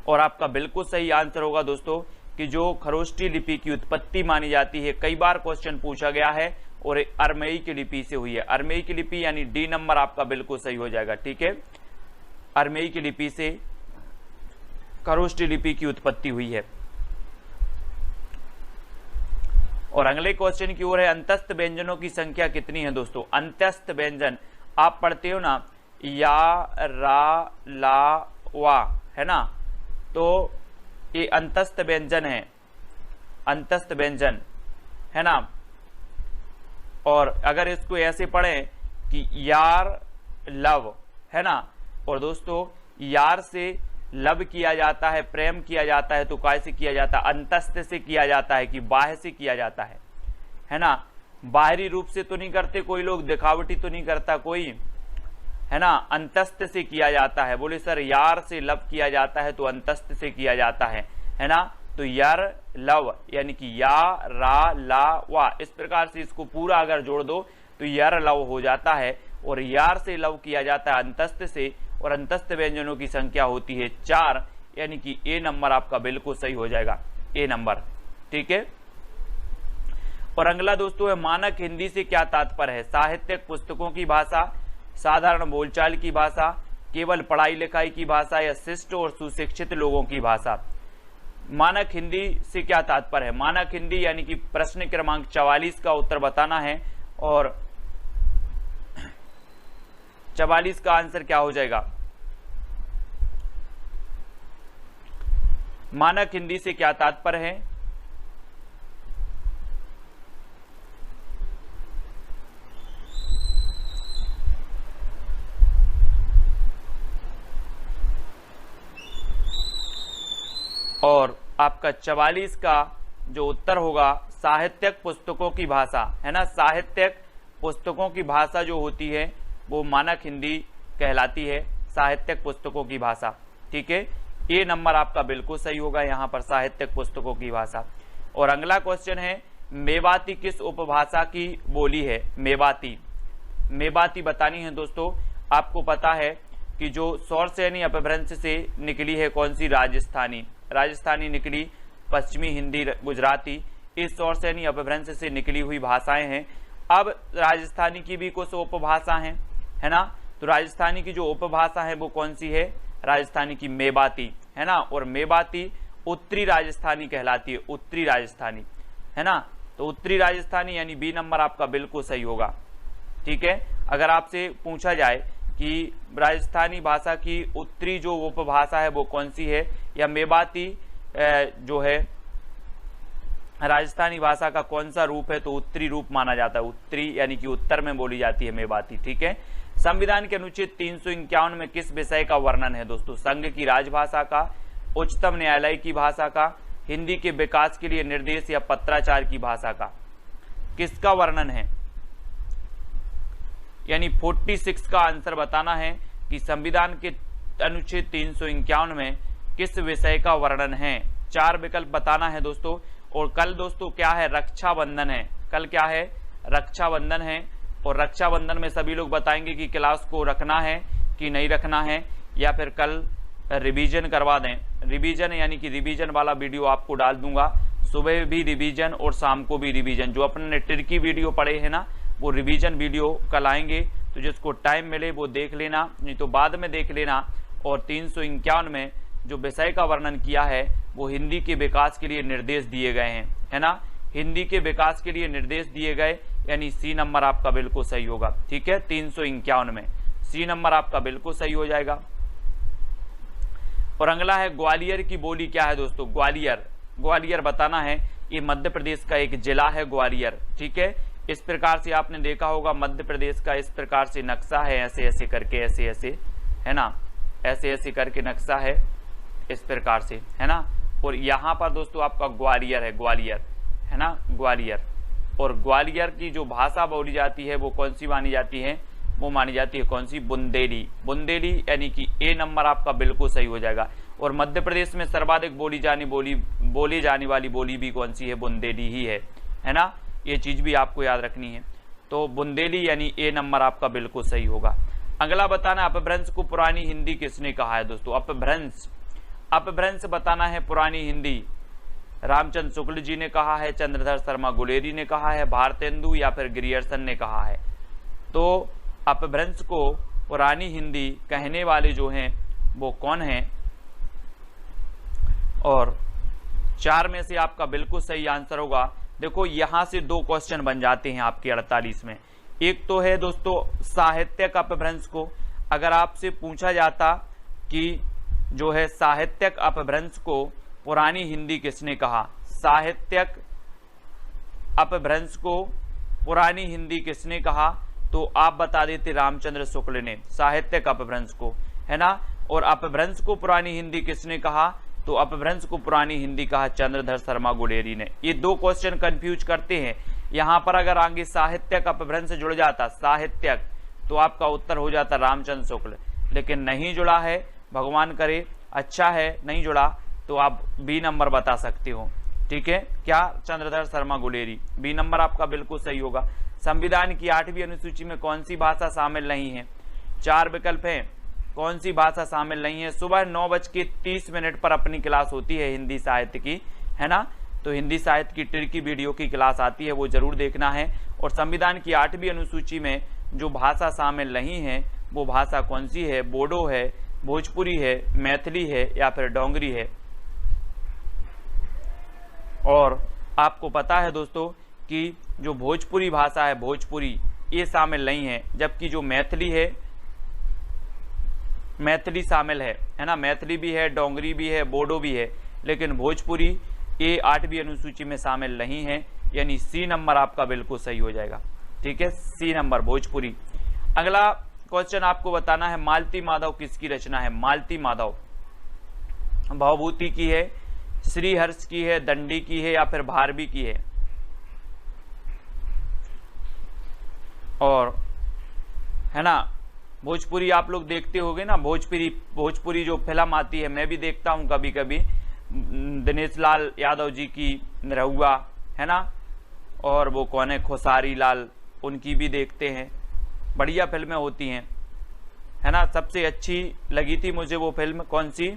और आपका बिल्कुल सही आंसर होगा दोस्तों कि जो खरोष्ठी लिपि की उत्पत्ति मानी जाती है, कई बार क्वेश्चन पूछा गया है, और अरमेई की लिपि से हुई है। अरमेई की लिपि, यानी डी नंबर आपका बिल्कुल सही हो जाएगा। ठीक है, अरमेई की लिपि से खरोष्ठी लिपि की उत्पत्ति हुई है। और अगले क्वेश्चन की ओर है, अंतस्थ व्यंजनों की संख्या कितनी है दोस्तों? अंतस्थ व्यंजन आप पढ़ते हो ना, या, रा, ला, वा, है ना? तो ये अंतस्थ व्यंजन है, अंतस्थ व्यंजन है ना। और अगर इसको ऐसे पढ़ें कि यार लव, है ना, और दोस्तों यार से लव किया जाता है, प्रेम किया जाता है, तो कैसे किया जाता है? अंतस्थ से किया जाता है कि बाह्य से किया जाता है ना। बाहरी रूप से तो नहीं करते कोई लोग, दिखावटी तो नहीं करता कोई, है ना, अंतस्थ से किया जाता है। बोले सर यार से लव किया जाता है तो अंतस्थ से किया जाता है ना। तो यार लव यानी कि या रा ला वा, इस प्रकार से इसको पूरा अगर जोड़ दो तो यार लव हो जाता है। और यार से लव किया जाता है अंतस्थ से, और अंतस्थ व्यंजनों की संख्या होती है 4, यानी कि ए नंबर आपका बिल्कुल सही हो जाएगा, ए नंबर। ठीक है। और अगला दोस्तों है मानक हिंदी से क्या तात्पर्य है? साहित्यिक पुस्तकों की भाषा, साधारण बोलचाल की भाषा, केवल पढ़ाई लिखाई की भाषा, या शिष्ट और सुशिक्षित लोगों की भाषा। मानक हिंदी से क्या तात्पर्य है? मानक हिंदी यानी कि प्रश्न क्रमांक 44 का उत्तर बताना है, और 44 का आंसर क्या हो जाएगा? मानक हिंदी से क्या तात्पर्य है? और आपका 44 का जो उत्तर होगा साहित्यिक पुस्तकों की भाषा, है ना। साहित्यिक पुस्तकों की भाषा जो होती है वो मानक हिंदी कहलाती है, साहित्यिक पुस्तकों की भाषा। ठीक है, ए नंबर आपका बिल्कुल सही होगा यहाँ पर, साहित्यिक पुस्तकों की भाषा। और अगला क्वेश्चन है मेवाती किस उपभाषा की बोली है? मेवाती, मेवाती बतानी है दोस्तों। आपको पता है कि जो सौरसेनी अपभ्रंश से निकली है कौन सी? राजस्थानी, राजस्थानी निकली, पश्चिमी हिंदी, गुजराती, इस सौरसेनी अपभ्रंश से निकली हुई भाषाएं हैं। अब राजस्थानी की भी कुछ उपभाषा हैं, है ना। तो राजस्थानी की जो उपभाषा है वो कौन सी है? राजस्थानी की मेवाती, है ना। और मेवाती उत्तरी राजस्थानी कहलाती है, उत्तरी राजस्थानी, है ना। तो उत्तरी राजस्थानी यानी बी नंबर आपका बिल्कुल सही होगा। ठीक है, अगर आपसे पूछा जाए कि राजस्थानी भाषा की उत्तरी जो उपभाषा है वो कौन सी है, या मेवाती जो है राजस्थानी भाषा का कौन सा रूप है, तो उत्तरी रूप माना जाता है, उत्तरी यानी कि उत्तर में बोली जाती है मेवाती। ठीक है। संविधान के अनुच्छेद 351 में किस विषय का वर्णन है दोस्तों? संघ की राजभाषा का, उच्चतम न्यायालय की भाषा का, हिंदी के विकास के लिए निर्देश, या पत्राचार की भाषा का? किसका वर्णन है? यानी 46 का आंसर बताना है कि संविधान के अनुच्छेद 351 में किस विषय का वर्णन है। 4 विकल्प बताना है दोस्तों। और कल दोस्तों क्या है? रक्षाबंधन है। कल क्या है? रक्षाबंधन है। और रक्षाबंधन में सभी लोग बताएंगे कि क्लास को रखना है कि नहीं रखना है, या फिर कल रिवीजन करवा दें। रिवीजन यानी कि रिवीजन वाला वीडियो आपको डाल दूंगा, सुबह भी रिवीजन और शाम को भी रिवीजन। जो अपने ने ट्रिकी वीडियो पढ़े हैं ना, वो रिवीजन वीडियो कल आएंगे, तो जिसको टाइम मिले वो देख लेना, नहीं तो बाद में देख लेना। और 351 में जो विषय का वर्णन किया है वो हिंदी के विकास के लिए निर्देश दिए गए हैं, है ना। हिंदी के विकास के लिए निर्देश दिए गए, यानी सी नंबर आपका बिल्कुल सही होगा। ठीक है, 351 में सी नंबर आपका बिल्कुल सही हो जाएगा। और अगला है ग्वालियर की बोली क्या है दोस्तों? ग्वालियर, ग्वालियर बताना है। ये मध्य प्रदेश का एक जिला है ग्वालियर। ठीक है, इस प्रकार से आपने देखा होगा मध्य प्रदेश का इस प्रकार से नक्शा है, ऐसे ऐसे करके, ऐसे ऐसे, है ना, ऐसे ऐसे करके नक्शा है इस प्रकार से, है ना। और यहाँ पर दोस्तों आपका ग्वालियर है, ग्वालियर, है ना, ग्वालियर। और ग्वालियर की जो भाषा बोली जाती है वो कौन सी मानी जाती है? वो मानी जाती है कौन सी? बुंदेली, बुंदेली यानी कि ए नंबर आपका बिल्कुल सही हो जाएगा। और मध्य प्रदेश में सर्वाधिक बोली जाने वाली बोली भी कौन सी है? बुंदेली ही है ना। ये चीज भी आपको याद रखनी है। तो बुंदेली यानी ए नंबर आपका बिल्कुल सही होगा। अगला बताना अपभ्रंश को पुरानी हिंदी किसने कहा है दोस्तों? अपभ्रंश, अपभ्रंश बताना है पुरानी हिंदी। रामचंद्र शुक्ल जी ने कहा है, चंद्रधर शर्मा गुलेरी ने कहा है, भारतेंदु या फिर ग्रियर्सन ने कहा है। तो अपभ्रंश को पुरानी हिंदी कहने वाले जो हैं वो कौन हैं? और 4 में से आपका बिल्कुल सही आंसर होगा। देखो यहां से 2 क्वेश्चन बन जाते हैं आपके 48 में। एक तो है दोस्तों साहित्यिक अपभ्रंश को, अगर आपसे पूछा जाता कि जो है साहित्यिक अपभ्रंश को पुरानी हिंदी किसने कहा? साहित्यिक अपभ्रंश को पुरानी हिंदी किसने कहा, तो आप बता देते रामचंद्र शुक्ल ने, साहित्यिक अपभ्रंश को, है ना। और अपभ्रंश को पुरानी हिंदी किसने कहा, तो अपभ्रंश को पुरानी हिंदी कहा चंद्रधर शर्मा गुलेरी ने। ये दो क्वेश्चन कंफ्यूज करते हैं। यहां पर अगर आगे साहित्यिक अपभ्रंश जुड़ जाता, साहित्यिक, तो आपका उत्तर हो जाता रामचंद्र शुक्ल, लेकिन नहीं जुड़ा है, भगवान करे, अच्छा है नहीं जुड़ा, तो आप बी नंबर बता सकते हो। ठीक है, क्या, चंद्रधर शर्मा गुलेरी, बी नंबर आपका बिल्कुल सही होगा। संविधान की 8वीं अनुसूची में कौन सी भाषा शामिल नहीं है, 4 विकल्प हैं, कौन सी भाषा शामिल नहीं है। सुबह 9:30 पर अपनी क्लास होती है हिंदी साहित्य की, है ना, तो हिंदी साहित्य की ट्रिकी वीडियो की क्लास आती है, वो जरूर देखना है। और संविधान की 8वीं अनुसूची में जो भाषा शामिल नहीं है वो भाषा कौन सी है, बोडो है, भोजपुरी है, मैथिली है या फिर डोंगरी है। और आपको पता है दोस्तों कि जो भोजपुरी भाषा है, भोजपुरी, ये शामिल नहीं है, जबकि जो मैथिली है, मैथिली शामिल है ना, मैथिली भी है, डोंगरी भी है, बोडो भी है, लेकिन भोजपुरी ये 8वीं अनुसूची में शामिल नहीं है, यानी सी नंबर आपका बिल्कुल सही हो जाएगा। ठीक है, सी नंबर भोजपुरी। अगला क्वेश्चन आपको बताना है, मालती माधव किसकी रचना है। मालती माधव भवभूति की है, श्रीहर्ष की है, दंडी की है या फिर भारवी की है। और है ना, भोजपुरी आप लोग देखते होंगे ना, भोजपुरी जो फिल्म आती है, मैं भी देखता हूं कभी कभी, दिनेश लाल यादव जी की निरहुआ, है ना, और वो कौन है, खेसारी लाल, उनकी भी देखते हैं, बढ़िया फिल्में होती हैं, है ना। सबसे अच्छी लगी थी मुझे वो फिल्म कौन सी,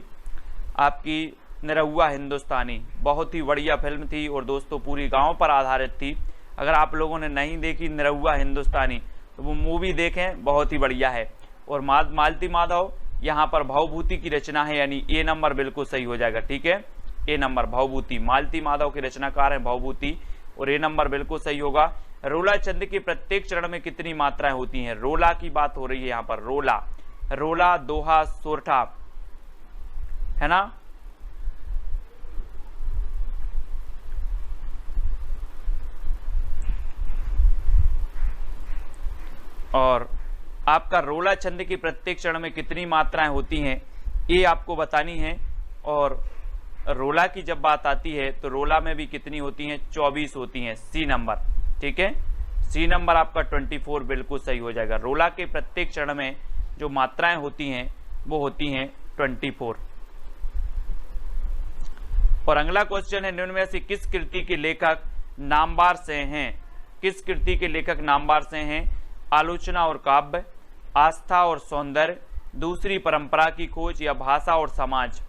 आपकी निरहुआ हिंदुस्तानी, बहुत ही बढ़िया फिल्म थी और दोस्तों पूरी गांव पर आधारित थी। अगर आप लोगों ने नहीं देखी निरहुआ हिंदुस्तानी तो वो मूवी देखें, बहुत ही बढ़िया है। और मालती माधव यहाँ पर भवभूति की रचना है, यानी ए नंबर बिल्कुल सही हो जाएगा। ठीक है, ए नंबर भवभूति, मालती माधव के रचनाकार है भवभूति, और ए नंबर बिल्कुल सही होगा। रोला छंद के प्रत्येक चरण में कितनी मात्राएं होती हैं, रोला की बात हो रही है यहाँ पर, रोला, रोला, दोहा, सोरठा, है ना। और आपका रोला छंद की प्रत्येक चरण में कितनी मात्राएं होती हैं ये आपको बतानी है। और रोला की जब बात आती है तो रोला में भी कितनी होती हैं, 24 होती हैं, सी नंबर। ठीक है, सी नंबर आपका 24 बिल्कुल सही हो जाएगा। रोला के प्रत्येक चरण में जो मात्राएं होती हैं वो होती हैं 24। और अगला क्वेश्चन है, निम्न में से किस कृति के लेखक नामवार से हैं, किस कृति के लेखक नामवार से हैं। आलोचना और काव्य, आस्था और सौंदर्य, दूसरी परंपरा की खोज या भाषा और समाज।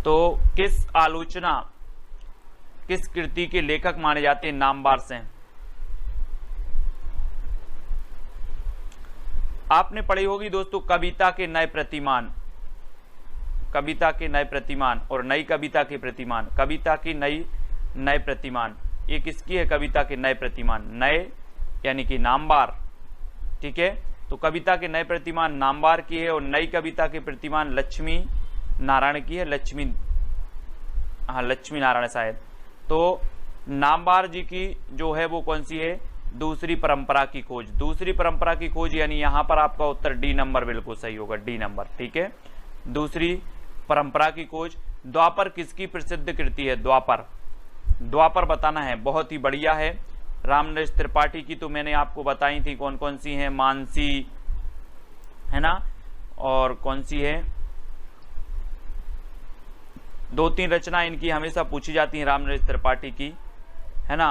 तो किस आलोचना, किस कृति के लेखक माने जाते हैं नामवार से। आपने पढ़ी होगी दोस्तों कविता के नए प्रतिमान, कविता के नए प्रतिमान और नई कविता के प्रतिमान। कविता की नए प्रतिमान, ये किसकी है, कविता के नए प्रतिमान, नए यानी कि नामवार। ठीक है, तो कविता के नए प्रतिमान नामवार की है और नई कविता के प्रतिमान लक्ष्मी नारायण की है, लक्ष्मी नारायण शायद। तो नामवार जी की जो है वो कौन सी है, दूसरी परंपरा की खोज, दूसरी परंपरा की खोज, यानी यहां पर आपका उत्तर डी नंबर बिल्कुल सही होगा, डी नंबर। ठीक है, दूसरी परंपरा की खोज। द्वापर किसकी प्रसिद्ध कृति है, द्वापर, द्वापर बताना है, बहुत ही बढ़िया है। रामनरेश त्रिपाठी की तो मैंने आपको बताई थी कौन कौन सी है, मानसी, है ना, और कौन सी है, 2-3 रचना इनकी हमेशा पूछी जाती है रामनरेश त्रिपाठी की, है ना।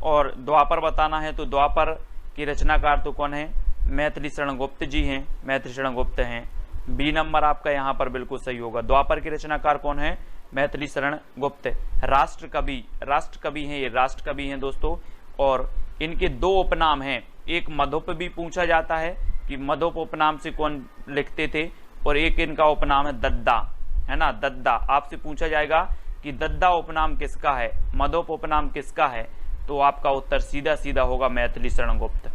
और द्वापर बताना है तो द्वापर की रचनाकार तो कौन है, मैथिली शरण गुप्त जी हैं, मैथिली शरण गुप्त हैं, बी नंबर आपका यहाँ पर बिल्कुल सही होगा। द्वापर के रचनाकार कौन है, मैथिली शरण गुप्त। राष्ट्र कवि हैं, ये राष्ट्र कवि हैं दोस्तों। और इनके 2 उपनाम हैं, एक मधुप भी पूछा जाता है कि मधुप उपनाम से कौन लिखते थे, और एक इनका उपनाम है दद्दा, है ना, दद्दा। आपसे पूछा जाएगा कि दद्दा उपनाम किसका है, मधुप उपनाम किसका है, तो आपका उत्तर सीधा सीधा होगा मैथिली शरण गुप्त।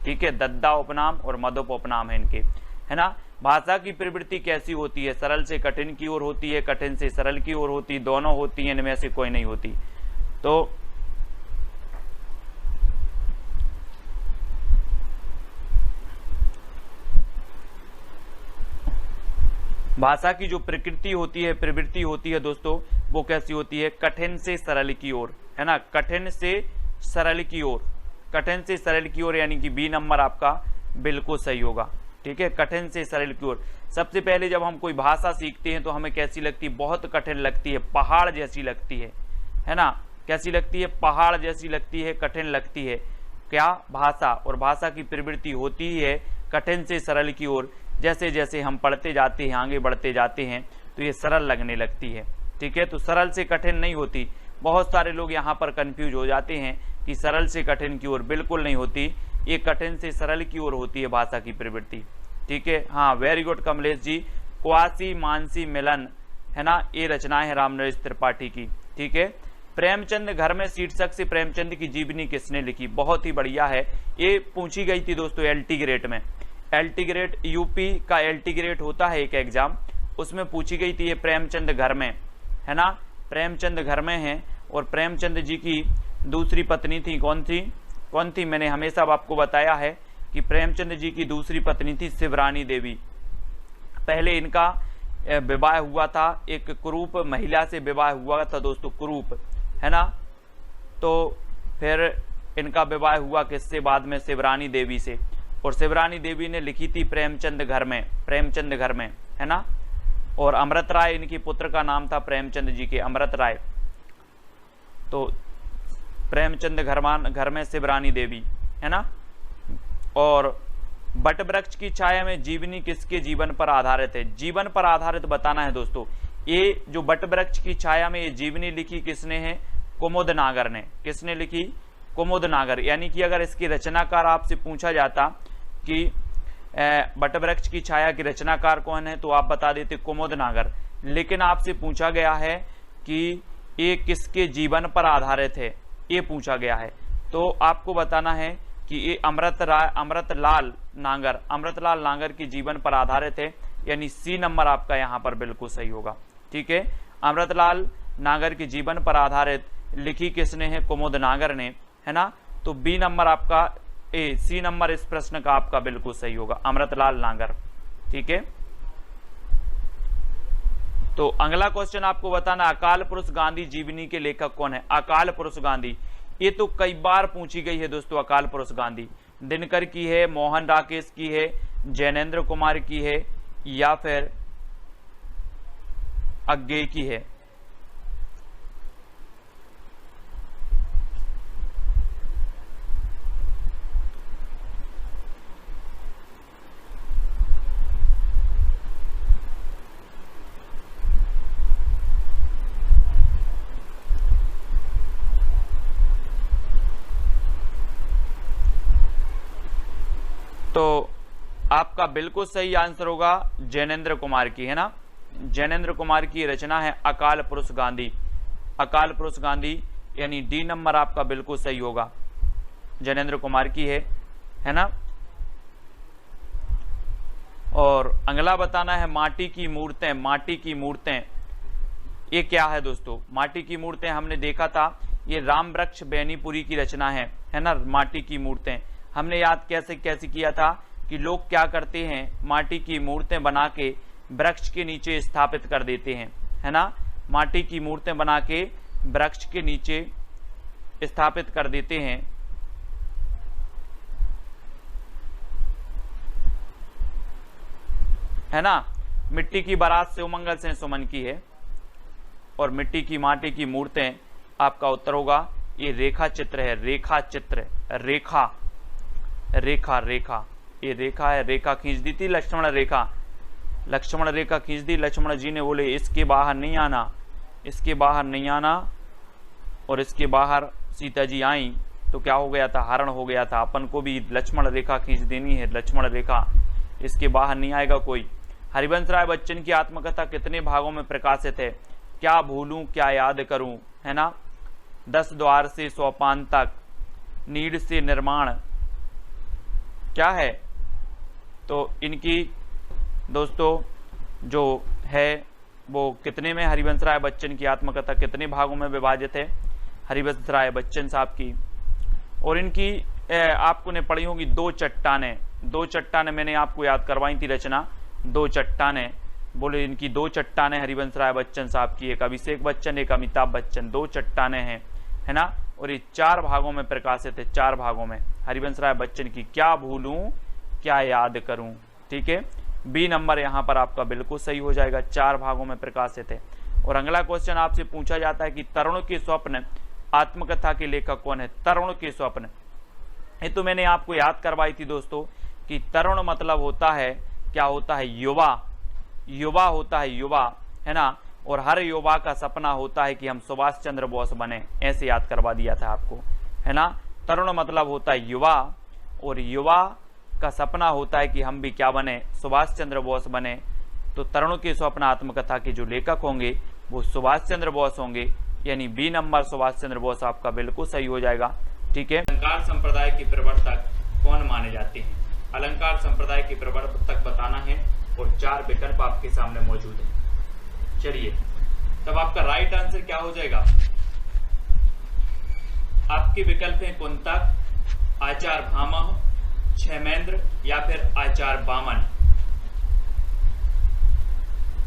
ठीक है, दद्दा उपनाम और मधुप उपनाम है इनके, है ना। भाषा की प्रवृत्ति कैसी होती है, सरल से कठिन की ओर होती है, कठिन से सरल की ओर होती है, दोनों होती है, इनमें से कोई नहीं होती। तो भाषा की जो प्रकृति होती है, प्रवृत्ति होती है दोस्तों, वो कैसी होती है? कठिन से सरल की ओर, है ना, कठिन से सरल की ओर, कठिन से सरल की ओर, यानी कि बी नंबर आपका बिल्कुल सही होगा। ठीक है, कठिन से सरल की ओर। सबसे पहले जब हम कोई भाषा सीखते हैं तो हमें कैसी लगती है? बहुत कठिन लगती है, पहाड़ जैसी लगती है ना, कैसी लगती है? पहाड़ जैसी लगती है, कठिन लगती है। क्या? भाषा। और भाषा की प्रवृत्ति होती ही है कठिन से सरल की ओर। जैसे जैसे हम पढ़ते जाते हैं, आगे बढ़ते जाते हैं, तो ये सरल लगने लगती है। ठीक है, तो सरल से कठिन नहीं होती। बहुत सारे लोग यहाँ पर कंफ्यूज हो जाते हैं कि सरल से कठिन की ओर, बिल्कुल नहीं होती, ये कठिन से सरल की ओर होती है भाषा की प्रवृत्ति। ठीक है, हाँ, very good Kamlesh ji. Quasi Mansi मिलन, है ना, ये रचना है रामनरेश त्रिपाठी की। ठीक है, प्रेमचंद घर में शीर्षक से प्रेमचंद की जीवनी किसने लिखी? बहुत ही बढ़िया है, ये पूछी गई थी दोस्तों एलटी ग्रेड में। एलटी ग्रेड, यूपी का एलटी ग्रेड होता है एक एग्जाम, उसमें पूछी गई थी ये प्रेमचंद घर में, है ना, प्रेमचंद घर में है। और प्रेमचंद जी की दूसरी पत्नी थी, कौन थी? कौन थी? मैंने हमेशा आपको बताया है कि प्रेमचंद जी की दूसरी पत्नी थी शिवरानी देवी। पहले इनका विवाह हुआ था, एक कुरूप महिला से विवाह हुआ था दोस्तों, कुरूप, है ना। तो फिर इनका विवाह हुआ किससे? बाद में शिवरानी देवी से। और शिवरानी देवी ने लिखी थी प्रेमचंद घर में, प्रेमचंद घर में, है ना। और अमृत राय इनके पुत्र का नाम था, प्रेमचंद जी के, अमृत राय। तो प्रेमचंद घर में शिवरानी देवी, है ना। और बट वृक्ष की छाया में जीवनी किसके जीवन पर आधारित है? जीवन पर आधारित बताना है दोस्तों। ये जो बट वृक्ष की छाया में ये जीवनी लिखी किसने है? कुमुद नागर ने। किसने लिखी? कुमुद नागर। यानी कि अगर इसकी रचनाकार आपसे पूछा जाता कि बट वृक्ष की छाया की रचनाकार कौन है, तो आप बता देते कुमुद नागर। लेकिन आपसे पूछा गया है कि ये किसके जीवन पर आधारित है, ये पूछा गया है, तो आपको बताना है कि ये अमृतलाल नागर के जीवन पर आधारित है, यानी सी नंबर आपका यहाँ पर बिल्कुल सही होगा। ठीक है, अमृतलाल नागर के जीवन पर आधारित लिखी किसने है? कुमुद नागर ने, है ना। तो बी नंबर आपका, सी नंबर इस प्रश्न का आपका बिल्कुल सही होगा, अमृतलाल नागर। ठीक है, तो अगला क्वेश्चन आपको बताना, अकाल पुरुष गांधी जीवनी के लेखक कौन है? अकाल पुरुष गांधी, ये तो कई बार पूछी गई है दोस्तों। अकाल पुरुष गांधी दिनकर की है, मोहन राकेश की है, जैनेन्द्र कुमार की है, या फिर अज्ञे की है? तो आपका बिल्कुल सही आंसर होगा जैनेन्द्र कुमार की, है ना। जैनेन्द्र कुमार की रचना है अकाल पुरुष गांधी। अकाल पुरुष गांधी, यानी डी नंबर आपका बिल्कुल सही होगा, जैनेन्द्र कुमार की है ना। और अगला बताना है माटी की मूर्तें। माटी की मूर्तें ये क्या है दोस्तों? माटी की मूर्तें हमने देखा था, ये राम वृक्ष बेनीपुरी की रचना है ना। माटी की मूर्तें हमने याद कैसे किया था कि लोग क्या करते हैं, माटी की मूर्तें बना के वृक्ष के नीचे स्थापित कर देते हैं, है ना। माटी की मूर्तें बना के वृक्ष के नीचे स्थापित कर देते हैं, है ना। मिट्टी की बारात शिवमंगल से सुमन की है। और मिट्टी की माटी की मूर्तें आपका उत्तर होगा ये रेखा चित्र है। रेखा चित्र, रेखा रेखा रेखा, ये रेखा है। रेखा खींच दी थी लक्ष्मण रेखा, लक्ष्मण रेखा खींच दी। लक्ष्मण जी ने बोले इसके बाहर नहीं आना, इसके बाहर नहीं आना। और इसके बाहर सीता जी आई तो क्या हो गया था? हरण हो गया था। अपन को भी लक्ष्मण रेखा खींच देनी है, लक्ष्मण रेखा, इसके बाहर नहीं आएगा कोई। हरिवंश राय बच्चन की आत्मकथा कितने भागों में प्रकाशित है? क्या भूलूं क्या याद करूं, है ना। 10 द्वार से सोपान तक, नीड से निर्माण, क्या है? तो इनकी दोस्तों जो है वो कितने में, हरिवंश राय बच्चन की आत्मकथा कितने भागों में विभाजित है? हरिवंश राय बच्चन साहब की। और इनकी आपको ने पढ़ी होगी दो चट्टानें मैंने आपको याद करवाई थी रचना, दो चट्टानें। बोले इनकी दो चट्टानें हरिवंश राय बच्चन साहब की, एक अभिषेक बच्चन एक अमिताभ बच्चन, दो चट्टानें हैं, है ना। और ये 4 भागों में प्रकाशित है, 4 भागों में हरिवंश राय बच्चन की। क्या भूलूं क्या याद करूं, ठीक है। बी नंबर यहाँ पर आपका बिल्कुल सही हो जाएगा, 4 भागों में प्रकाशित है। और अगला क्वेश्चन आपसे पूछा जाता है कि तरुण के स्वप्न आत्मकथा के लेखक कौन है। तरुण के स्वप्न, ये तो मैंने आपको याद करवाई थी दोस्तों कि तरुण मतलब होता है, क्या होता है, युवा, युवा होता है, युवा, है ना। और हर युवा का सपना होता है कि हम सुभाष चंद्र बोस बने, ऐसे याद करवा दिया था आपको, है ना। तरुण मतलब होता है युवा, और युवा का सपना होता है कि हम भी क्या बने, सुभाष चंद्र बोस बने। तो तरुण के स्वप्न आत्मकथा के जो लेखक होंगे वो सुभाष चंद्र बोस होंगे, यानी बी नंबर सुभाष चंद्र बोस आपका बिल्कुल सही हो जाएगा, ठीक है। अलंकार संप्रदाय के प्रवर्तक कौन माने जाते हैं। अलंकार संप्रदाय के प्रवर्तक बताना है और 4 विकल्प आपके सामने मौजूद है। चलिए, तब आपका राइट आंसर क्या हो जाएगा। आपके विकल्प हैं कुंतक, आचार्य भामह, क्षेमेंद्र या फिर आचार्य वामन।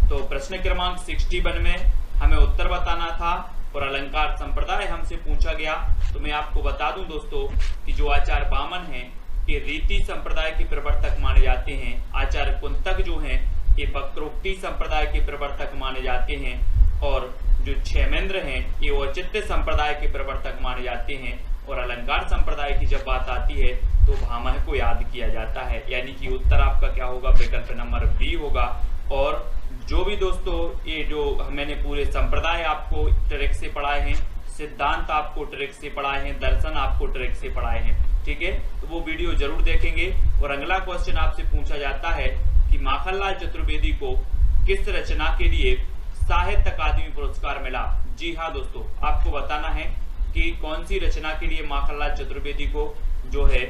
तो प्रश्न क्रमांक 61 में हमें उत्तर बताना था और अलंकार संप्रदाय हमसे पूछा गया। तो मैं आपको बता दूं दोस्तों कि जो आचार्य वामन हैं ये रीति संप्रदाय के प्रवर्तक माने जाते हैं। आचार्य कुंतक जो हैं ये वक्रोक्ति संप्रदाय के प्रवर्तक माने जाते हैं। और जो क्षेमेंद्र हैं ये औचित्य संप्रदाय के प्रवर्तक माने जाते हैं। और अलंकार संप्रदाय की जब बात आती है तो भामह को याद किया जाता है, यानी कि उत्तर आपका क्या होगा, विकल्प नंबर बी होगा। और जो भी दोस्तों ये जो मैंने पूरे संप्रदाय आपको ट्रिक से पढ़ाए हैं, सिद्धांत आपको ट्रिक से पढ़ाए हैं, दर्शन आपको ट्रिक से पढ़ाए हैं, ठीक है, तो वो वीडियो जरूर देखेंगे। और अगला क्वेश्चन आपसे पूछा जाता है कि माखनलाल चतुर्वेदी को किस रचना के लिए साहित्य अकादमी पुरस्कार मिला। जी हाँ दोस्तों, आपको बताना है कि कौन सी रचना के लिए माखनलाल चतुर्वेदी को जो है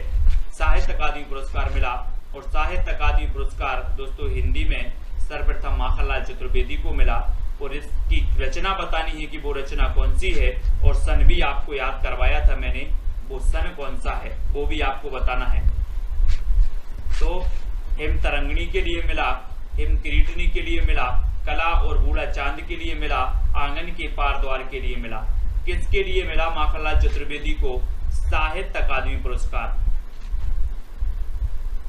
साहित्य अकादमी पुरस्कार मिला। और साहित्य अकादमी पुरस्कार दोस्तों हिंदी में सर्वप्रथम माखनलाल चतुर्वेदी को मिला। और इसकी रचना बतानी है कि वो रचना कौन सी है, और सन भी आपको याद करवाया था मैंने, वो सन कौन सा है वो भी आपको बताना है। तो हेमतरंगिणी के लिए मिला, हेमकिरीटिनी के लिए मिला, कला और बूढ़ा चांद के लिए मिला, आंगन के पार द्वार के लिए मिला। किसके लिए मिला माखनलाल चतुर्वेदी को साहित्य अकादमी पुरस्कार।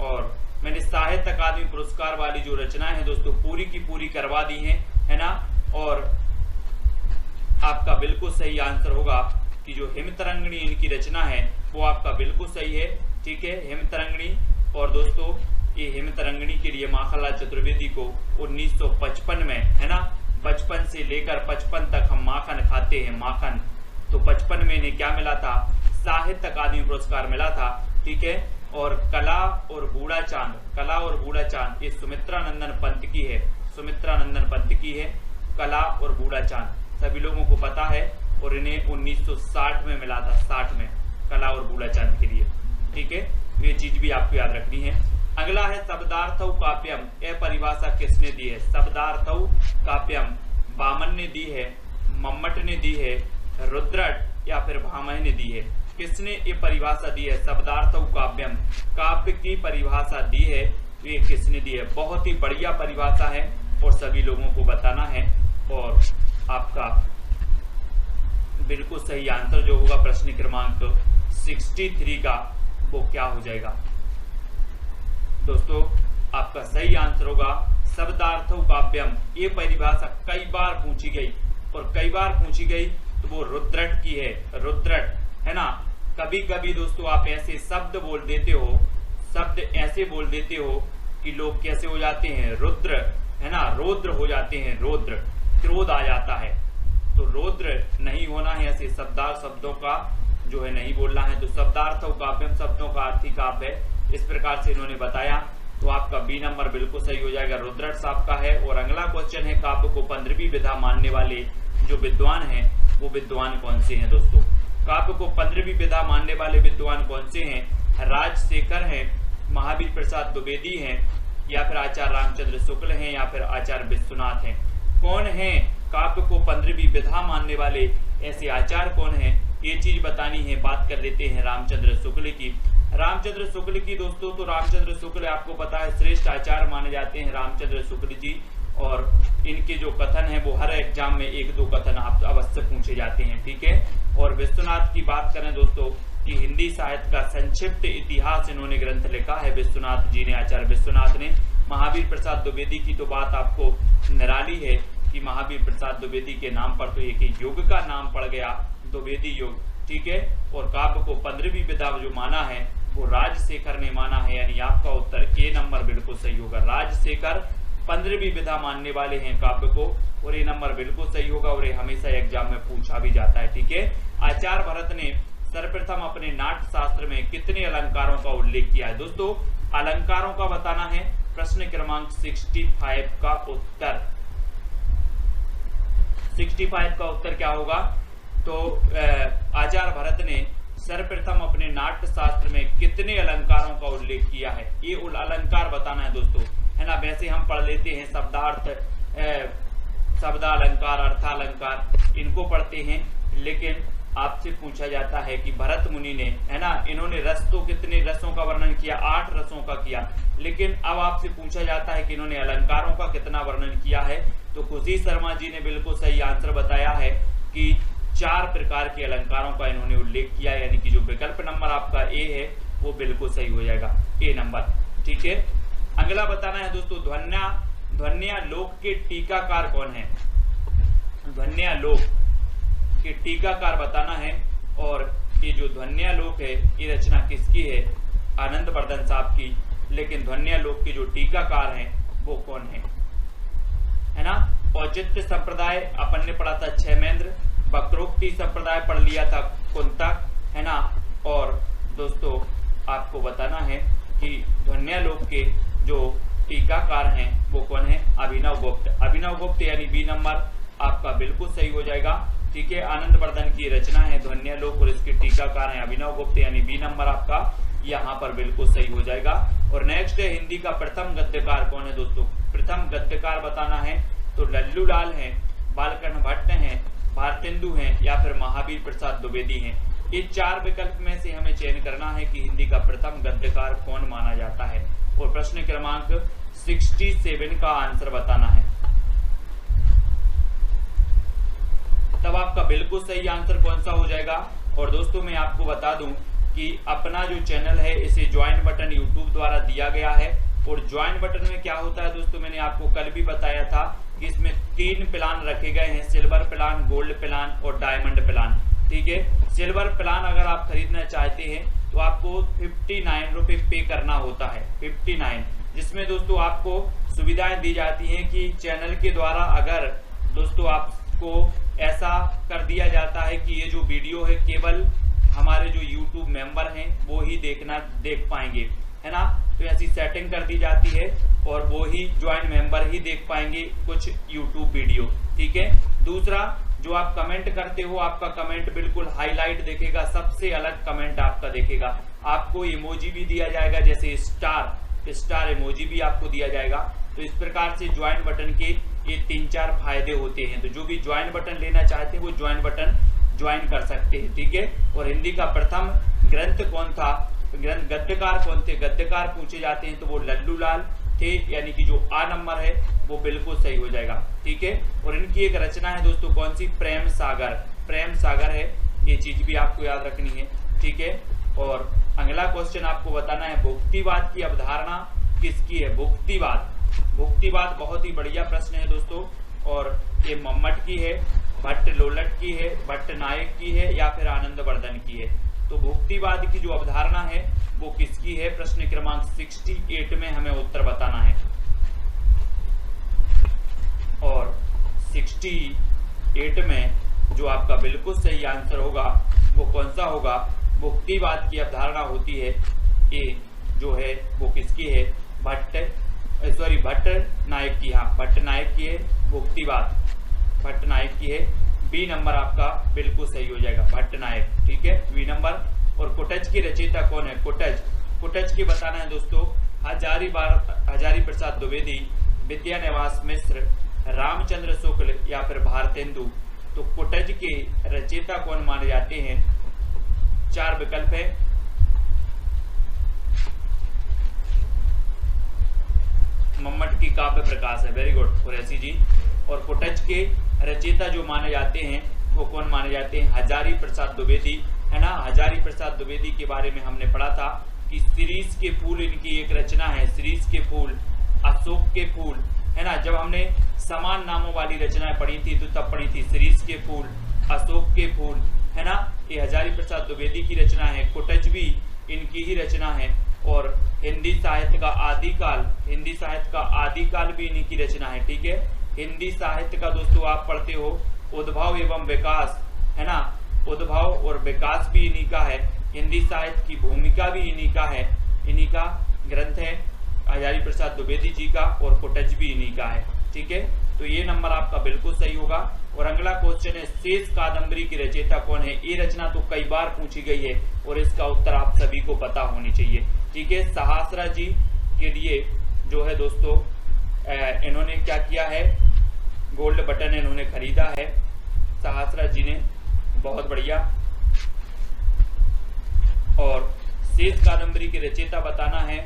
और मैंने साहित्य अकादमी पुरस्कार वाली जो रचनाएं हैं दोस्तों पूरी की पूरी करवा दी हैं, है ना। और आपका बिल्कुल सही आंसर होगा कि जो हेमतरंगिणी इनकी रचना है वो आपका बिल्कुल सही है, ठीक है, हेमतरंगिणी। और दोस्तों ये हेमतरंगिणी के लिए माखनलाल चतुर्वेदी को 1955 में, है ना, बचपन से लेकर 55 तक हम माखन खाते हैं, माखन, तो 55 में इन्हें क्या मिला था, साहित्य अकादमी पुरस्कार मिला था, ठीक है। और कला और बूढ़ा चांद, कला और बूढ़ा चांद ये सुमित्रा नंदन पंत की है, सुमित्रा नंदन पंत की है कला और बूढ़ा चांद, सभी लोगों को पता है। और इन्हें 1960 में मिला था, 60 में, कला और बूढ़ा चांद के लिए, ठीक है, ये चीज भी आपको याद रखनी है। अगला है शब्दार्थौ काव्यम, यह परिभाषा किसने दी है। शब्दार्थौ काव्यम वामन ने दी है, मम्मट ने दी है, रुद्रट या फिर भामह ने दी है। किसने ये परिभाषा दी है, शब्दार्थौ काव्यम, काव्य की परिभाषा दी है, तो ये किसने दी है। बहुत ही बढ़िया परिभाषा है और सभी लोगों को बताना है। और आपका बिल्कुल सही आंसर जो होगा प्रश्न क्रमांक 63 का वो क्या हो जाएगा दोस्तों, आपका सही आंसर होगा शब्दार्थौ काव्यम। ये परिभाषा कई बार पूछी गई और कई बार पूछी गई तो वो रुद्रट की है, रुद्रट, है ना। कभी कभी दोस्तों आप ऐसे शब्द बोल देते हो, शब्द ऐसे बोल देते हो कि लोग कैसे हो जाते हैं, रुद्र, है ना, रौद्र हो जाते हैं, रौद्र, क्रोध आ जाता है। तो रौद्र नहीं होना है, ऐसे शब्दों का जो है नहीं बोलना है। तो शब्दार्थौ काव्यम शब्दों का अर्थ ही काव्य है, इस प्रकार से इन्होंने बताया। तो आपका बी नंबर बिल्कुल सही हो जाएगा, रुद्रट साहब का है। और अगला क्वेश्चन है, काव्य को 15वीं विधा मानने वाले जो विद्वान हैं वो विद्वान कौन से हैं दोस्तों। काव्य को 15वीं विधा मानने वाले विद्वान कौन से हैं। राजशेखर हैं, महावीर प्रसाद द्विवेदी हैं, या फिर आचार्य रामचंद्र शुक्ल हैं, या फिर आचार्य विश्वनाथ हैं। कौन है काव्य को 15वीं विधा मानने वाले ऐसे आचार्य कौन हैं, ये चीज बतानी है। बात कर लेते हैं रामचंद्र शुक्ल की। रामचंद्र शुक्ल की दोस्तों, तो रामचंद्र शुक्ल आपको पता है श्रेष्ठ आचार्य माने जाते हैं रामचंद्र शुक्ल जी, और इनके जो कथन है वो हर एग्जाम में 1-2 कथन आप अवश्य पूछे जाते हैं, ठीक है। और विश्वनाथ की बात करें दोस्तों कि हिंदी साहित्य का संक्षिप्त इतिहास इन्होंने ग्रंथ लिखा है विश्वनाथ जी ने, आचार्य विश्वनाथ ने। महावीर प्रसाद द्विवेदी की तो बात आपको निराली है कि महावीर प्रसाद द्विवेदी के नाम पर तो एक युग का नाम पड़ गया, द्विवेदी युग, ठीक है। और काव्य को 15वीं विधा जो माना है वो राजशेखर ने माना है, यानी आपका उत्तर ए नंबर बिल्कुल सही होगा। राजशेखर 15वीं विधा मानने वाले हैं काव्य को, और ये नंबर बिल्कुल सही होगा, और ये हमेशा एग्जाम में पूछा भी जाता है, ठीक है। आचार्य भरत ने सर्वप्रथम अपने नाट्य शास्त्र में कितने अलंकारों का उल्लेख किया है? दोस्तों अलंकारों का बताना है, प्रश्न क्रमांक 65 का उत्तर 65 का उत्तर क्या होगा? तो आचार्य भरत ने सर्वप्रथम अपने नाट्य शास्त्र में कितने अलंकारों का उल्लेख किया है? ये अलंकार बताना है दोस्तों, है ना। वैसे हम पढ़ लेते हैं शब्दार्थ, शब्दालंकार, अर्थालंकार, इनको पढ़ते हैं, लेकिन आपसे पूछा जाता है कि भरत मुनि ने, है ना, इन्होंने रस तो कितने रसों का वर्णन किया? 8 रसों का किया। लेकिन अब आपसे पूछा जाता है कि इन्होंने अलंकारों का कितना वर्णन किया है? तो खुशी शर्मा जी ने बिल्कुल सही आंसर बताया है कि 4 प्रकार के अलंकारों का इन्होंने उल्लेख किया, यानी कि जो विकल्प नंबर आपका ए है वो बिल्कुल सही हो जाएगा, ए नंबर, ठीक है। अगला बताना है दोस्तों, ध्वन्यालोक के टीकाकार कौन है? ध्वन्यालोक के टीकाकार बताना है, और ये जो ध्वन्यालोक है ये रचना किसकी है? आनंद वर्धन साहब की। लेकिन ध्वन्यालोक के जो टीकाकार हैं वो कौन है ना। औचित्य संप्रदाय अपन ने पढ़ा था क्षेमेंद्र, वक्रोक्ति संप्रदाय पढ़ लिया था कुंतक, है ना। और दोस्तों आपको बताना है कि ध्वन्यालोक के जो टीकाकार हैं वो कौन है? अभिनव गुप्त। अभिनव गुप्त यानी बी नंबर आपका बिल्कुल सही हो जाएगा, ठीक है। आनंद वर्धन की रचना है ध्वन्यालोक और इसके टीकाकार हैं अभिनव गुप्त, यानी बी नंबर आपका यहाँ पर बिल्कुल सही हो जाएगा। और नेक्स्ट है हिंदी का प्रथम गद्यकार कौन है दोस्तों? प्रथम गद्यकार बताना है, तो लल्लू लाल हैं, बालकर्ण भट्ट हैं, भारतेंदु हैं, या फिर महावीर प्रसाद द्विवेदी हैं। ये 4 विकल्प में से हमें चयन करना है कि हिंदी का प्रथम गद्यकार कौन माना जाता है। और प्रश्न क्रमांक 67 का आंसर बताना है। तब आपका बिल्कुल सही आंसर कौन सा हो जाएगा? और दोस्तों मैं आपको बता दूं कि अपना जो चैनल है इसे ज्वाइन बटन यूट्यूब द्वारा दिया गया है, और ज्वाइन बटन में क्या होता है दोस्तों, मैंने आपको कल भी बताया था कि इसमें 3 प्लान रखे गए हैं, सिल्वर प्लान, गोल्ड प्लान और डायमंड प्लान, ठीक है। सिल्वर प्लान अगर आप खरीदना चाहते हैं तो आपको 59 रुपए पे करना होता है, 59, जिसमें दोस्तों आपको सुविधाएं दी जाती हैं कि चैनल के द्वारा अगर दोस्तों आपको ऐसा कर दिया जाता है कि ये जो वीडियो है केवल हमारे जो YouTube मेंबर हैं वो ही देख पाएंगे, है ना। तो ऐसी सेटिंग कर दी जाती है और वो ही ज्वाइन मेंबर ही देख पाएंगे कुछ YouTube वीडियो, ठीक है। दूसरा, जो आप कमेंट करते हो आपका कमेंट बिल्कुल हाईलाइट दिखेगा, सबसे अलग कमेंट आपका दिखेगा। आपको इमोजी भी दिया जाएगा, जैसे स्टार इमोजी भी आपको दिया जाएगा। तो इस प्रकार से ज्वाइन बटन के ये 3-4 फायदे होते हैं। तो जो भी ज्वाइन बटन लेना चाहते हैं वो ज्वाइन बटन ज्वाइन कर सकते हैं, ठीक है। और हिंदी का प्रथम ग्रंथ कौन था? गद्यकार कौन थे? गद्यकार पूछे जाते हैं तो वो लल्लू लाल थे, यानी कि जो आ नंबर है वो बिल्कुल सही हो जाएगा, ठीक है। और इनकी एक रचना है दोस्तों, कौन सी? प्रेम सागर है, ये चीज भी आपको याद रखनी है, ठीक है। और अगला क्वेश्चन आपको बताना है, भुक्तिवाद की अवधारणा किसकी है? भुक्तिवाद बहुत ही बढ़िया प्रश्न है दोस्तों, और ये मम्मट की है, भट्ट लोलट की है, भट्ट नायक की है, या फिर आनंद वर्धन की है। तो भुक्तिवाद की जो अवधारणा है वो किसकी है? प्रश्न क्रमांक 68 में हमें उत्तर बताना है। और 68 में जो आपका बिल्कुल सही आंसर होगा वो कौन सा होगा? भुक्तिवाद की अवधारणा होती है, ये जो है वो किसकी है? भट्ट नायक की। हाँ, भट्ट नायक की है भुक्तिवाद, भट्ट नायक की है। बी नंबर आपका बिल्कुल सही हो जाएगा, भट्ट नायक, ठीक है, बी नंबर। और कुटज की रचयिता कौन है? कुटज की बताना है दोस्तों, हजारी प्रसाद द्विवेदी, विद्यानिवास मिश्र, रामचंद्र शुक्ल, या फिर भारतेंदु। तो कुटज के रचयिता कौन माने जाते हैं? 4 विकल्प है। मम्मट की काव्य प्रकाश है, वेरी गुड कुरैशी जी। और कुटज के रचयिता जो माने जाते हैं वो कौन माने जाते हैं? हजारी प्रसाद द्विवेदी, है ना। हजारी प्रसाद द्विवेदी के बारे में हमने पढ़ा था कि शिरीष के फूल इनकी एक रचना है, शिरीष के फूल, अशोक के फूल, है ना। जब हमने समान नामों वाली रचनाएं पढ़ी थी तो तब पढ़ी थी शिरीष के फूल, अशोक के फूल, है ना। ये हजारी प्रसाद द्विवेदी की रचना है। कुटज भी इनकी ही रचना है। और हिंदी साहित्य का आदिकाल, हिंदी साहित्य का आदिकाल भी इन्हीं की रचना है, ठीक है। हिंदी साहित्य का दोस्तों आप पढ़ते हो उद्भव एवं विकास, है ना। उद्भव और विकास भी इन्हीं का है। हिंदी साहित्य की भूमिका भी इन्हीं का है, इन्हीं का ग्रंथ है हजारी प्रसाद द्विवेदी जी का, और कुटज भी इन्हीं का है, ठीक है। तो ये नंबर आपका बिल्कुल सही होगा। और अगला क्वेश्चन है शेष कादंबरी की रचयिता कौन है? ये रचना तो कई बार पूछी गई है और इसका उत्तर आप सभी को पता होनी चाहिए, ठीक है। सहास्रा जी के लिए जो है दोस्तों इन्होंने क्या किया है? गोल्ड बटन इन्होंने खरीदा है सहास्रा जी ने, बहुत बढ़िया। और शेष कादंबरी के रचयिता बताना है,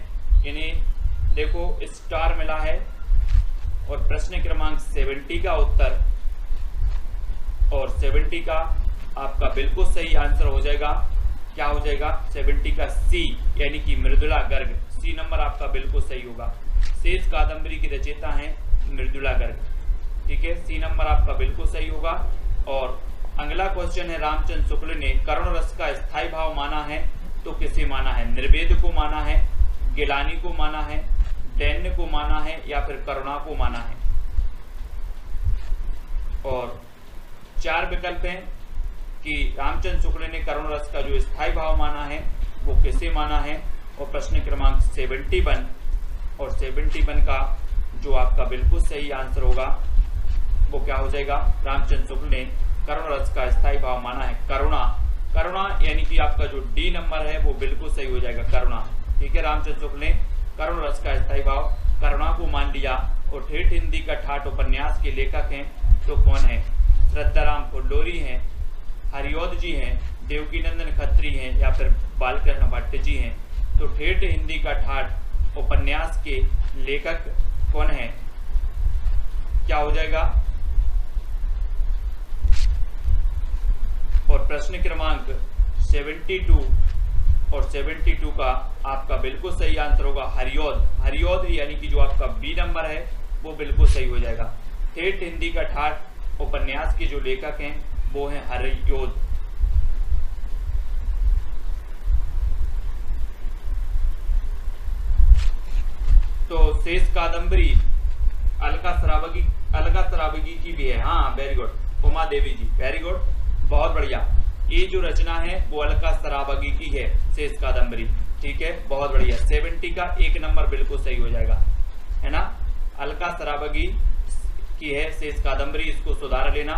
इन्हें देखो स्टार मिला है। और प्रश्न क्रमांक 70 का उत्तर, और 70 का आपका बिल्कुल सही आंसर हो जाएगा, क्या हो जाएगा? 70 का सी, यानी कि मृदुला गर्ग। सी नंबर आपका बिल्कुल सही होगा। शेष कादंबरी की रचयिता है मृदुला गर्ग, ठीक है। सी नंबर आपका बिल्कुल सही होगा। और अगला क्वेश्चन है रामचंद्र शुक्ल ने करुण रस का स्थायी भाव माना है तो किसे माना है? निर्वेद को माना है, गिलानी को माना है, दैन्य को माना है, या फिर करुणा को माना है? और 4 विकल्प हैं कि रामचंद्र शुक्ल ने करुण रस का जो स्थायी भाव माना है वो किसे माना है। और प्रश्न क्रमांक 71, और 71 का जो आपका बिल्कुल सही आंसर होगा वो क्या हो जाएगा? रामचंद्र शुक्ल ने करुण रस का स्थायी भाव माना है करुणा। करुणा यानी कि आपका जो डी नंबर है वो बिल्कुल सही हो जाएगा, करुणा, ठीक है। रामचंद्र शुक्ल ने करुण रस का स्थायी भाव करुणा को मान लिया। और ठेठ हिंदी का ठाठ उपन्यास के लेखक हैं तो कौन है? श्रद्धाराम फुल्लोरी हैं, हरिऔध जी हैं, देवकीनंदन खत्री हैं, या फिर बालकृष्ण भट्ट जी हैं। तो ठेठ हिंदी का ठाठ उपन्यास के लेखक कौन है? क्या हो जाएगा? और प्रश्न क्रमांक 72 और 72 का आपका बिल्कुल सही आंसर होगा हरिऔध। हरिऔध यानी कि जो आपका बी नंबर है वो बिल्कुल सही हो जाएगा। ठेठ हिंदी का ठाठ उपन्यास के जो लेखक हैं वो हैं हरिऔध। तो शेष कादंबरी अलका सरावगी की भी है, हाँ वेरी गुड, उमा देवी जी, वेरी गुड, बहुत बढ़िया। ये जो रचना है वो अलका सरावगी की है, शेष कादंबरी, ठीक है, बहुत बढ़िया। 70 का 1 नंबर बिल्कुल सही हो जाएगा, है ना। अलका सरावगी की है शेष कादंबरी, इसको सुधार लेना।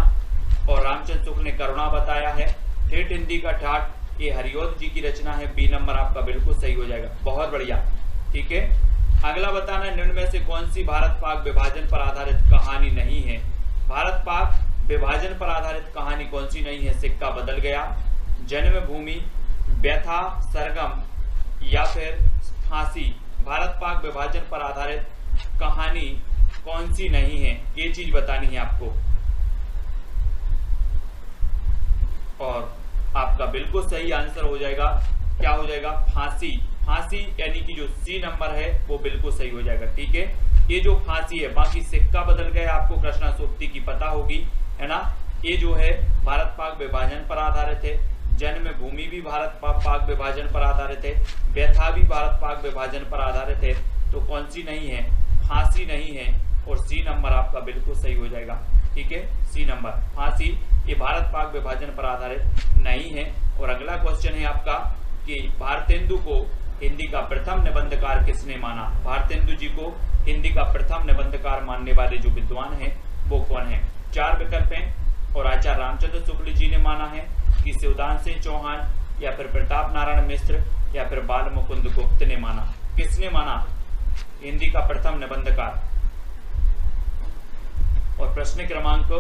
और रामचंद्र शुक्ल ने करुणा बताया है। ठेठ हिंदी का ठाठ ये हरिऔध जी की रचना है, बी नंबर आपका बिल्कुल सही हो जाएगा, बहुत बढ़िया, ठीक है। अगला बताना है निम्न में से कौन सी भारत पाक विभाजन पर आधारित कहानी नहीं है? भारत पाक विभाजन पर आधारित कहानी कौन सी नहीं है? सिक्का बदल गया, जन्मभूमि, व्यथा, सरगम, या फिर फांसी। भारत पाक विभाजन पर आधारित कहानी कौन सी नहीं है, ये चीज बतानी है आपको। और आपका बिल्कुल सही आंसर हो जाएगा, क्या हो जाएगा? फांसी। फांसी यानी कि जो सी नंबर है वो बिल्कुल सही हो जाएगा, ठीक है। ये जो फांसी है, बाकी सिक्का बदल गया आपको कृष्णा सोप्ती की पता होगी, है ना। ये जो है भारत पाक विभाजन पर आधारित है, जन्मभूमि भी भारत पाक विभाजन पर आधारित है, व्यथा भी भारत पाक विभाजन पर आधारित है। तो कौन सी नहीं है? फांसी नहीं है, और सी नंबर आपका बिल्कुल सही हो जाएगा, ठीक है, सी नंबर फांसी ये भारत पाक विभाजन पर आधारित नहीं है। और अगला क्वेश्चन है आपका कि भारतेंदु को हिंदी का प्रथम निबंधकार किसने माना? भारतेंदु जी को हिंदी का प्रथम निबंधकार मानने वाले जो विद्वान हैं वो कौन है? 4 विकल्प हैं। और आचार्य रामचंद्र शुक्ल जी ने माना है, कि शिवदान सिंह चौहान, या फिर प्रताप नारायण मिश्र, या फिर बाल मुकुंद गुप्त ने माना। किसने माना हिंदी का प्रथम निबंधकार? और प्रश्न क्रमांक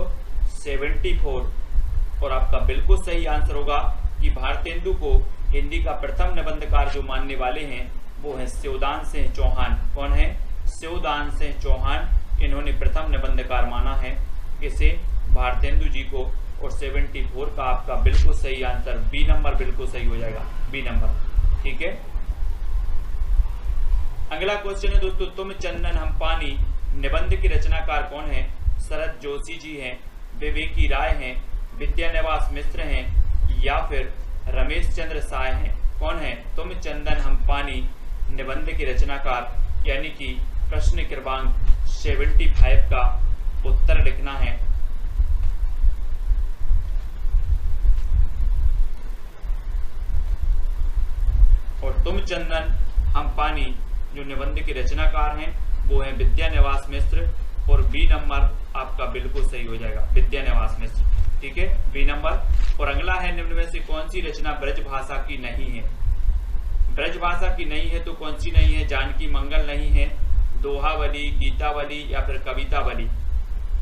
74। और आपका बिल्कुल सही आंसर होगा कि भारतेंदु को हिंदी का प्रथम निबंधकार जो मानने वाले हैं वो है शिवदान सिंह चौहान। कौन है? शिवदान सिंह चौहान। इन्होंने प्रथम निबंधकार माना है किसे? भारतेंदु जी को। और 74 का आपका बिल्कुल सही आंसर बी नंबर बिल्कुल सही हो जाएगा, बी नंबर। ठीक है। अगला क्वेश्चन है दोस्तों, तुम चंदन हम पानी निबंध के रचनाकार कौन है? शरद जोशी जी हैं, विवेकी राय हैं, विद्यानिवास मिश्र हैं या फिर रमेश चंद्र साय हैं। कौन है? तुम चंदन हम पानी निबंध के रचनाकार, यानी कि प्रश्न क्रमांक 75 का उत्तर लिखना है। और तुम चंदन हम पानी जो निबंध के रचनाकार हैं वो है विद्यानिवास मिश्र। और बी नंबर आपका बिल्कुल सही हो जाएगा, विद्यानिवास मिश्र। ठीक है, बी नंबर। और अगला है, निम्न में से कौन सी रचना ब्रज भाषा की नहीं है? ब्रज भाषा की नहीं है तो कौन सी नहीं है? जानकी मंगल नहीं है, दोहावली, गीतावली या फिर कवितावली।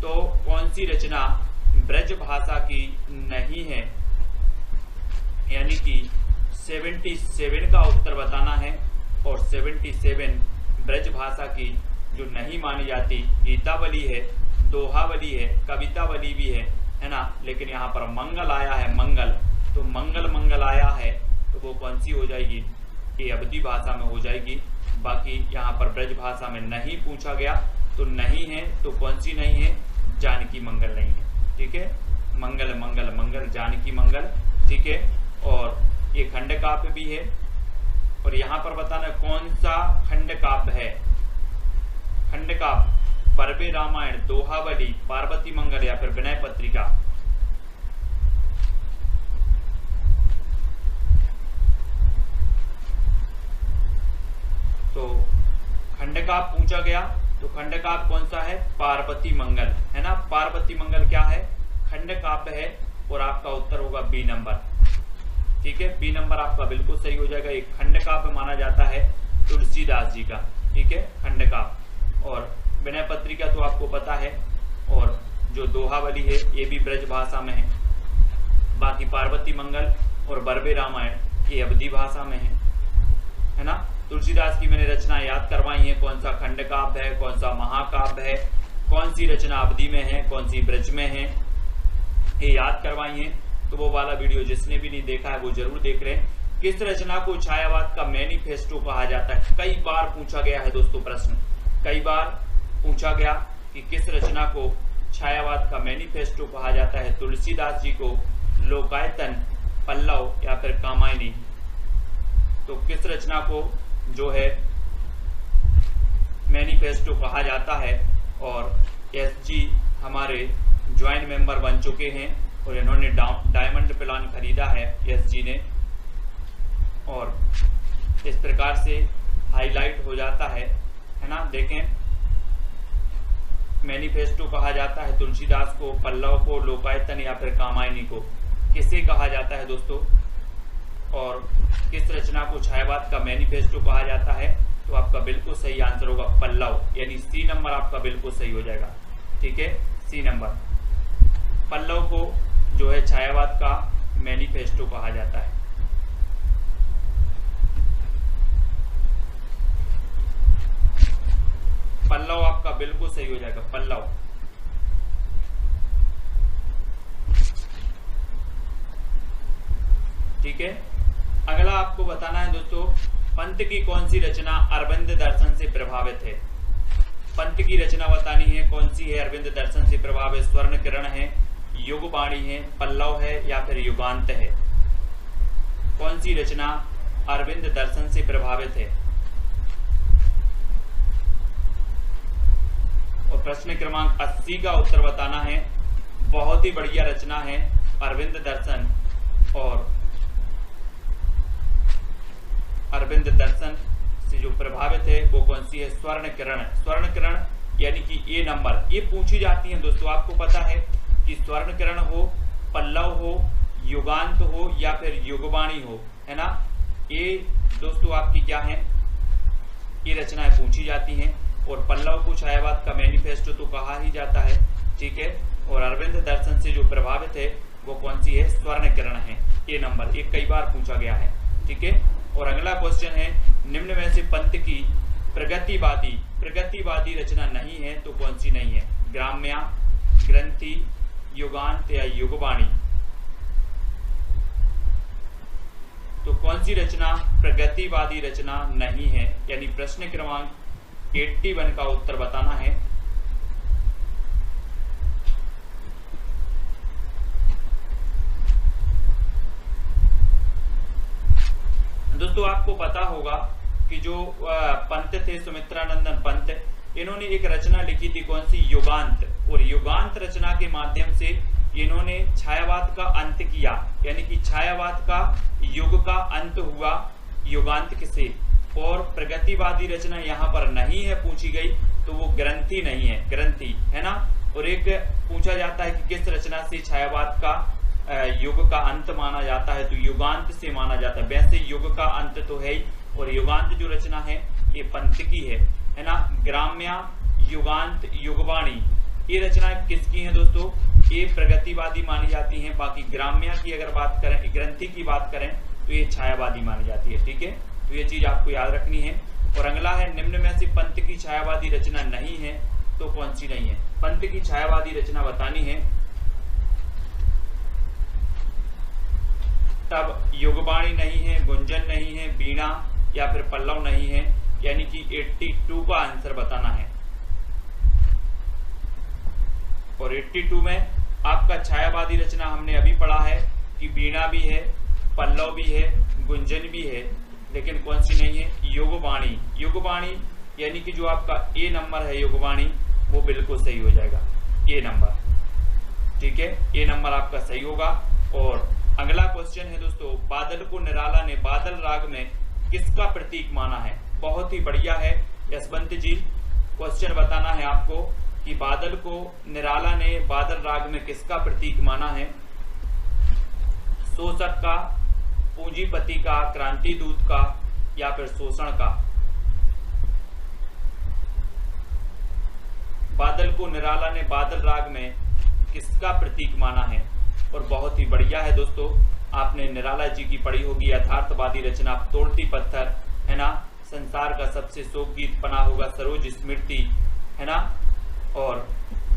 तो कौन सी रचना ब्रज भाषा की नहीं है? यानी कि 77 का उत्तर बताना है। और 77 ब्रज भाषा की जो नहीं मानी जाती, गीतावली है, दोहावली है, कवितावली भी है ना। लेकिन यहाँ पर मंगल आया है, मंगल, तो मंगल आया है तो वो कौन सी हो जाएगी? ये अवधी भाषा में हो जाएगी। बाकी यहाँ पर ब्रज भाषा में नहीं पूछा गया तो नहीं है, तो कौन सी नहीं है? जानकी मंगल नहीं है। ठीक है, मंगल मंगल मंगल, जानकी मंगल। ठीक है। और ये खंड काव्य भी है। और यहाँ पर बताना कौन सा खंड काव्य है? खंड काव्य परवे रामायण, दोहावली, पार्वती मंगल या फिर विनय पत्रिका। तो खंड काव्य पूछा गया तो खंड काव्य कौन सा है? पार्वती मंगल, है ना। पार्वती मंगल क्या है? खंड काव्य है। और आपका उत्तर होगा बी नंबर। ठीक है, बी नंबर आपका बिल्कुल सही हो जाएगा। एक खंड काव्य माना जाता है तुलसीदास जी का। ठीक है, खंड काव्य। और विनय पत्रिका तो आपको पता है। और जो दोहावली है ये भी ब्रज भाषा में है। बाकी पार्वती मंगल और बरबे रामायण ये अवधी भाषा में है ना। तुलसीदास की मैंने रचना याद करवाई है, कौन सा खंड काव्य है, कौन सा महाकाव्य है, कौन सी रचना अवधी में है, कौन सी ब्रज में है, ये याद करवाई है। तो वो वाला वीडियो जिसने भी नहीं देखा है वो जरूर देख रहे हैं। किस रचना को छायावाद का मैनिफेस्टो कहा जाता है? कई बार पूछा गया है दोस्तों प्रश्न, कई बार पूछा गया कि किस रचना को छायावाद का मैनिफेस्टो कहा जाता है? तुलसीदास जी को लोकायतन, पल्लव या फिर कामायनी। तो किस रचना को जो है मैनिफेस्टो कहा जाता है? और एसजी हमारे ज्वाइंट मेंबर बन चुके हैं और इन्होंने डायमंड प्लान खरीदा है एसजी ने। और इस प्रकार से हाईलाइट हो जाता है ना। देखें, मैनिफेस्टो कहा जाता है तुलसीदास को, पल्लव को, लोकायतन या फिर कामायनी को। किसे कहा जाता है दोस्तों? और किस रचना को छायावाद का मैनिफेस्टो कहा जाता है? तो आपका बिल्कुल सही आंसर होगा पल्लव, यानी सी नंबर आपका बिल्कुल सही हो जाएगा। ठीक है, सी नंबर। पल्लव को जो है छायावाद का मैनिफेस्टो कहा जाता है। पल्लव आपका बिल्कुल सही हो जाएगा, पल्लव। ठीक है, अगला आपको बताना है दोस्तों, पंत की कौन सी रचना अरविंद दर्शन से प्रभावित है? पंत की रचना बतानी है, कौन सी है अरविंद दर्शन से प्रभावित? स्वर्ण किरण है, युगवाणी है, पल्लव है या फिर युगांत है? कौन सी रचना अरविंद दर्शन से प्रभावित है? और प्रश्न क्रमांक 80 का उत्तर बताना है। बहुत ही बढ़िया रचना है अरविंद दर्शन। और अरविंद दर्शन से जो प्रभावित है वो कौन सी है? स्वर्ण किरण। स्वर्ण किरण यानी कि ए नंबर, ये पूछी जाती है दोस्तों। आपको पता है कि स्वर्ण किरण हो, पल्लव हो, युगांत हो या फिर युगवाणी हो, है ना। ये दोस्तों आपकी क्या है? ये रचनाएं पूछी जाती हैं। और पल्लव को छायावाद का मैनिफेस्टो तो कहा ही जाता है। ठीक है, और अरविंद दर्शन से जो प्रभावित है वो कौन सी है, स्वर्ण किरण है। ये नंबर एक कई बार पूछा गया है, ठीक है। और अगला क्वेश्चन है, निम्न में से पंत की प्रगतिवादी रचना नहीं है तो कौन सी नहीं है, ग्राम्या, ग्रंथि, युगांत या युगवाणी। तो कौन सी रचना प्रगतिवादी रचना नहीं है, यानी प्रश्न क्रमांक 81 का उत्तर बताना है। दोस्तों आपको पता होगा कि जो पंत थे सुमित्रानंदन पंत, इन्होंने एक रचना लिखी थी कौन सी, युगांत। और युगांत रचना के माध्यम से इन्होंने छायावाद का अंत किया, यानी कि छायावाद का युग का अंत हुआ युगांत से। और प्रगतिवादी रचना यहाँ पर नहीं है पूछी गई, तो वो ग्रंथि नहीं है, ग्रंथि है ना। और एक पूछा जाता है कि किस रचना से छायावाद का युग का अंत माना जाता है, तो युगांत से माना जाता है। वैसे युग का अंत तो है ही, और युगांत जो रचना है ये पंत की है ना। ग्राम्या, युगांत, युगवाणी ये रचना किसकी है दोस्तों, ये प्रगतिवादी मानी जाती हैं। बाकी ग्राम्या की अगर बात करें, ग्रंथि की बात करें तो ये छायावादी मानी जाती है, ठीक है। तो ये चीज आपको याद रखनी है। और अगला है, निम्न में से पंत की छायावादी रचना नहीं है तो कौन सी नहीं है। पंत की छायावादी रचना बतानी है, तब युगवाणी नहीं है, गुंजन नहीं है, वीणा या फिर पल्लव नहीं है, यानी कि 82 का आंसर बताना है। और 82 में आपका छायावादी रचना हमने अभी पढ़ा है कि वीणा भी है, पल्लव भी है, गुंजन भी है, लेकिन कौन सी नहीं है, युगवाणी। युगवाणी यानी कि जो आपका ए नंबर है युगवाणी, वो बिल्कुल सही हो जाएगा, ए नंबर, ठीक है। ए नंबर आपका सही होगा। और अगला क्वेश्चन है दोस्तों, बादल को निराला ने बादल राग में किसका प्रतीक माना है। बहुत ही बढ़िया है यशवंत जी, क्वेश्चन बताना है आपको कि बादल को निराला ने बादल राग में किसका प्रतीक माना है। शोषक का, पूंजीपति का, क्रांति दूत का या फिर शोषण का। बादल को निराला ने बादल राग में किसका प्रतीक माना है। और बहुत ही बढ़िया है दोस्तों, आपने निराला जी की पढ़ी होगी यथार्थवादी रचना तोड़ती पत्थर, है ना। संसार का सबसे शोक गीत पना होगा सरोज स्मृति, है ना। और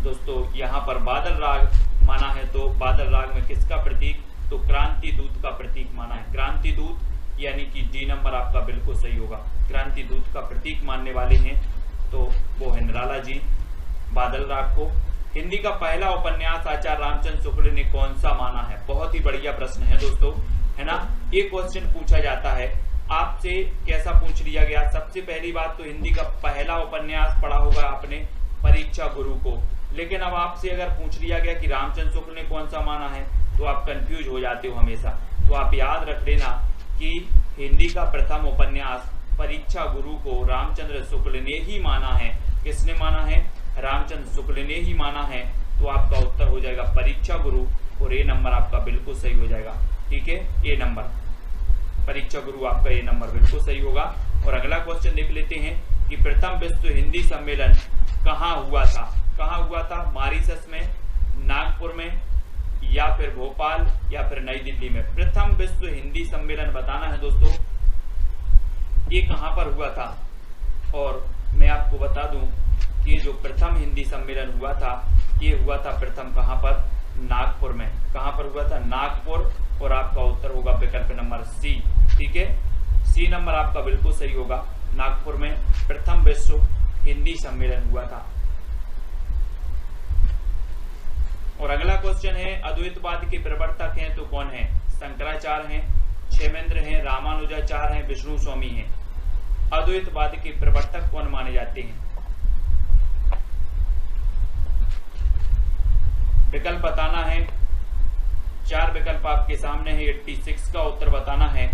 दोस्तों यहाँ पर बादल राग माना है, तो बादल राग में किसका प्रतीक, तो क्रांति दूत का प्रतीक माना है। क्रांति दूत यानी कि डी नंबर आपका बिल्कुल सही होगा। क्रांति दूत का प्रतीक मानने वाले हैं तो वो है निराला जी बादल राग को। हिंदी का पहला उपन्यास आचार्य रामचंद्र शुक्ल ने कौन सा माना है। बहुत ही बढ़िया प्रश्न है दोस्तों, है ना। ये क्वेश्चन पूछा जाता है आपसे, कैसा पूछ लिया गया। सबसे पहली बात तो हिंदी का पहला उपन्यास पढ़ा होगा आपने, परीक्षा गुरु को। लेकिन अब आपसे अगर पूछ लिया गया कि रामचंद्र शुक्ल ने कौन सा माना है, तो आप कंफ्यूज हो जाते हो हमेशा। तो आप याद रख लेना कि हिंदी का प्रथम उपन्यास परीक्षा गुरु को रामचंद्र शुक्ल ने ही माना है। किसने माना है, रामचंद्र शुक्ल ने ही माना है। तो आपका उत्तर हो जाएगा परीक्षा गुरु, और ए नंबर आपका बिल्कुल सही हो जाएगा, ठीक है। ए नंबर, परीक्षा गुरु आपका ए नंबर बिल्कुल सही होगा। और अगला क्वेश्चन देख लेते हैं कि प्रथम विश्व हिंदी सम्मेलन कहाँ हुआ था। कहाँ हुआ था, मॉरिशस में, नागपुर में या फिर भोपाल या फिर नई दिल्ली में। प्रथम विश्व हिंदी सम्मेलन बताना है दोस्तों, ये कहाँ पर हुआ था। और मैं आपको बता दूं कि ये जो प्रथम हिंदी सम्मेलन हुआ था, ये हुआ था प्रथम कहाँ पर, नागपुर में। कहाँ पर हुआ था, नागपुर। और आपका उत्तर होगा विकल्प नंबर सी, ठीक है। सी नंबर आपका बिल्कुल सही होगा। नागपुर में प्रथम विश्व हिंदी सम्मेलन हुआ था। और अगला क्वेश्चन है, अद्वैतवाद के प्रवर्तक हैं तो कौन है। शंकराचार्य हैं, क्षेमेंद्र हैं, रामानुजाचार्य हैं, विष्णु स्वामी हैं। अद्वैतवाद के प्रवर्तक कौन माने जाते हैं। विकल्प बताना है, 4 विकल्प आपके सामने है। 86 का उत्तर बताना है,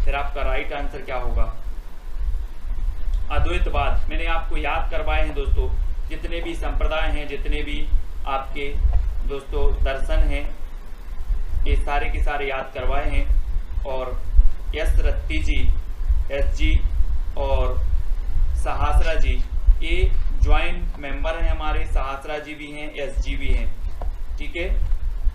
फिर आपका राइट आंसर क्या होगा। अद्वैतवाद मैंने आपको याद करवाए हैं दोस्तों, जितने भी संप्रदाय हैं, जितने भी आपके दोस्तों दर्शन हैं, ये सारे के सारे याद करवाए हैं। और एस रत्ती जी, एस जी और सहासरा जी, ये ज्वाइंट मेंबर हैं हमारे। सहासरा जी भी हैं, एस जी भी हैं, ठीक है,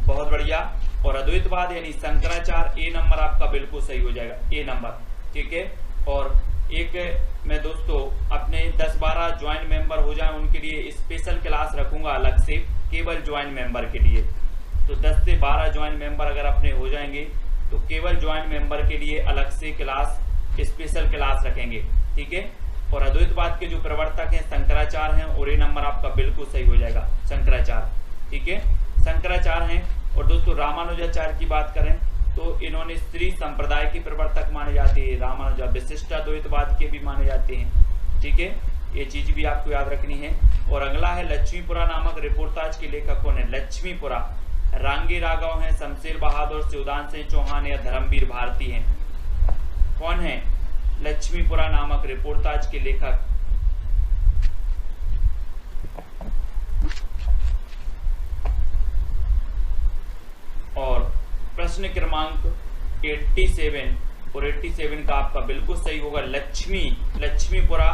बहुत बढ़िया। और अद्वैतवाद यानी शंकराचार्य, ए नंबर आपका बिल्कुल सही हो जाएगा, ए नंबर, ठीक है। और एक मैं दोस्तों अपने 10-12 ज्वाइंट मेंबर हो जाए उनके लिए स्पेशल क्लास रखूंगा अलग से, केवल ज्वाइंट मेंबर के लिए। तो 10 से 12 ज्वाइंट मेंबर अगर अपने हो जाएंगे तो केवल ज्वाइंट मेंबर के लिए अलग से क्लास, स्पेशल क्लास रखेंगे, ठीक है। और अद्वैतवाद के जो प्रवर्तक हैं शंकराचार्य हैं, और ये नंबर आपका बिल्कुल सही हो जाएगा, शंकराचार्य, ठीक है, शंकराचार्य हैं। और दोस्तों रामानुजाचार्य की बात करें तो इन्होंने श्री संप्रदाय के प्रवर्तक माने जाते हैं। रामानुजा विशिष्टाद्वैतवाद के भी माने जाते हैं, ठीक है, ये चीज भी आपको याद रखनी है। और अगला है लक्ष्मीपुरा नामक रिपोर्टाज के लेखक कौन है? लक्ष्मीपुरा रांगी राघव हैं, शमशेर बहादुर, शिवदान सिंह चौहान या धर्मवीर भारती हैं। कौन है लक्ष्मीपुरा नामक रिपोर्टाज के लेखक? और प्रश्न क्रमांक 87 और 87 का आपका बिल्कुल सही होगा लक्ष्मीपुरा।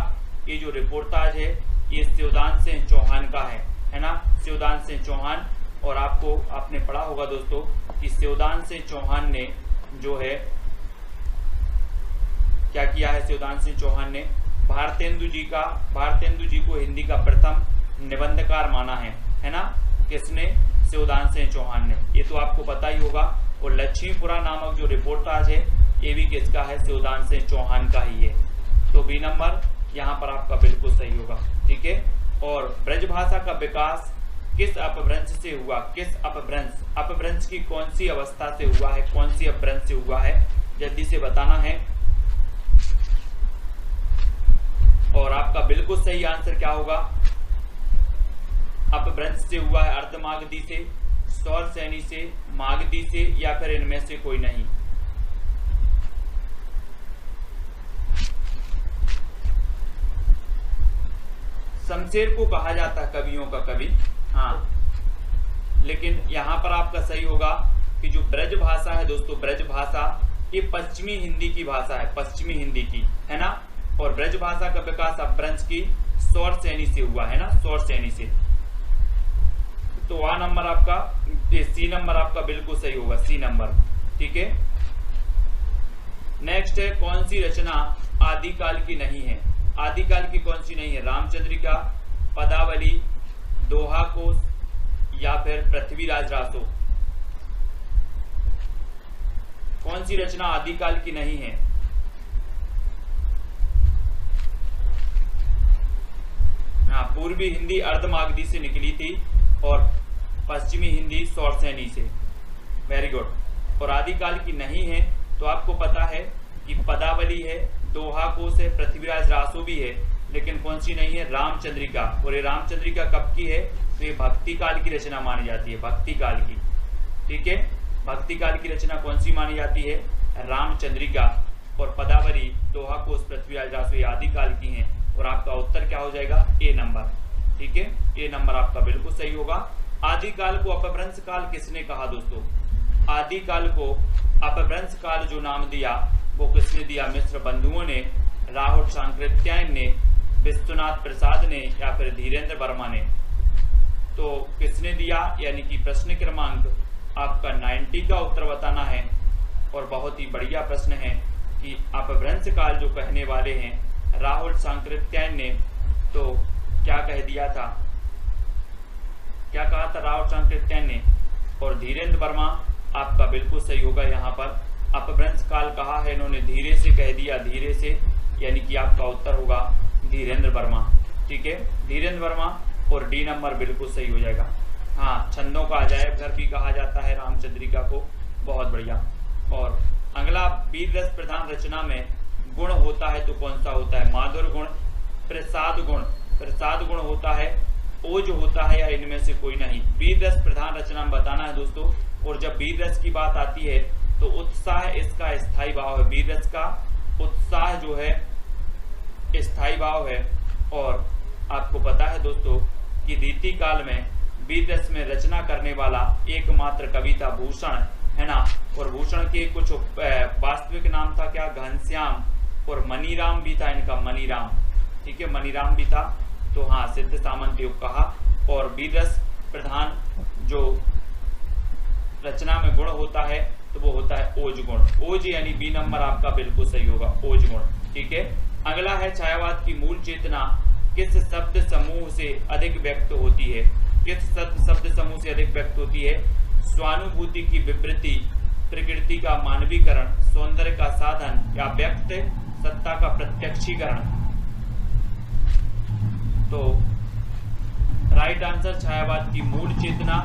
ये जो रिपोर्टाज है ये शिवदान सिंह चौहान का है ना, शिवदान सिंह चौहान। और आपने पढ़ा होगा दोस्तों कि शिवदान सिंह चौहान ने जो है क्या किया है? शिवदान सिंह चौहान ने भारतेंदु जी को हिंदी का प्रथम निबंधकार माना है ना, किसने? शिवदान सिंह चौहान ने। ये तो आपको पता ही होगा। और लक्ष्मीपुरा नामक जो रिपोर्टाज है ये भी किसका है? शिवदान सिंह चौहान का ही है। तो बी नंबर यहाँ पर आपका बिल्कुल सही होगा, ठीक है। और ब्रजभाषा का विकास किस अपभ्रंश से हुआ? किस अपभ्रंश की कौन सी अवस्था से हुआ है? कौन सी अपभ्रंश से हुआ है? जल्दी से बताना है। और आपका बिल्कुल सही आंसर क्या होगा? अपभ्रंश से हुआ है अर्धमागधी से, सौरसेनी से, मागधी से, या फिर इनमें से कोई नहीं। शमशेर को कहा जाता है कवियों का कवि, हाँ, लेकिन यहां पर आपका सही होगा कि जो ब्रज भाषा है दोस्तों, ब्रज भाषा ये पश्चिमी हिंदी की भाषा है, पश्चिमी हिंदी की, है ना। और ब्रज भाषा का विकास अपभ्रंश की सौरसेनी से हुआ है ना, सौरसेनी से। तो आ नंबर आपका, सी नंबर आपका बिल्कुल सही होगा, सी नंबर, ठीक है। नेक्स्ट है कौन सी रचना आदिकाल की नहीं है? आदिकाल की कौन सी नहीं है? रामचंद्रिका, पदावली, दोहा कोश या फिर पृथ्वीराज रासो? कौन सी रचना आदिकाल की नहीं है? हाँ, पूर्वी हिंदी अर्धमागधी से निकली थी और पश्चिमी हिंदी सौरसेनी से। Very good. और आदिकाल की नहीं है तो आपको पता है कि पदावली है, दोहा कोश है, पृथ्वीराज रासो भी है, लेकिन कौन सी नहीं है? रामचंद्रिका। और ये रामचंद्रिका कब की है? तो ये भक्ति काल की रचना मानी जाती है, भक्ति काल की, ठीक है। भक्ति काल की रचना कौन सी मानी जाती है? रामचंद्रिका। और पदावली, दोहा कोश, पृथ्वीराज रासो ये आदिकाल की हैं। और आपका उत्तर क्या हो जाएगा? ए नंबर, ठीक है, ए नंबर आपका बिल्कुल सही होगा। आदिकाल को अपभ्रंश काल किसने कहा दोस्तों? आदिकाल को अपभ्रंश काल जो नाम दिया वो किसने दिया? मिश्र बंधुओं ने, राहुल सांकृत्यायन ने, विश्वनाथ प्रसाद ने या फिर धीरेन्द्र वर्मा ने? तो किसने दिया? यानी कि प्रश्न क्रमांक आपका 90 का उत्तर बताना है। और बहुत ही बढ़िया प्रश्न है कि अपभ्रंश काल जो कहने वाले हैं राहुल सांकृत्यायन ने, तो क्या कह दिया था? क्या कहा था राहुल सांकृत्यायन ने? और धीरेन्द्र वर्मा आपका बिल्कुल सही होगा। यहाँ पर अपभ्रंश काल कहा है इन्होंने, धीरे से कह दिया, धीरे से, यानी कि आपका उत्तर होगा धीरेन्द्र वर्मा, ठीक है, धीरेन्द्र वर्मा। और डी नंबर बिल्कुल सही हो जाएगा। हाँ, छंदों का अजायब घर भी कहा जाता है रामचंद्रिका को, बहुत बढ़िया। और अगला, वीर रस प्रधान रचना में गुण होता है तो कौन सा होता है? माधुर गुण, प्रसाद गुण, प्रसाद गुण होता है, ओज होता है, या इनमें से कोई नहीं? वीर रस प्रधान रचना में बताना है दोस्तों। और जब वीर रस की बात आती है तो उत्साह इसका स्थायी भाव है, वीर रस का उत्साह जो है स्थायी भाव है। और आपको पता है दोस्तों कि रीति काल में वीर रस में रचना करने वाला एकमात्र कवि था भूषण, है ना। और भूषण के कुछ वास्तविक नाम था क्या? घनश्याम। और मनीराम भी था इनका, मनीराम, ठीक है, मनीराम भी था। तो हाँ, सिद्ध सामंत योग कहा। और वीर रस प्रधान जो रचना में गुण होता है तो वो होता है ओज गुण। ओज यानी बी नंबर आपका बिल्कुल सही होगा, ओज गुण। ठीक है, अगला है छायावाद की मूल चेतना किस शब्द समूह से अधिक व्यक्त होती है? किस शब्द समूह से अधिक व्यक्त होती है? स्वानुभूति की विवृत्ति, प्रकृति का मानवीकरण, सौंदर्य का साधन या व्यक्त सत्ता का प्रत्यक्षीकरण। तो राइट आंसर छायावाद की मूल चेतना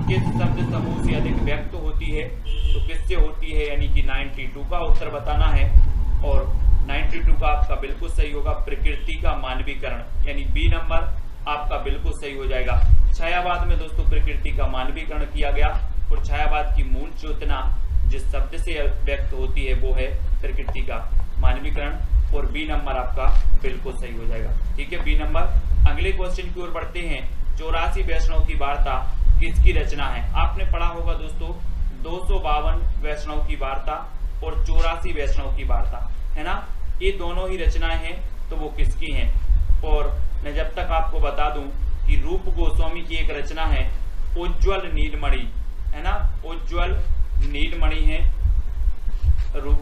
किस शब्द समूह से अधिक व्यक्त होती है? तो किससे होती है, यानी कि 92 का उत्तर बताना है। और 92 का आपका बिल्कुल सही होगा, प्रकृति का मानवीकरण, यानी बी नंबर आपका बिल्कुल सही हो जाएगा। छायावाद में दोस्तों प्रकृति का मानवीकरण किया गया और छायावाद की मूल चेतना जिस शब्द से व्यक्त होती है वो है प्रकृति का मानवीकरण, और बी नंबर आपका बिल्कुल सही हो जाएगा। ठीक है, बी नंबर। अगले क्वेश्चन की ओर बढ़ते हैं। 84 वैष्णव की वार्ता किसकी रचना है? आपने पढ़ा होगा दोस्तों 252 वैष्णव की वार्ता और 84 वैष्णव की वार्ता, है ना, ये दोनों ही रचनाएं हैं, तो वो किसकी हैं? और मैं जब तक आपको बता दूं कि रूप गोस्वामी की एक रचना है उज्ज्वल नीलमणि, है ना, उज्ज्वल नीलमणि है रूप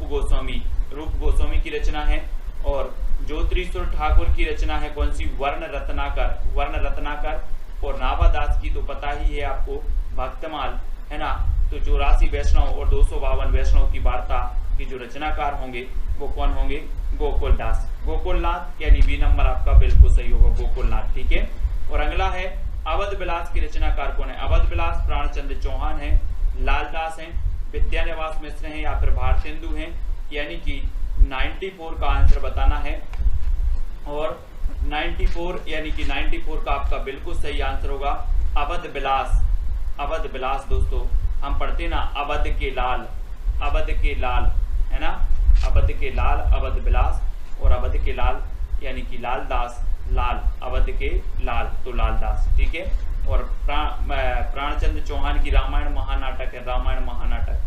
गोस्वामी की रचना है। और ज्योतिरीश्वर ठाकुर की रचना है कौन सी? वर्ण रत्नाकर। और नाभादास की तो पता ही है आपको, भक्तमाल, है ना। तो 84 वैष्णव और 252 वैष्णव की वार्ता की जो रचनाकार होंगे वो कौन होंगे? गोकुलनाथ, यानी बी नंबर आपका बिल्कुल सही होगा, गोकुलनाथ। ठीक है, और अगला है अवध विलास की रचनाकार कौन है? अवध विलास प्राणचंद्र चौहान है, लालदास हैं, विद्यानिवास मिश्र हैं या फिर भारतेंदु हैं, यानी कि 94 का आंसर बताना है। और 94 यानी कि 94 का आपका बिल्कुल सही आंसर होगा अवध विलास। दोस्तों हम पढ़ते ना अवध के लाल, है ना, अवध के लाल, अवध विलास, और अवध के लाल यानी कि लालदास, अवध के लाल, तो लालदास। ठीक है, और प्राणचंद्र चौहान की रामायण महानाटक है,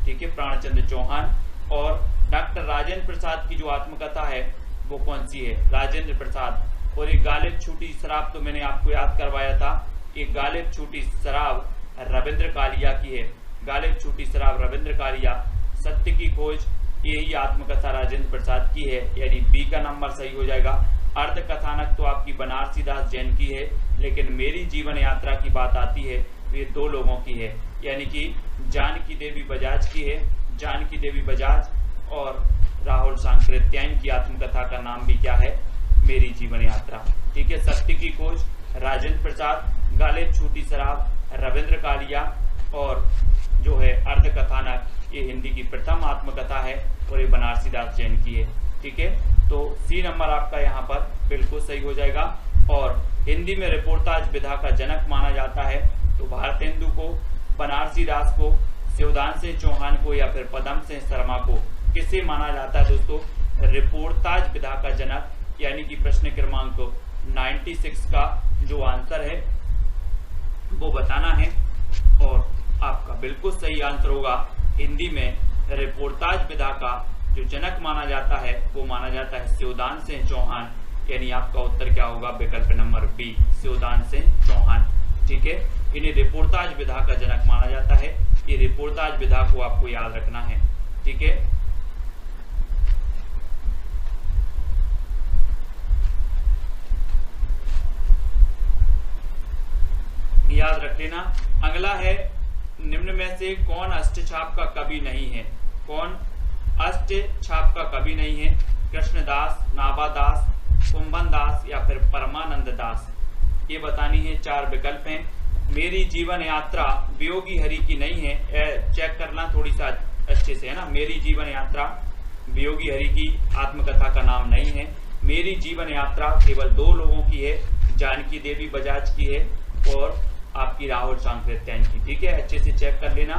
ठीक है, प्राणचंद्र चौहान। और डॉक्टर राजेंद्र प्रसाद की जो आत्मकथा है वो कौन सी है? राजेंद्र प्रसाद। और एक गालिब छूटी शराब तो मैंने आपको याद करवाया था, एक गालिब छूटी शराब रविंद्र कालिया की है, गालिब छूटी शराब रविंद्र कालिया। सत्य की खोज, यही आत्मकथा राजेंद्र प्रसाद की है, यानी बी का नंबर सही हो जाएगा। अर्ध कथानक तो आपकी बनारसी दास जैन की है, लेकिन मेरी जीवन यात्रा की बात आती है तो ये दो लोगों की है, यानी कि जानकी देवी बजाज की है, जानकी देवी बजाज। और राहुल सांकृत्यायन की आत्मकथा का नाम भी क्या है? मेरी जीवन यात्रा। ठीक है, सत्य की खोज राजेंद्र प्रसाद, गालिब छूटी शराब रविंद्र कालिया, और जो है अर्ध कथानक ये हिंदी की प्रथम आत्मकथा है और ये बनारसी दास जैन की है। ठीक है, तो सी नंबर आपका यहाँ पर बिल्कुल सही हो जाएगा। और हिंदी में रिपोर्टाज विधा का जनक माना जाता है तो भारतेंदु को, बनारसी दास को, शिवदान सिंह चौहान को या फिर पदम सिंह शर्मा को किसे माना जाता है दोस्तों? रिपोर्टाज विधा का जनक, यानी कि प्रश्न क्रमांक 96 का जो आंसर है वो बताना है। और आपका बिल्कुल सही आंसर होगा हिंदी में रिपोर्टाज विधा का जो जनक माना जाता है वो माना जाता है शिवदान सिंह चौहान, यानी आपका उत्तर क्या होगा? विकल्प नंबर बी, शिवदान सिंह चौहान। ठीक है, इन्हें रिपोर्टाज विधा का जनक माना जाता है। ये रिपोर्टाज विधा को आपको याद रखना है। ठीक है, याद रख लेना। अगला है निम्न में से कौन अष्टछाप का कवि नहीं है? कौन अष्टछाप का कवि नहीं है? कृष्णदास, नाभादास, कुंभन दास या फिर परमानंद दास, ये बतानी है। 4 विकल्प हैं। मेरी जीवन यात्रा वियोगी हरि की नहीं है, चेक करना थोड़ी सा अच्छे से, है ना। मेरी जीवन यात्रा वियोगी हरि की आत्मकथा का नाम नहीं है। मेरी जीवन यात्रा केवल 2 लोगों की है, जानकी देवी बजाज की है और आपकी राहुल सांकृत्यायन की। ठीक है, अच्छे से चेक कर लेना।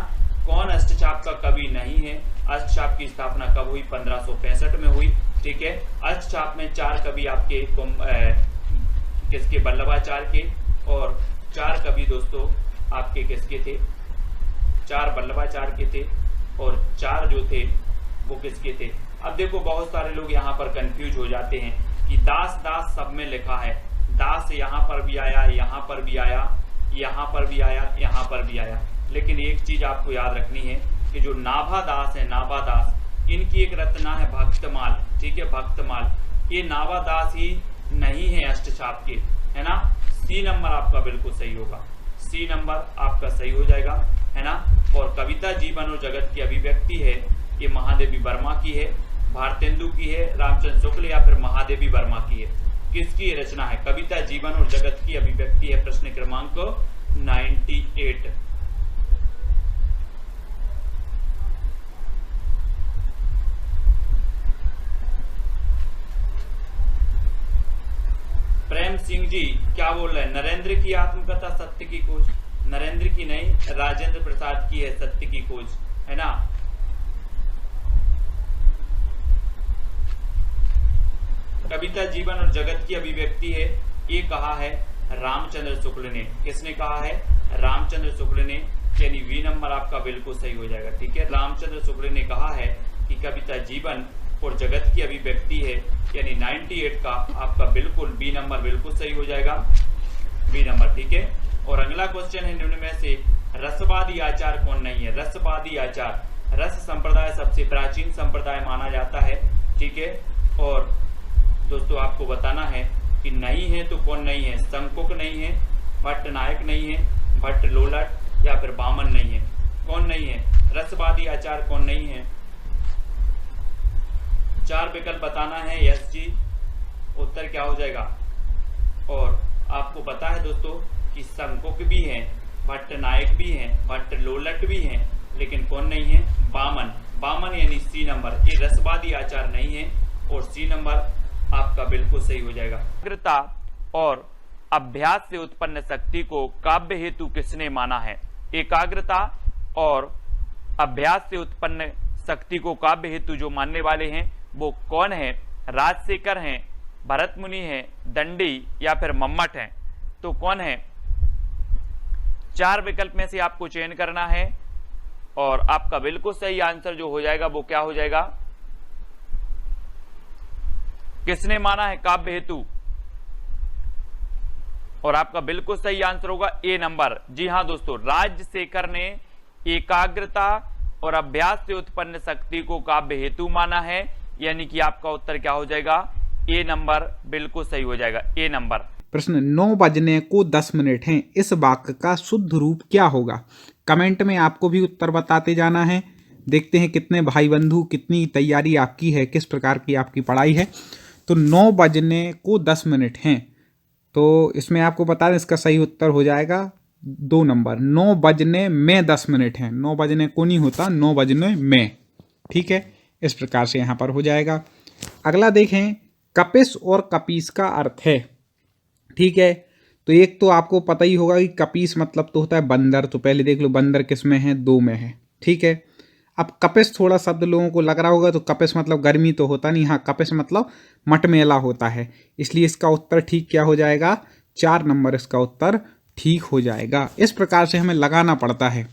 कौन अष्टछाप का कवि नहीं है? अष्टछाप की स्थापना कब हुई? 1565 में हुई। ठीक है, अष्टछाप में 4 कवि आपके किसके? वल्लभाचार्य के, और 4 कवि दोस्तों आपके किसके थे? 4 वल्लभाचार्य के थे और 4 जो थे वो किसके थे? अब देखो बहुत सारे लोग यहाँ पर कंफ्यूज हो जाते हैं कि दास दास सब में लिखा है, दास यहाँ पर भी आया, यहाँ पर भी आया, यहाँ पर भी आया, यहाँ पर भी आया। लेकिन एक चीज आपको याद रखनी है कि जो नाभादास है, नाभादास, इनकी एक रचना है भक्तमाल, ठीक है, भक्तमाल। ये नाभादास ही नहीं है अष्टछाप के, है ना। सी नंबर आपका बिल्कुल सही होगा, सी नंबर आपका सही हो जाएगा, है ना। और कविता जीवन और जगत की अभिव्यक्ति है, ये महादेवी वर्मा की है, भारतेंदु की है, रामचंद्र शुक्ल या फिर महादेवी वर्मा की है। किसकी रचना है? कविता जीवन और जगत की अभिव्यक्ति है। प्रश्न क्रमांक 98। प्रेम सिंह जी क्या बोल रहे हैं? नरेंद्र की आत्मकथा सत्य की खोज, नरेंद्र की नहीं, राजेंद्र प्रसाद की है सत्य की खोज, है ना। कविता जीवन और जगत की अभिव्यक्ति है, ये कहा है रामचंद्र शुक्ल ने। किसने कहा है? रामचंद्र शुक्ल ने, यानी वी नंबर आपका बिल्कुल सही हो जाएगा, ठीक है। रामचंद्र शुक्ल ने कहा है कि कविता जीवन और जगत की अभिव्यक्ति है, यानी 98 का आपका बिल्कुल बी नंबर बिल्कुल सही हो जाएगा, बी नंबर, ठीक है। और अगला क्वेश्चन है निम्न में से रसवादी आचार कौन नहीं है? रसवादी आचार, रस संप्रदाय सबसे प्राचीन संप्रदाय माना जाता है, ठीक है। और दोस्तों आपको बताना है कि नहीं है तो कौन नहीं है? शंकुक नहीं है, भट्ट नायक नहीं है, भट्ट लोलट या फिर बामन नहीं है। कौन नहीं है? रसवादी आचार कौन नहीं है? 4 विकल्प बताना है। यस जी, उत्तर क्या हो जाएगा? और आपको पता है दोस्तों कि शंकुक भी हैं, भट्ट नायक भी हैं, भट्ट लोलट भी हैं, लेकिन कौन नहीं है? बामन। बामन यानी सी नंबर, ये रसवादी आचार नहीं है और सी नंबर आपका बिल्कुल सही हो जाएगा। एकाग्रता और अभ्यास से उत्पन्न शक्ति को काव्य हेतु किसने माना है? एकाग्रता और अभ्यास से उत्पन्न शक्ति को काव्य हेतु जो मानने वाले हैं वो कौन है? राजशेखर हैं, भरत मुनि हैं, दंडी या फिर मम्मट हैं। तो कौन है? 4 विकल्प में से आपको चयन करना है और आपका बिल्कुल सही आंसर जो हो जाएगा वो क्या हो जाएगा? किसने माना है काव्य हेतु? और आपका बिल्कुल सही आंसर होगा ए नंबर। जी हां दोस्तों, राजशेखर ने एकाग्रता और अभ्यास से उत्पन्न शक्ति को काव्य हेतु माना है, यानी कि आपका उत्तर क्या हो जाएगा? ए नंबर बिल्कुल सही हो जाएगा, ए नंबर।
प्रश्न 9 बजने को 10 मिनट हैं, इस वाक्य का शुद्ध रूप क्या होगा? कमेंट में आपको भी उत्तर बताते जाना है। देखते हैं कितने भाई बंधु, कितनी तैयारी आपकी है, किस प्रकार की आपकी पढ़ाई है। तो 9 बजने को 10 मिनट हैं, तो इसमें आपको बता दें इसका सही उत्तर हो जाएगा 2 नंबर। 9 बजने में 10 मिनट हैं, 9 बजने को नहीं होता, 9 बजने में, ठीक है। इस प्रकार से यहाँ पर हो जाएगा। अगला देखें, कपिस और कपीस का अर्थ है, ठीक है। तो एक तो आपको पता ही होगा कि कपीस मतलब तो होता है बंदर, तो पहले देख लो बंदर किस में है? 2 में है, ठीक है। अब कपिस थोड़ा शब्द लोगों को लग रहा होगा, तो कपिस मतलब गर्मी तो होता नहीं, हाँ कपिस मतलब मटमेला होता है, इसलिए इसका उत्तर ठीक क्या हो जाएगा? 4 नंबर इसका उत्तर ठीक हो जाएगा। इस प्रकार से हमें लगाना पड़ता है,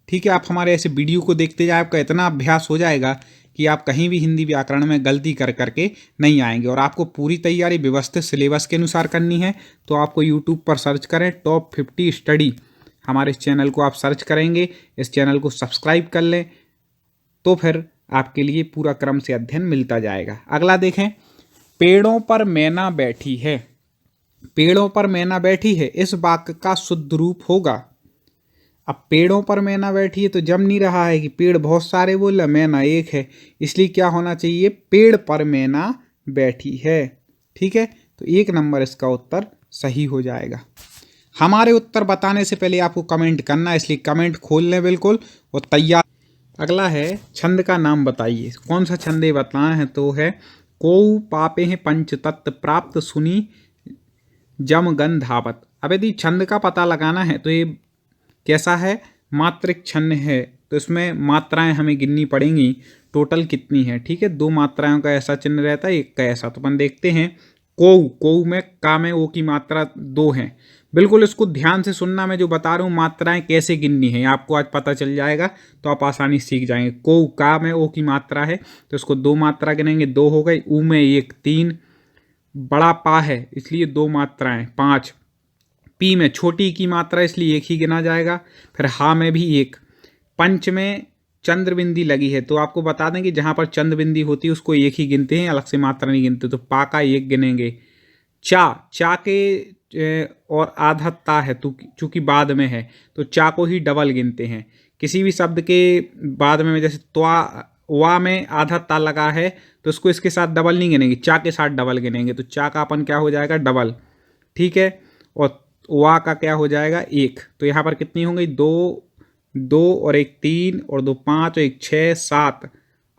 ठीक है। आप हमारे ऐसे वीडियो को देखते जाए, आपका इतना अभ्यास हो जाएगा कि आप कहीं भी हिंदी व्याकरण में गलती कर करके नहीं आएंगे। और आपको पूरी तैयारी व्यवस्थित सिलेबस के अनुसार करनी है, तो आपको यूट्यूब पर सर्च करें टॉप 50 स्टडी, हमारे इस चैनल को आप सर्च करेंगे, इस चैनल को सब्सक्राइब कर लें, तो फिर आपके लिए पूरा क्रम से अध्ययन मिलता जाएगा। अगला देखें, पेड़ों पर मैना बैठी है, पेड़ों पर मैना बैठी है, इस वाक्य का शुद्ध रूप होगा। अब पेड़ों पर मैना बैठी है तो जम नहीं रहा है कि पेड़ बहुत सारे बोल रहे, मैना एक है, इसलिए क्या होना चाहिए? पेड़ पर मैना बैठी है, ठीक है। तो 1 नंबर इसका उत्तर सही हो जाएगा। हमारे उत्तर बताने से पहले आपको कमेंट करना है, इसलिए कमेंट खोल लें बिल्कुल और तैयार। अगला है, छंद का नाम बताइए। कौन सा छंद बताना है? तो है कोउ पापे हैं पंच तत्व प्राप्त सुनी जम गंधावत। अब यदि छंद का पता लगाना है तो ये कैसा है? मात्रिक छंद है, तो इसमें मात्राएं हमें गिननी पड़ेंगी, टोटल कितनी है, ठीक है। 2 मात्राओं का ऐसा चिन्ह रहता है, एक का ऐसा। तो अपन देखते हैं, कोउ, कोउ में का में ओ की मात्रा 2 है। बिल्कुल इसको ध्यान से सुनना, मैं जो बता रहा हूँ मात्राएं कैसे गिननी है आपको आज पता चल जाएगा, तो आप आसानी सीख जाएंगे। कोउ का में ओ की मात्रा है, तो इसको 2 मात्रा गिनेंगे, 2 हो गई। ऊ में 1, 3, बड़ा पा है इसलिए 2 मात्राएं 5, पी में छोटी की मात्रा इसलिए एक ही गिना जाएगा। फिर हा में भी एक। पंच में चंद्र बिंदी लगी है तो आपको बता दें कि जहाँ पर चंद्र बिंदी होती है उसको एक ही गिनते हैं, अलग से मात्रा नहीं गिनते। तो पा का एक गिनेंगे। चा के और आधा ता है तो चूंकि बाद में है तो चा को ही डबल गिनते हैं। किसी भी शब्द के बाद में जैसे त्वा वा में आधा ता लगा है तो उसको इसके साथ डबल नहीं गिनेंगे, चा के साथ डबल गिनेंगे। तो चा का अपन क्या हो जाएगा, डबल। ठीक है। और वा का क्या हो जाएगा, एक। तो यहाँ पर कितनी होंगी, दो, दो और एक 3 और 2 5 और एक 6 7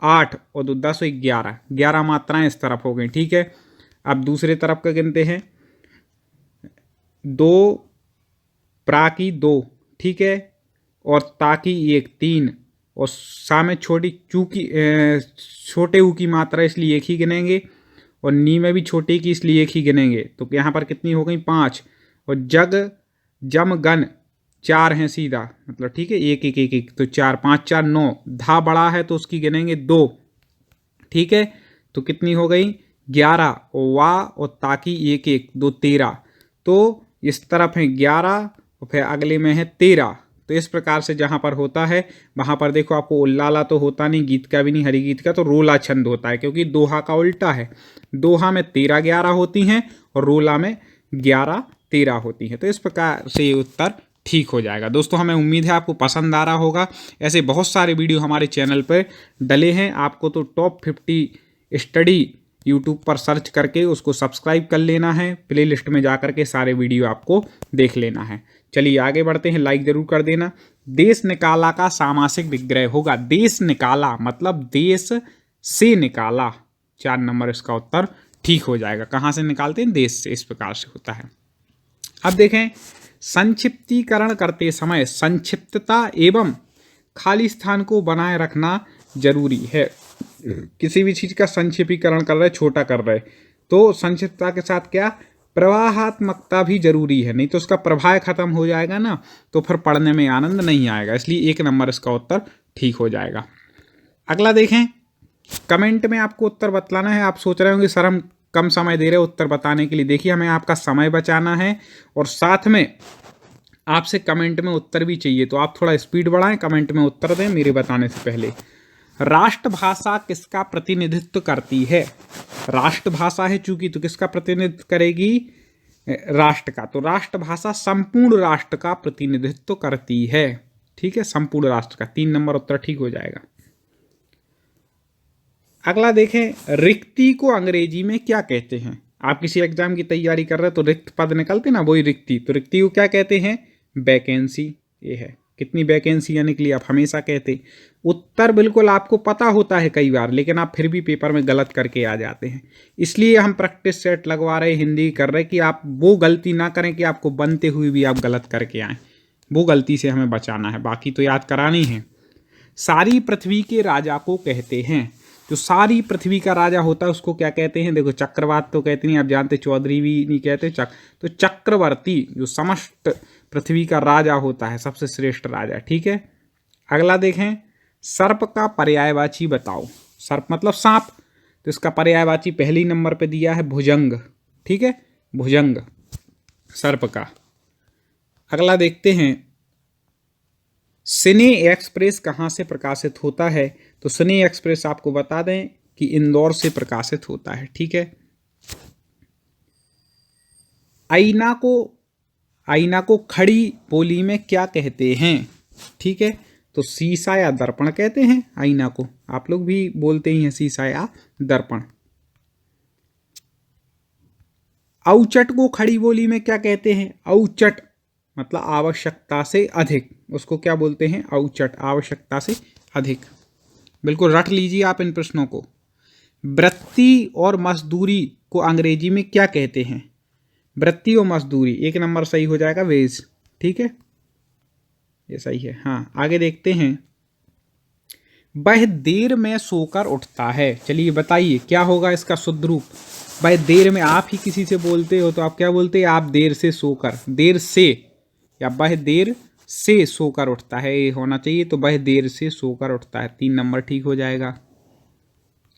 8 और 2 10 और 11, 11 मात्राएं इस तरफ हो गई। ठीक है। अब दूसरे तरफ का गिनते हैं। 2 प्रा की 2, ठीक है, और ता की एक 3 और सा में छोटी चूकी छोटे ऊ की मात्रा इसलिए एक ही गिनेंगे और नी में भी छोटे की इसलिए एक ही गिनेंगे। तो यहाँ पर कितनी हो गई, 5। और जग जम गन 4 हैं सीधा, मतलब ठीक है, एक एक एक एक तो 4 5 4 9। धा बड़ा है तो उसकी गिनेंगे 2। ठीक है। तो कितनी हो गई, 11। और वा और ताकी एक एक 2 13। तो इस तरफ है 11 और फिर अगले में है 13। तो इस प्रकार से जहाँ पर होता है वहाँ पर देखो आपको उल्लाला तो होता नहीं, गीत का भी नहीं, हरि गीत का, तो रोला छंद होता है क्योंकि दोहा का उल्टा है। दोहा में 13 11 होती हैं और रोला में 11 13 होती हैं। तो इस प्रकार से ये उत्तर ठीक हो जाएगा। दोस्तों हमें उम्मीद है आपको पसंद आ रहा होगा। ऐसे बहुत सारे वीडियो हमारे चैनल पर डले हैं। आपको तो टॉप 50 स्टडी यूट्यूब पर सर्च करके उसको सब्सक्राइब कर लेना है, प्लेलिस्ट में जा करके सारे वीडियो आपको देख लेना है। चलिए आगे बढ़ते हैं, लाइक जरूर कर देना। देश निकाला का सामासिक विग्रह होगा। देश निकाला मतलब देश से निकाला, 4 नंबर इसका उत्तर ठीक हो जाएगा। कहाँ से निकालते हैं, देश से, इस प्रकार से होता है। अब देखें, संक्षिप्तीकरण करते समय संक्षिप्तता एवं खाली स्थान को बनाए रखना जरूरी है। किसी भी चीज का संक्षिप्तीकरण कर रहे, छोटा कर रहे, तो संक्षिप्तता के साथ क्या, प्रवाहात्मकता भी जरूरी है, नहीं तो उसका प्रवाह खत्म हो जाएगा ना, तो फिर पढ़ने में आनंद नहीं आएगा। इसलिए 1 नंबर इसका उत्तर ठीक हो जाएगा। अगला देखें, कमेंट में आपको उत्तर बतलाना है। आप सोच रहे होंगे सर हम कम समय दे रहे उत्तर बताने के लिए। देखिए हमें आपका समय बचाना है और साथ में आपसे कमेंट में उत्तर भी चाहिए, तो आप थोड़ा स्पीड बढ़ाएं, कमेंट में उत्तर दें मेरे बताने से पहले। राष्ट्रभाषा किसका प्रतिनिधित्व करती है। राष्ट्रभाषा है चूंकि, तो किसका प्रतिनिधित्व करेगी, राष्ट्र का। तो राष्ट्रभाषा संपूर्ण राष्ट्र का प्रतिनिधित्व करती है। ठीक है, संपूर्ण राष्ट्र का। 3 नंबर उत्तर ठीक हो जाएगा। अगला देखें, रिक्ति को अंग्रेजी में क्या कहते हैं। आप किसी एग्जाम की तैयारी कर रहे हैं तो रिक्त पद निकलते ना, वही रिक्ति। तो रिक्ति को क्या कहते हैं, वैकेंसी। ये है, कितनी वैकेंसियां निकली आप हमेशा कहते। उत्तर बिल्कुल आपको पता होता है कई बार, लेकिन आप फिर भी पेपर में गलत करके आ जाते हैं। इसलिए हम प्रैक्टिस सेट लगवा रहे, हिंदी कर रहे कि आप वो गलती ना करें कि आपको बनते हुए भी आप गलत करके आए। वो गलती से हमें बचाना है, बाकी तो याद करानी है। सारी पृथ्वी के राजा को कहते हैं। जो सारी पृथ्वी का राजा होता है उसको क्या कहते हैं, देखो चक्रवात तो कहते नहीं, आप जानते, चौधरी भी नहीं कहते, तो चक्रवर्ती जो समस्त पृथ्वी का राजा होता है, सबसे श्रेष्ठ राजा। ठीक है। अगला देखें, सर्प का पर्यायवाची बताओ। सर्प मतलब सांप, तो इसका पर्यायवाची पहली नंबर पे दिया है भुजंग। ठीक है, भुजंग सर्प का। अगला देखते हैं, सिने एक्सप्रेस कहाँ से प्रकाशित होता है। तो सिने एक्सप्रेस आपको बता दें कि इंदौर से प्रकाशित होता है। ठीक है। आईना को खड़ी बोली में क्या कहते हैं। ठीक है, तो शीशा या दर्पण कहते हैं आईना को। आप लोग भी बोलते ही हैं शीशा या दर्पण। औचट को खड़ी बोली में क्या कहते हैं। औचट मतलब आवश्यकता से अधिक, उसको क्या बोलते हैं, औचट, आवश्यकता से अधिक। बिल्कुल रट लीजिए आप इन प्रश्नों को। वृत्ति और मजदूरी को अंग्रेजी में क्या कहते हैं। वृत्ति और मजदूरी, 1 नंबर सही हो जाएगा, वेज। ठीक है, ये सही है। हाँ, आगे देखते हैं, वह देर में सोकर उठता है। चलिए बताइए क्या होगा इसका शुद्ध रूप। वह देर में, आप ही किसी से बोलते हो तो आप क्या बोलते हैं, आप देर से सोकर, देर से, या वह देर से सोकर उठता है, ये होना चाहिए। तो वह देर से सोकर उठता है, 3 नंबर ठीक हो जाएगा।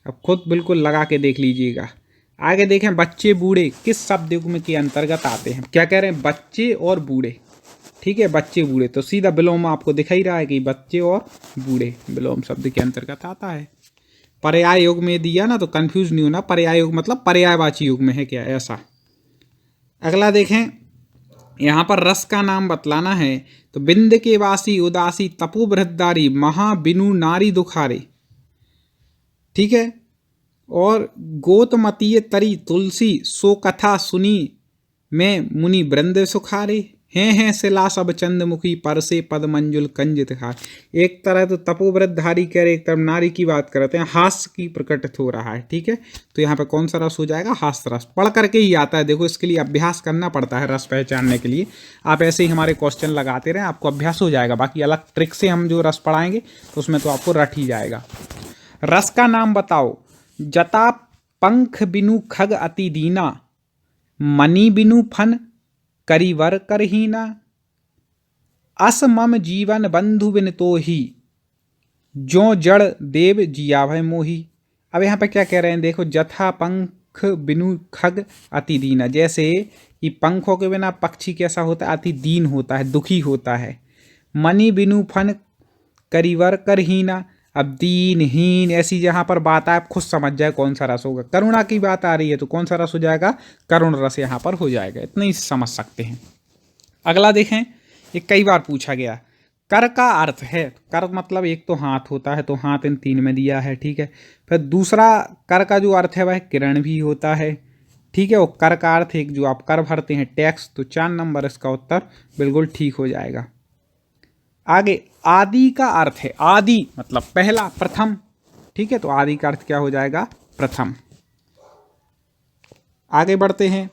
अब खुद बिल्कुल लगा के देख लीजिएगा। आगे देखें, बच्चे बूढ़े किस शब्द युग्म के अंतर्गत आते हैं? क्या कह रहे हैं? बच्चे और बूढ़े। ठीक है, बच्चे बूढ़े, तो सीधा विलोम आपको दिख ही रहा है कि बच्चे और बूढ़े विलोम शब्द के अंतर्गत आता है। पर्याय युग में दिया ना, तो कंफ्यूज नहीं होना, पर्याय युग मतलब पर्यायवाची युग में है क्या, ऐसा। अगला देखें, यहाँ पर रस का नाम बतलाना है, तो बिंद के वासी उदासी तपो बृहदारी महा बिनु नारी दुखारे। ठीक है, और गोतमतीय तरी तुलसी सो कथा सुनी मैं मुनि वृंद सुखारे हैं सिला सब चंद्रमुखी परसे पद मंजुल कंजित खार। एक तरह तो तपोव्रतधारी कह रहे, एक तरफ नारी की बात करते हैं, हास्य की प्रकटित हो रहा है। ठीक है, तो यहाँ पे कौन सा रस हो जाएगा? हास्य रस। पढ़ करके ही आता है, देखो इसके लिए अभ्यास करना पड़ता है रस पहचानने के लिए। आप ऐसे ही हमारे क्वेश्चन लगाते रहें, आपको अभ्यास हो जाएगा। बाकी अलग ट्रिक से हम जो रस पढ़ाएंगे तो उसमें तो आपको रट ही जाएगा। रस का नाम बताओ। जता पंख बिनु खग अति दीना मणि बिनु फन करिवर करहीना अस मम जीवन बंधु बिन तो ही जो जड़ देव जिया भय मोही। अब यहाँ पे क्या कह रहे हैं? देखो, जथा पंख बिनु खग अति दीना, जैसे ये पंखों के बिना पक्षी कैसा होता है? अति दीन होता है, दुखी होता है। मणि बिनु फन करिवर करहीना, अब दीनहीन ऐसी जहां पर बात आप खुद समझ जाए कौन सा रस होगा। करुणा की बात आ रही है तो कौन सा रस हो जाएगा? करुण रस यहां पर हो जाएगा। इतना ही समझ सकते हैं। अगला देखें, ये कई बार पूछा गया, कर का अर्थ है। कर मतलब एक तो हाथ होता है, तो हाथ इन तीन में दिया है। ठीक है, फिर दूसरा कर का जो अर्थ है वह किरण भी होता है। ठीक है, और कर का अर्थ एक जो आप कर भरते हैं टैक्स, तो 4 नंबर इसका उत्तर बिल्कुल ठीक हो जाएगा। आगे आदि का अर्थ है, आदि मतलब पहला, प्रथम। ठीक है, तो आदि का अर्थ क्या हो जाएगा? प्रथम। आगे बढ़ते हैं,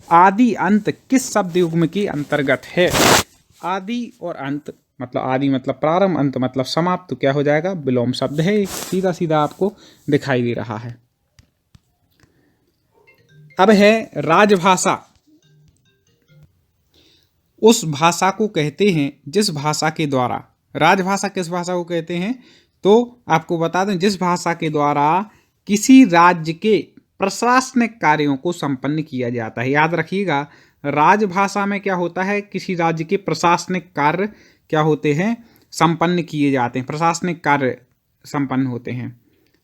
आदि अंत किस शब्द युग्म के अंतर्गत है? आदि और अंत मतलब आदि मतलब प्रारंभ, अंत मतलब समाप्त, तो क्या हो जाएगा? विलोम शब्द है। सीधा सीधा आपको दिखाई दे रहा है। अब है राजभाषा। उस भाषा को कहते हैं जिस भाषा के द्वारा, राजभाषा किस भाषा को कहते हैं? तो आपको बता दें, जिस भाषा के द्वारा किसी राज्य के प्रशासनिक कार्यों को संपन्न किया जाता है। याद रखिएगा, राजभाषा में क्या होता है? किसी राज्य के प्रशासनिक कार्य क्या होते हैं? संपन्न किए जाते हैं, प्रशासनिक कार्य संपन्न होते हैं।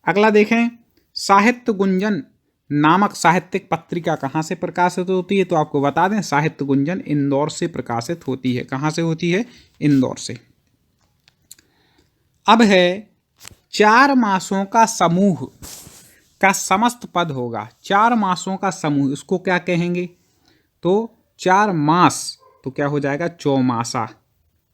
अगला देखें, साहित्य गुंजन नामक साहित्यिक पत्रिका कहाँ से प्रकाशित होती है? तो आपको बता दें, साहित्य गुंजन इंदौर से प्रकाशित होती है। कहाँ से होती है? इंदौर से। अब है 4 मासों का समूह का समस्त पद होगा। 4 मासों का समूह, इसको क्या कहेंगे? तो 4 मास तो क्या हो जाएगा? चौमासा।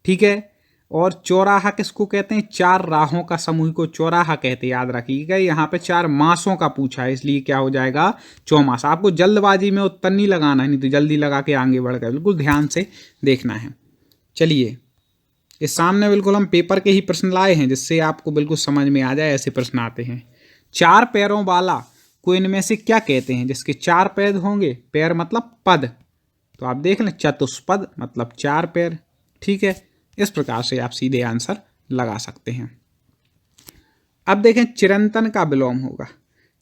ठीक है, और चौराहा किसको कहते हैं? 4 राहों का समूह को चौराहा कहते हैं। याद रखिएगा, यहाँ पे 4 मासों का पूछा है, इसलिए क्या हो जाएगा? चौमासा। आपको जल्दबाजी में उत्तर नहीं लगाना है, नहीं तो जल्दी लगा के आगे बढ़ गए। बिल्कुल ध्यान से देखना है। चलिए, इस सामने बिल्कुल हम पेपर के ही प्रश्न लाए हैं, जिससे आपको बिल्कुल समझ में आ जाए। ऐसे प्रश्न आते हैं। 4 पैरों वाला को इनमें से क्या कहते हैं? जिसके 4 पैर होंगे, पैर मतलब पद, तो आप देख लें, चतुष्पद मतलब 4 पैर। ठीक है, इस प्रकार से आप सीधे आंसर लगा सकते हैं। अब देखें, चिरंतन का विलोम होगा।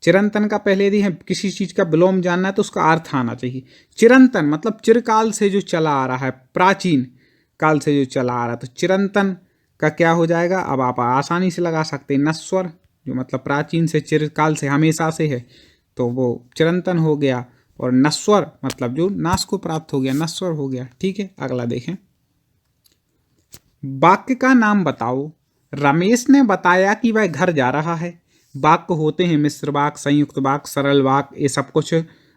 चिरंतन का पहले यदि है किसी चीज का विलोम जानना है तो उसका अर्थ आना चाहिए। चिरंतन मतलब चिरकाल से जो चला आ रहा है, प्राचीन काल से जो चला आ रहा है, तो चिरंतन का क्या हो जाएगा? अब आप आसानी से लगा सकते हैं। नश्वर जो मतलब प्राचीन से, चिरकाल से, हमेशा से है, तो वो चिरंतन हो गया। और नश्वर मतलब जो नाश को प्राप्त हो गया, नश्वर हो गया। ठीक है, अगला देखें, वाक्य का नाम बताओ। रमेश ने बताया कि वह घर जा रहा है। वाक्य होते हैं मिश्र वाक्य, संयुक्त वाक्य, सरल वाक्य, ये सब कुछ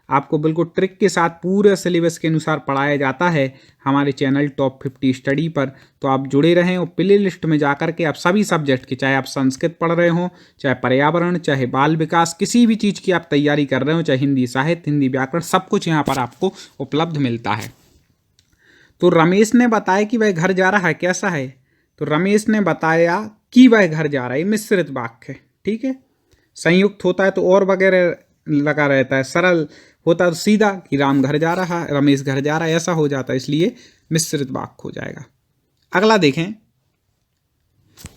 आपको बिल्कुल ट्रिक के साथ पूरे सिलेबस के अनुसार पढ़ाया जाता है हमारे चैनल टॉप 50 स्टडी पर। तो आप जुड़े रहें और प्ले लिस्ट में जाकर के आप सभी सब्जेक्ट के, चाहे आप संस्कृत पढ़ रहे हो, चाहे पर्यावरण, चाहे बाल विकास, किसी भी चीज़ की आप तैयारी कर रहे हो, चाहे हिंदी साहित्य, हिंदी व्याकरण, सब कुछ यहाँ पर आपको उपलब्ध मिलता है। तो रमेश ने बताया कि वह घर जा रहा है, कैसा है? तो रमेश ने बताया कि वह घर जा रहा है, मिश्रित वाक्य है। ठीक है, संयुक्त होता है तो और वगैरह लगा रहता है, सरल होता है तो सीधा कि राम घर जा रहा है, रमेश घर जा रहा है, ऐसा हो जाता है, इसलिए मिश्रित वाक्य हो जाएगा। अगला देखें,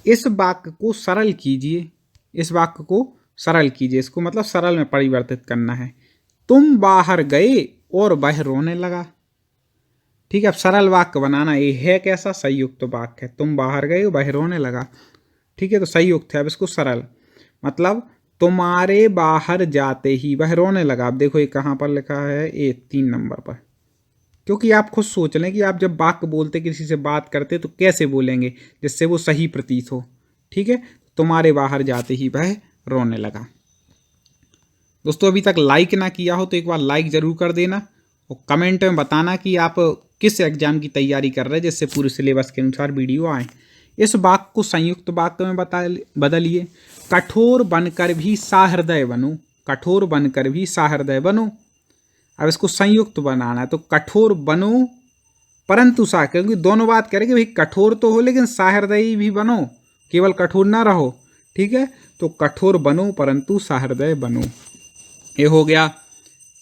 इस वाक्य को सरल कीजिए। इस वाक्य को सरल कीजिए, इसको मतलब सरल में परिवर्तित करना है। तुम बाहर गए और वह रोने लगा। ठीक है, अब सरल वाक्य बनाना, ये है कैसा, संयुक्त वाक्य है। तुम बाहर गए वह रोने लगा। ठीक है, तो संयुक्त है। अब इसको सरल, मतलब तुम्हारे बाहर जाते ही वह रोने लगा। अब देखो ये कहाँ पर लिखा है, ये 3 नंबर पर। क्योंकि आप खुद सोच लें कि आप जब वाक्य बोलते, किसी से बात करते, तो कैसे बोलेंगे जिससे वो सही प्रतीत हो। ठीक है, तुम्हारे बाहर जाते ही वह रोने लगा। दोस्तों अभी तक लाइक ना किया हो तो एक बार लाइक जरूर कर देना और कमेंट में बताना कि आप किस एग्जाम की तैयारी कर रहे हैं, जिससे पूरे सिलेबस के अनुसार वीडियो आए। इस वाक्य को संयुक्त वाक्य में बदलिए। कठोर बनकर भी सहृदय बनो। कठोर बनकर भी सहृदय बनो। अब इसको संयुक्त बनाना है, तो कठोर बनो परंतु क्योंकि दोनों बात करेंगे भाई, कठोर तो हो लेकिन सहृदयी भी बनो, केवल कठोर ना रहो। ठीक है, तो कठोर बनो परंतु सहृदय बनो, ये हो गया।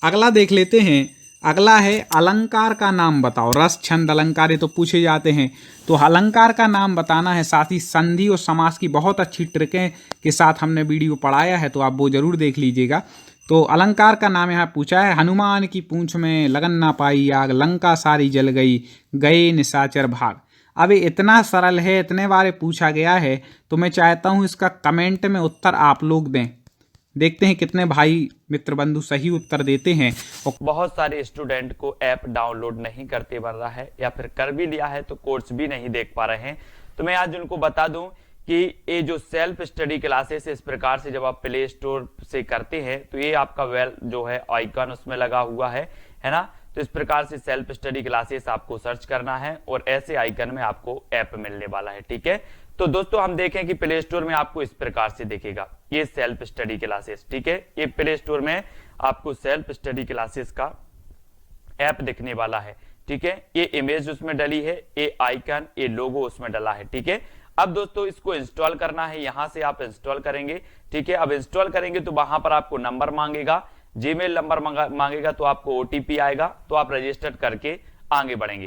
अगला देख लेते हैं। अगला है अलंकार का नाम बताओ। रस छंद अलंकार ये तो पूछे जाते हैं, तो अलंकार का नाम बताना है। साथ ही संधि और समास की बहुत अच्छी ट्रिकें के साथ हमने वीडियो पढ़ाया है, तो आप वो जरूर देख लीजिएगा। तो अलंकार का नाम यहाँ पूछा है। हनुमान की पूंछ में लगन ना पाई आग, लंका सारी जल गई, गए निशाचर भाग। अब ये इतना सरल है, इतने बार पूछा गया है, तो मैं चाहता हूँ इसका कमेंट में उत्तर आप लोग दें। देखते हैं कितने भाई मित्र बंधु सही उत्तर देते हैं।
और बहुत सारे स्टूडेंट को ऐप डाउनलोड नहीं करते बन रहा है, या फिर कर भी लिया है तो कोर्स भी नहीं देख पा रहे हैं। तो मैं आज उनको बता दूं कि ये जो सेल्फ स्टडी क्लासेस इस प्रकार से जब आप प्ले स्टोर से करते हैं, तो ये आपका वेल जो है आइकन उसमें लगा हुआ है ना। तो इस प्रकार से सेल्फ स्टडी क्लासेस आपको सर्च करना है और ऐसे आइकन में आपको ऐप मिलने वाला है। ठीक है, तो दोस्तों हम देखें कि प्ले स्टोर में आपको इस प्रकार से दिखेगा ये सेल्फ स्टडी क्लासेस। ठीक है, ये प्ले स्टोर में आपको सेल्फ स्टडी क्लासेस का ऐप दिखने वाला है। ठीक है, ये इमेज उसमें डली है, ये आइकन, ये लोगो उसमें डला है। ठीक है, अब दोस्तों इसको इंस्टॉल करना है, यहां से आप इंस्टॉल करेंगे। ठीक है, अब इंस्टॉल करेंगे तो वहां पर आपको नंबर मांगेगा, जीमेल नंबर मांगेगा, तो आपको ओटीपी आएगा, तो आप रजिस्टर करके आगे बढ़ेंगे।